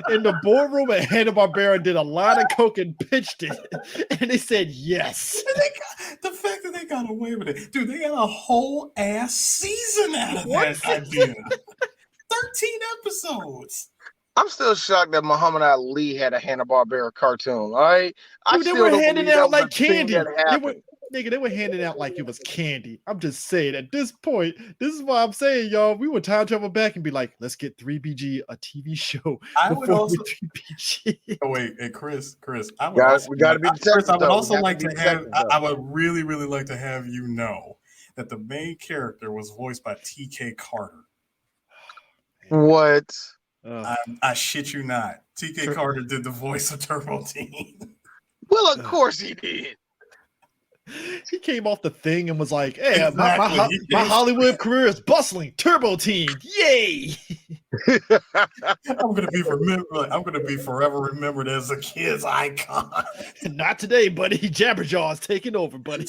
in the boardroom at Hanna-Barbera did a line of coke and pitched it, and they said yes. And the fact that they got away with it, dude, they got a whole ass season out of that idea. 13 episodes. I'm still shocked that Muhammad Ali had a Hanna-Barbera cartoon. All right, Dude, they were handing out like candy. They were handing out like it was candy. I'm just saying, at this point, this is why I'm saying, y'all, we would time travel back and be like, let's get 3BG a TV show. I would also 3BG. Oh wait, hey Chris, we gotta be Chris, I would also like to have. I would really like to have you know that the main character was voiced by TK Carter. What? I shit you not. TK Carter did the voice of Turbo Teen. Well, of course he did. He came off the thing and was like, "Hey, exactly. my Hollywood career is bustling. Turbo Teen, yay!" I'm gonna be forever remembered as a kid's icon. Not today, buddy. Jabberjaw's taking over, buddy.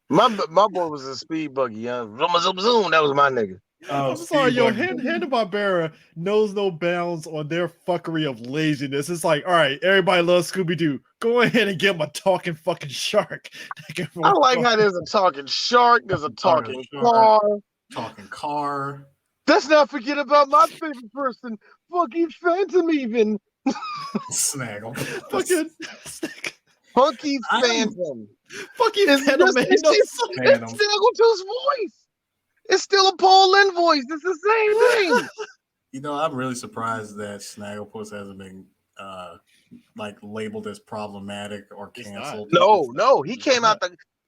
My boy was a speed buggy, young. Zoom, zoom. That was my nigga. I'm sorry, yo. Hanna-Barbera knows no bounds on their fuckery of laziness. It's like, all right, everybody loves Scooby-Doo. Go ahead and give them a talking fucking shark. I like how there's a talking shark, there's a talking car. Talking car. Let's not forget about my favorite person, fucking Phantom even. Snaggle. Fucking Funky Phantom. Fucking Phantom. It's Snaggletooth's voice. It's still a Paul Lynn voice. It's the same thing. You know, I'm really surprised that Snagglepuss hasn't been like labeled as problematic or canceled. No, he came out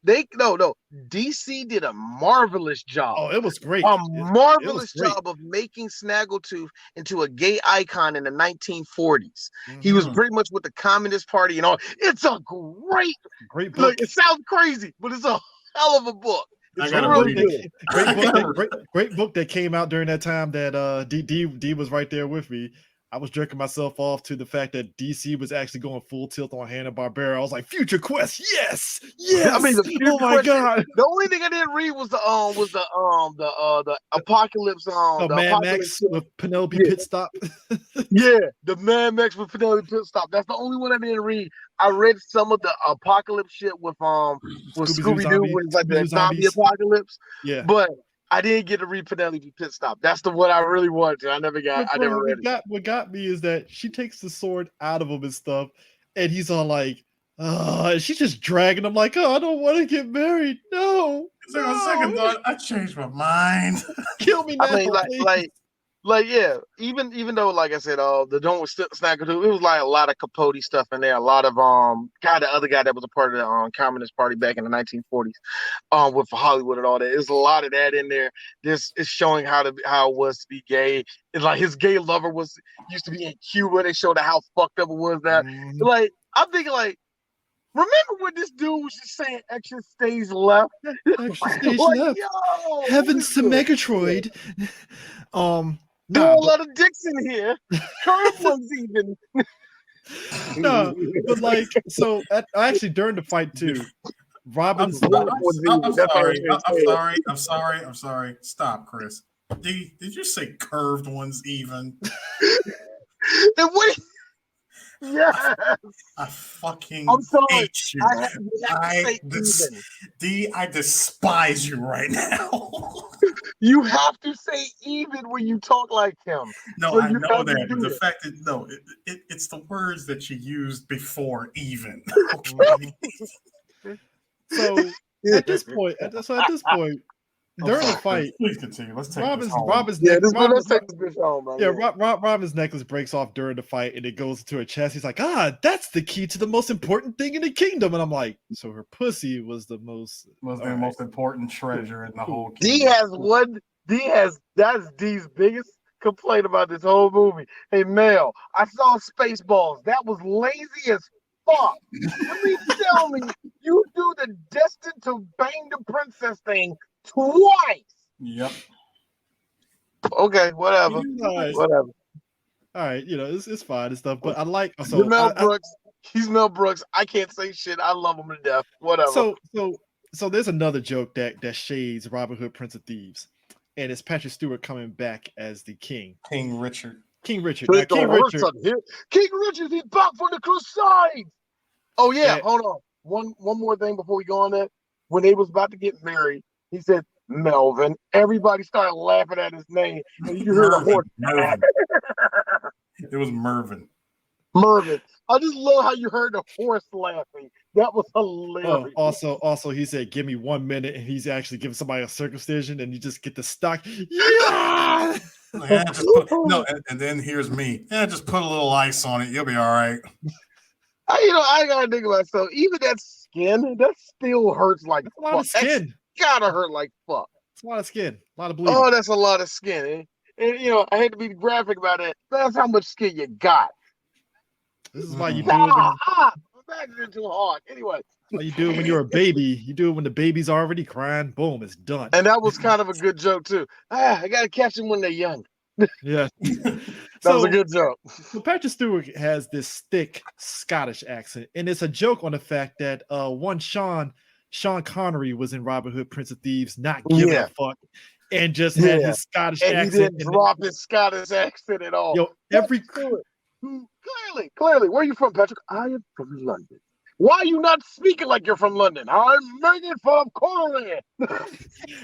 DC did a marvelous job. Oh, it was great. A marvelous job of making Snaggletooth into a gay icon in the 1940s. Mm-hmm. He was pretty much with the Communist Party and all. It's a great book. Look, it sounds crazy, but it's a hell of a book. Great book that came out during that time that D was right there with me. I was jerking myself off to the fact that DC was actually going full tilt on Hanna-Barbera. I was like, Future Quest, yes. I mean, my God. The only thing I didn't read was the Apocalypse the Mad Max with Penelope Pitstop. Yeah, the Mad Max with Penelope Pitstop. That's the only one I didn't read. I read some of the Apocalypse shit with Scooby-Doo when it's like the zombie apocalypse. Yeah, but I didn't get to read Penelope Pitstop. That's the one I really wanted to. I never read it. What got me is that she takes the sword out of him and stuff, and he's all like, and she's just dragging him like, "Oh, I don't want to get married. No." So on second thought, I changed my mind. Kill me now. I mean, yeah. Even though, like I said, the Don't with Snaggletooth, it was like a lot of Capote stuff in there. A lot of the other guy that was a part of the Communist Party back in the 1940s, with Hollywood and all that. There's a lot of that in there. This is showing how it was to be gay. It's like his gay lover used to be in Cuba. They showed how fucked up it was. That like I'm thinking like. Remember when this dude was just saying extra stage left? Extra stage left. Yo, Heavens to Megatroid. There are a lot of dicks in here. Current ones even. No, but like, so actually during the fight too, Robin's. I'm sorry. Stop, Chris. Did you say curved ones even? And what? Yes. I fucking hate you. I despise you right now. You have to say even when you talk like him. No, so I know that, but the fact that it's the words that you used before even. Okay. So at this point, during the fight, Please continue. Let's take Robin's this home. Robin's Yeah, neck, let's take this bitch home, man. yeah, Robin's necklace breaks off during the fight, and it goes into her chest. He's like, that's the key to the most important thing in the kingdom. And I'm like, so her pussy was the most most important treasure in the whole D kingdom. that's D's biggest complaint about this whole movie. Hey, Mel, I saw Spaceballs. That was lazy as fuck. You mean tell me you do the destined to bang the princess thing twice? Yep. Okay, whatever. Whatever. All right, it's fine and stuff. But I like Mel Brooks. He's Mel Brooks. I can't say shit. I love him to death. Whatever. So there's another joke that shades Robin Hood, Prince of Thieves, and it's Patrick Stewart coming back as the king. King Richard. King Richard. Now, King Richard, he's back for the Crusades. Oh yeah, hold on. One more thing before we go on that. When they was about to get married, he said Melvin. Everybody started laughing at his name, and you heard a horse. Mervin. It was Mervin. Mervin. I just love how you heard the horse laughing. That was hilarious. Also, he said, "Give me 1 minute," and he's actually giving somebody a circumcision, and you just get the stock. Yeah. And then here's me. Yeah, just put a little ice on it. You'll be all right. I gotta think about it. So even that skin, that still hurts like a lot of skin. That's gotta hurt like fuck. It's a lot of skin, a lot of bleeding. Oh, that's a lot of skin. And I hate to be graphic about it. That's how much skin you got. This is why you do it. Imagine too hard. Anyway. Why you do it when you're a baby. You do it when the baby's already crying. Boom, it's done. And that was kind of a good joke too. I gotta catch them when they're young. Yeah. That was a good joke. So Patrick Stewart has this thick Scottish accent, and it's a joke on the fact that Sean Connery was in Robin Hood, Prince of Thieves, not giving a fuck, and just had his Scottish accent. He didn't drop his Scottish accent at all. Clearly, where are you from, Patrick? I am from London. Why are you not speaking like you're from London? I'm making from Cornwall.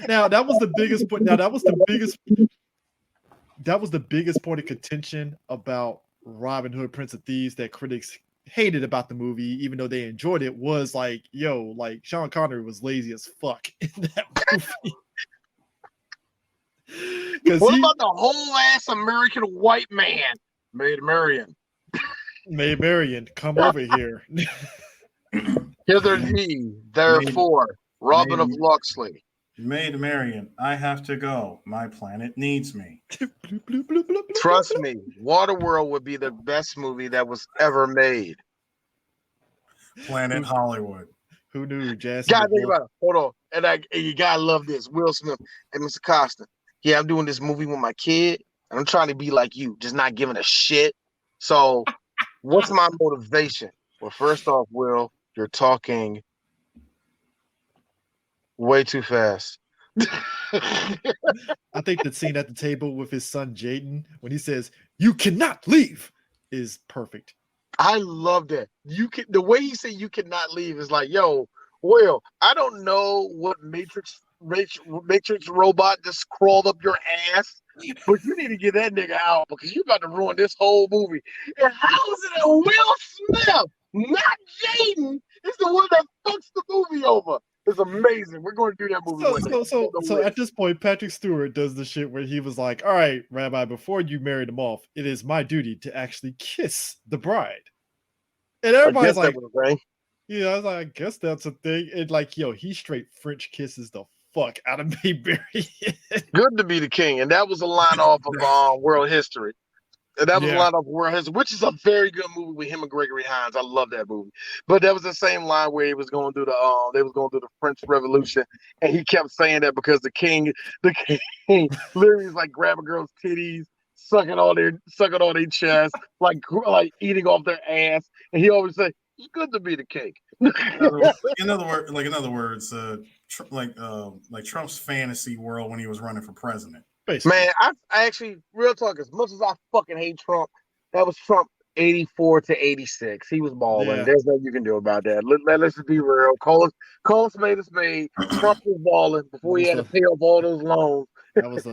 Now that was the biggest point. That was the biggest point of contention about Robin Hood, Prince of Thieves that critics hated about the movie, even though they enjoyed it, was like Sean Connery was lazy as fuck in that movie. What about the whole ass American white man? Maid Marian, come over here. Hither ye, therefore, Robin of Locksley. Maid Marian, I have to go. My planet needs me. Trust me, Waterworld would be the best movie that was ever made. Planet Hollywood. Who knew, Jazz? Gotta think about it. Hold on. And you gotta love this. Will Smith and Mr. Costa. Yeah, I'm doing this movie with my kid, and I'm trying to be like you, just not giving a shit. So, what's my motivation? Well, first off, Will, you're talking way too fast. I think the scene at the table with his son Jaden, when he says, "You cannot leave," is perfect. I love that. The way he said "you cannot leave" is like, yo, Will, I don't know what Matrix robot just crawled up your ass, but you need to get that nigga out because you're about to ruin this whole movie. And how is it that Will Smith, not Jaden, is the one that fucks the movie over? It's amazing. We're going to do that movie. So at this point, Patrick Stewart does the shit where he was like, "All right, Rabbi, before you marry them off, it is my duty to actually kiss the bride." And everybody's like, I was like, I guess that's a thing. And he straight French kisses the fuck out of Maid Marian. Good to be the king. And that was a line off of World History. And that was a line off of World History, which is a very good movie with him and Gregory Hines. I love that movie. But that was the same line where he was going through the French Revolution, and he kept saying that because the king literally is like grabbing girls' titties, sucking all their chest, like eating off their ass, and he always say, "It's good to be the king." In other words, like Trump's fantasy world when he was running for president. Basically. Man, I actually, real talk, as much as I fucking hate Trump, that was Trump 84 to 86. He was balling. Yeah. There's nothing you can do about that. Let's just be real. Call us made us made. Trump was balling before he had to pay off all those loans. That was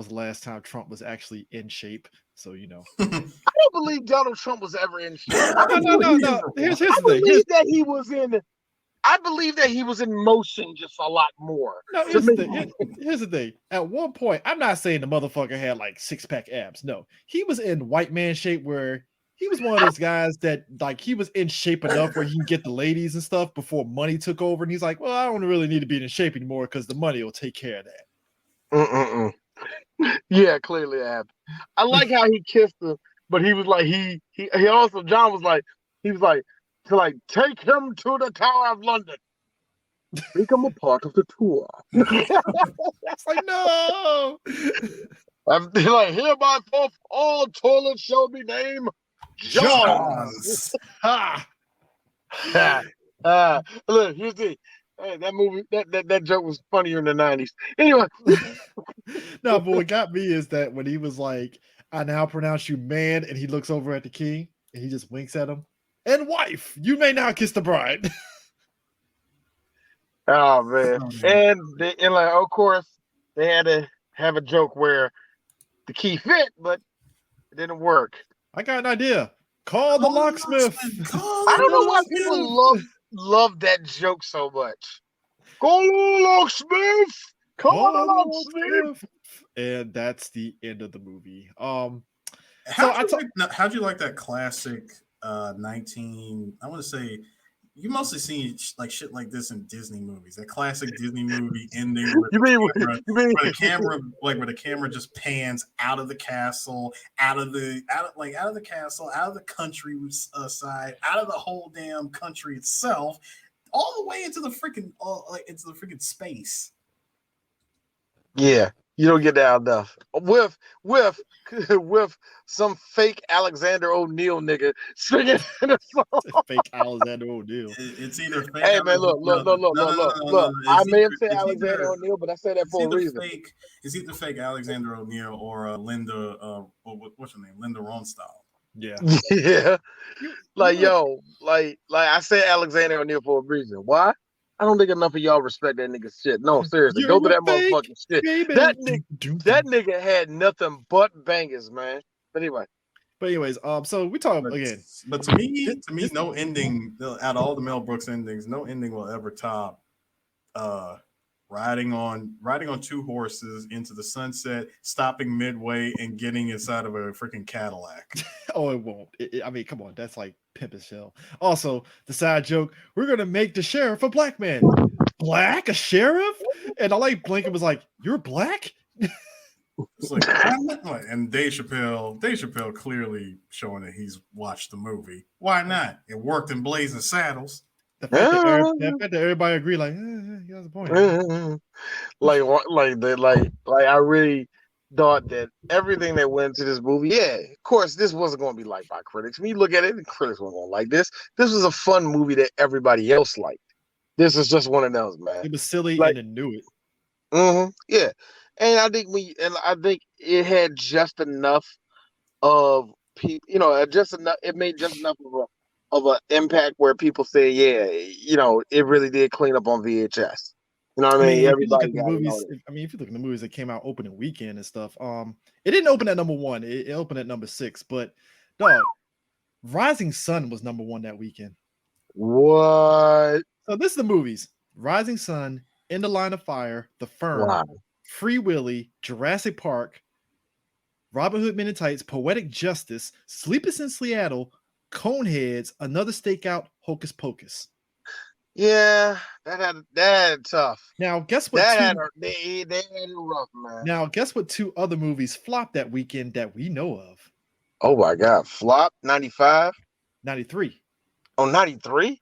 the last time Trump was actually in shape. So I don't believe Donald Trump was ever in shape. No. Here's the thing. That he was in I believe that he was in motion just a lot more. No, here's the thing. At one point, I'm not saying the motherfucker had like 6-pack abs. No, he was in white man shape where he was one of those guys that like he was in shape enough where he can get the ladies and stuff before money took over. And he's like, well, I don't really need to be in shape anymore because the money will take care of that. Yeah, clearly ab. I like how he kissed her, but he was like he also John was like to like take him to the Tower of London. Make him a part of the tour. It's like no. I'm like hereby forth all toilets shall be named Johns. Look, here's the that movie that joke was funnier in the 90s. Anyway. No, but what got me is that when he was like, I now pronounce you man, and he looks over at the king and he just winks at him. And wife, you may now kiss the bride. Oh man. And like of course they had to have a joke where the key fit, but it didn't work. I got an idea. Call the locksmith. I don't know why people love that joke so much. Call the locksmith. Call the locksmith. And that's the end of the movie. How'd you like that classic 19? I want to say you mostly seen like shit like this in Disney movies. That classic Disney movie ending where the camera just pans out of the castle, out of the castle, out of the country side, out of the whole damn country itself, all the way into the freaking space. Yeah, you don't get that enough. With some fake Alexander O'Neal nigga singing in the song. Fake Alexander O'Neal. It's either fake. Hey man, look. I may have said Alexander O'Neal, but I said that for a reason. It's either fake Alexander O'Neal or Linda. What's her name? Linda Ronstadt. Yeah. Yeah. Like I said Alexander O'Neal for a reason. Why? I don't think enough of y'all respect that nigga shit. No, seriously, go to that motherfucking shit. That nigga had nothing but bangers, man. But anyways, so we talk again. But to me, no ending out of all the Mel Brooks endings, no ending will ever top riding on 2 horses into the sunset, stopping midway, and getting inside of a freaking Cadillac. Oh, it won't. I mean, come on, that's like pimp and shell. Also, the side joke: we're gonna make the sheriff a black man. Black, a sheriff? And I like Blinken was like, "You're black." It's like, and Dave Chappelle clearly showing that he's watched the movie. Why not? It worked in Blazing Saddles. The fact that everybody agree, like, he has a point. I really thought that everything that went into this movie, yeah, of course, this wasn't going to be liked by critics. When you look at it, the critics weren't going to like this. This was a fun movie that everybody else liked. This is just one of those, man. It was silly and it knew it. Yeah, and I think it had just enough of people, it made just enough of an impact where people say, yeah, it really did clean up on VHS. You know what I mean? Everybody got movies. If you look at the movies that came out opening weekend and stuff, it didn't open at number 1. It opened at number 6. But dog, Rising Sun was number 1 that weekend. What? So this is the movies: Rising Sun, In the Line of Fire, The Firm, Free Willy, Jurassic Park, Robin Hood Men in Tights, Poetic Justice, Sleepless in Seattle, Coneheads, Another Stakeout, Hocus Pocus. Yeah, that had tough. Now, guess what? They had it rough, man. Now, guess what? 2 other movies flopped that weekend that we know of. Oh my God, flop 95, 93. Oh, 93.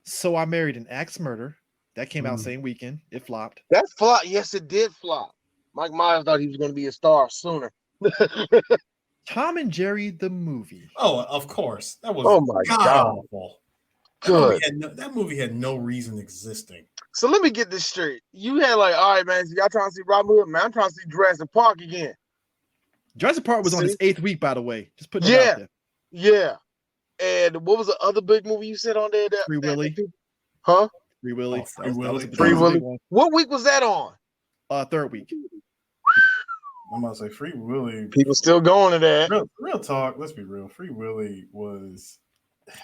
So I Married an Axe Murder. That came out same weekend. It flopped. That flop. Yes, it did flop. Mike Myers thought he was going to be a star sooner. Tom and Jerry the movie. Oh, of course. That was God. Good. That movie had no reason existing. So let me get this straight. You had all right, man. So y'all trying to see Robin Hood, man? I'm trying to see Jurassic Park again. Jurassic Park was on its 8th week, by the way. Just putting it out there. Yeah. And what was the other big movie you said on there? Free Willy. Huh? Free Willy. Free Willy. Free Willy. What week was that on? 3rd week. I'm about to say Free Willy. People still going to that. Real talk. Let's be real. Free Willy was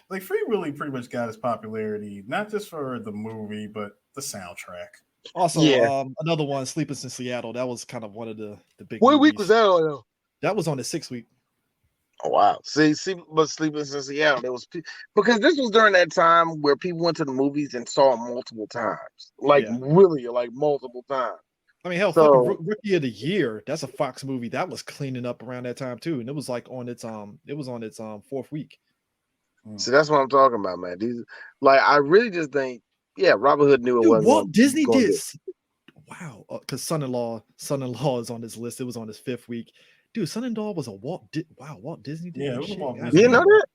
like Free Willy pretty much got his popularity not just for the movie but the soundtrack. Also, Yeah. another one, Sleepless in Seattle. That was kind of one of the big. What movies. week was that on? That was on the 6th week. Oh wow! See, but Sleepless in Seattle, there was because this was during that time where people went to the movies and saw it multiple times, like really, like multiple times. I mean, hell, fucking Rookie of the Year. That's a Fox movie that was cleaning up around that time too, and it was like on its 4th week. So that's what I'm talking about, man. These, like, I really just think, yeah, Robin Hood knew it wasn't. Walt Disney did. Wow, because Son-in-Law is on this list. It was on his 5th week. Dude, Son-in-Law was a Walt Disney did. Yeah, that it was shit. Walt You didn't know that?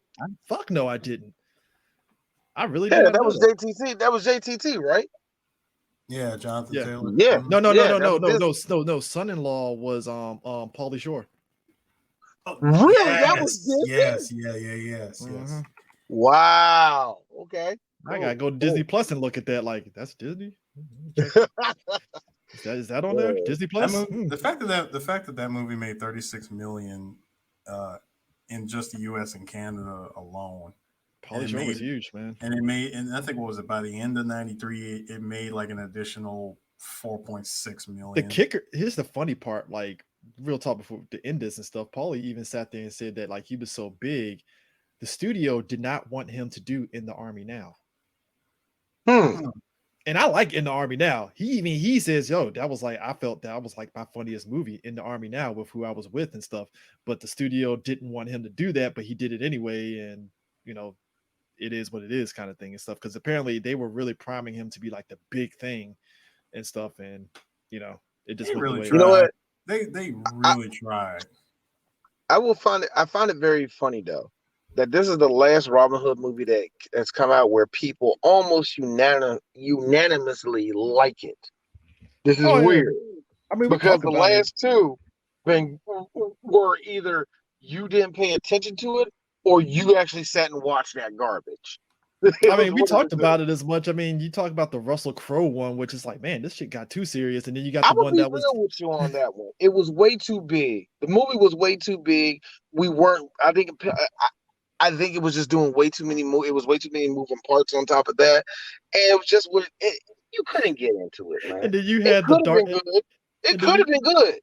Fuck no, I didn't. I really Yeah, didn't. that was JTT. That was JTT, right? Yeah, Jonathan Taylor. Yeah. No. Son-in-Law was Pauly Shore. Oh, Really? Yes, That was Disney? yes. Mhm. Wow. Okay. I gotta go to Disney Plus and look at that. Like, that's Disney. Is that on there? Disney Plus? The fact that movie made $36 million in just the U.S. and Canada alone. Pauly Shore was huge, man. And I think what was it, by the end of '93, it made like an additional $4.6 million. The kicker, here's the funny part, like real talk before to end this and stuff. Pauly even sat there and said that like he was so big, the studio did not want him to do In the Army Now. And I like In the Army Now. He says, yo, I felt that was like my funniest movie, In the Army Now, with who I was with and stuff. But the studio didn't want him to do that, but he did it anyway. And you know, it is what it is kind of thing and stuff. Because apparently they were really priming him to be like the big thing and stuff. And you know, it just went really away. tried. You know what? They really tried. I find it very funny though that this is the last Robin Hood movie that's come out where people almost unanimously like it. This is weird. I mean, because the last two were either you didn't pay attention to it or you actually sat and watched that garbage. I mean, we talked about it as much. I mean, you talk about the Russell Crowe one, which is like, man, this shit got too serious. And then you got the one that was. I will be real with you on that one. It was way too big. The movie was way too big. We weren't. I think it was just doing way too many. It was way too many moving parts on top of that, and it was just you couldn't get into it, man. And then you had the dark. It could have been good.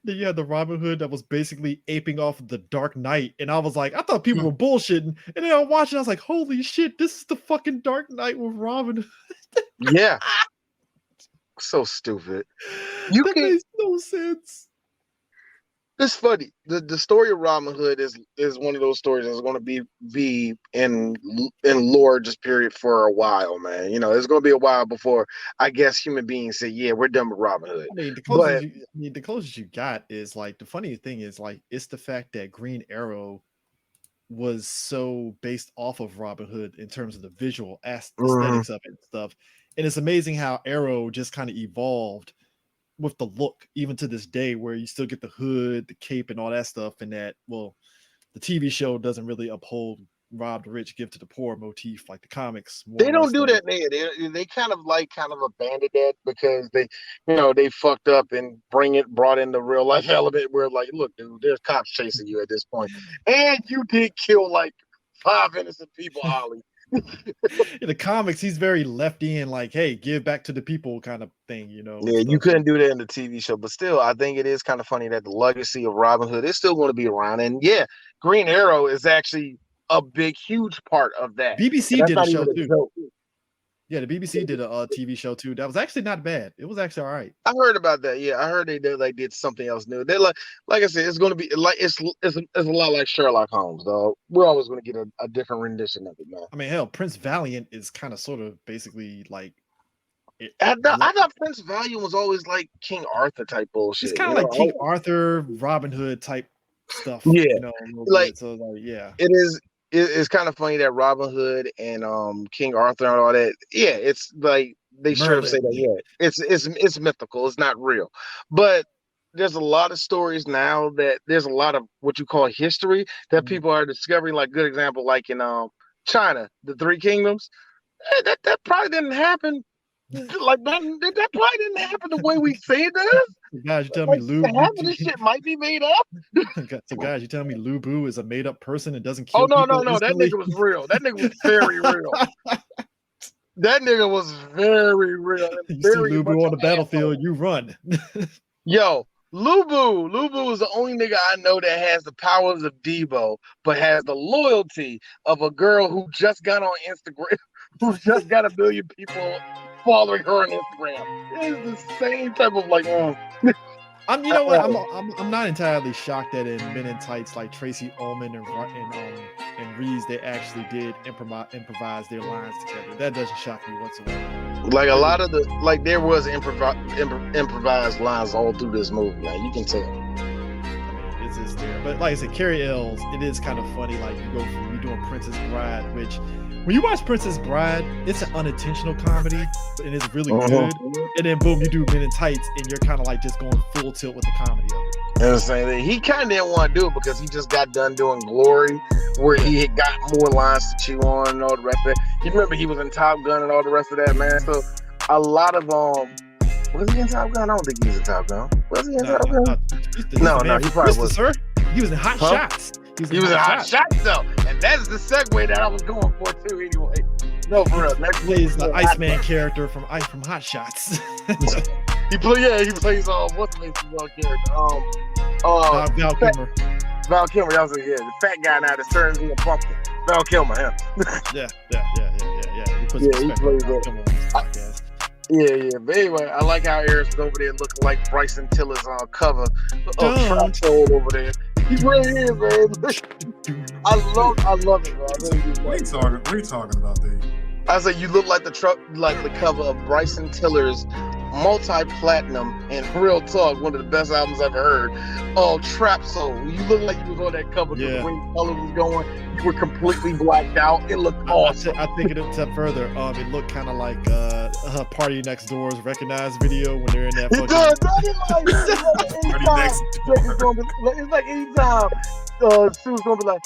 Then you had the Robin Hood that was basically aping off the Dark Knight, and I was like, I thought people were bullshitting, and then I watched it, I was like, holy shit, this is the fucking Dark Knight with Robin Hood. Yeah, so stupid. That makes no sense. It's funny. The story of Robin Hood is one of those stories that's going to be in lore just period for a while, man. You know, it's going to be a while before I guess human beings say, yeah, we're done with Robin Hood. I mean, the closest you got is like the funny thing is like it's the fact that Green Arrow was so based off of Robin Hood in terms of the visual aesthetics of it and stuff. And it's amazing how Arrow just kind of evolved with the look, even to this day, where you still get the hood, the cape, and all that stuff. And that, well, the TV show doesn't really uphold rob the rich, give to the poor motif like the comics. They don't do that there. They kind of abandoned that because they fucked up and brought in the real life element where like, look, dude, there's cops chasing you at this point, and you did kill like 5 innocent people, Ollie. In the comics, he's very lefty and like, hey, give back to the people kind of thing, you know. Yeah, you couldn't do that in the TV show, but still, I think it is kind of funny that the legacy of Robin Hood is still going to be around. And yeah, Green Arrow is actually a huge part of that. BBC did a show too. Yeah, the BBC did a TV show too. That was actually not bad. It was actually all right. I heard about that. Yeah, I heard they did something else new. They like I said, it's going to be like it's a lot like Sherlock Holmes, though. We're always going to get a different rendition of it, man. I mean, hell, Prince Valiant is kind of sort of basically like. I thought Prince Valiant was always like King Arthur type bullshit. It's kind of like King Arthur, Robin Hood type stuff. Yeah, you know, like, so like, yeah, it is. It's kind of funny that Robin Hood and King Arthur and all that. Yeah, it's like they should have said that. Yeah, it's mythical. It's not real. But there's a lot of stories now that there's a lot of what you call history that people are discovering. Like good example, like in China, the Three Kingdoms. That probably didn't happen. Like that probably didn't happen the way we say it does. guys, you telling me Lou? Half of this shit might be made up. So guys, you telling me Lou Boo is a made up person and doesn't Oh kill? no, that nigga was real. That nigga was very real. That nigga was very real. You see Lou Boo on the battlefield, you run. Yo, Lou Boo is the only nigga I know that has the powers of Debo, but has the loyalty of a girl who just got on Instagram, who just got 1 million people following her on Instagram. It is the same type of like. You know what? I'm not entirely shocked that in Men in Tights, like Tracy Ullman and Reeves, they actually did improvise their lines together. That doesn't shock me whatsoever. Like a lot of there was improvised lines all through this movie. Man, you can tell. I mean, it's just there. But like I said, Carrie Ells, it is kind of funny. Like you go from you doing Princess Bride, which when you watch Princess Bride, it's an unintentional comedy, and it's really good. And then boom, you do Men in Tights, and you're kind of like just going full tilt with the comedy of it. And the same thing. He kind of didn't want to do it because he just got done doing Glory, where he had got more lines to chew on and all the rest of it. You remember he was in Top Gun and all the rest of that, man. So a lot of was he in Top Gun? I don't think he was in Top Gun. Was he in Top Gun? No, he probably was. Sir, he was in Hot Shots. He was in Hot Shots though, and that's the segue that I was going for too. Anyway, no, for real. He plays the Iceman character from Hot Shots. He plays what's the name character? Val Kilmer. Val Kilmer, that was the fat guy now that turns into a pumpkin. Val Kilmer, him. Yeah. He puts respect on Val Kilmer on this podcast. Yeah. But anyway, I like how Eric's over there looking like Bryson Tiller's cover trap soul over there. He really is, man. I love it, man. What are you talking about, Dave? I said you look like the cover of Bryson Tiller's multi-platinum and Real Talk, one of the best albums I've ever heard. Trap Soul. You look like you was on that cover because the way the color was going, you were completely blacked out. It looked awesome. I think it a step further. It looked kind of like Party Next Door's Recognized video when they're in that. It does. It's like anytime Sue's gonna be like,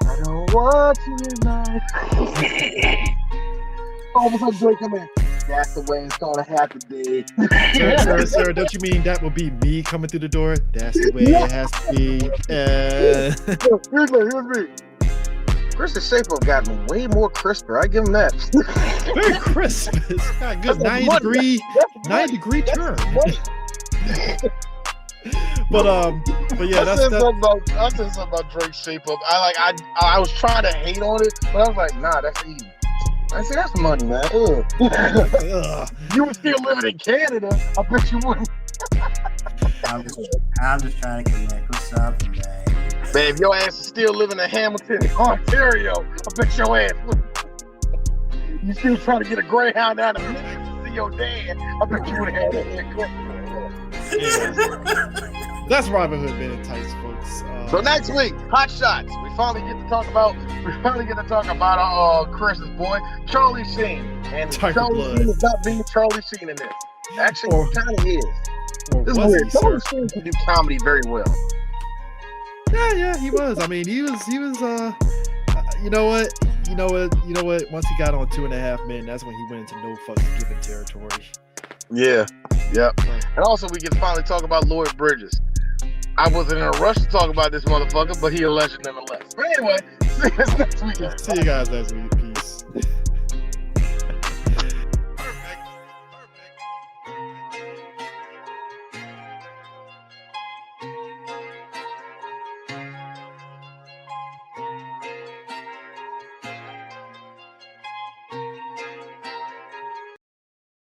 I don't want you tonight. All of a sudden, Drake come in. That's the way it's gonna happen, dude. Sir, don't you mean that will be me coming through the door? That's the way it has to be. Here's me. Chris's shape have gotten way more crisper. I give him that. Very crisp. It's got a good 90 degree turn. But yeah, I said something about Drake's shape up. I was trying to hate on it, but I was like, nah, that's easy. I said, that's money, man. You were still living in Canada. I bet you wouldn't. I'm just trying to connect with something, man. Man, if your ass is still living in Hamilton, Ontario, I bet your ass wouldn't. You still trying to get a Greyhound down to Memphis to see your dad, I bet you would have had that haircut. That's Robin Hood Men in Tights, folks. So next week, Hot Shots. We finally get to talk about Chris's boy, Charlie Sheen. And Charlie Sheen is not being Charlie Sheen in this. Actually, he kind of is. This is weird. Charlie Sheen can do comedy very well. Yeah, he was. I mean, he was. You know what? Once he got on 2.5 Men, that's when he went into no fucks given territory. Yeah. And also, we can finally talk about Lloyd Bridges. I wasn't in a rush to talk about this motherfucker, but he a legend nonetheless. But anyway, see you guys next week. See you guys next week.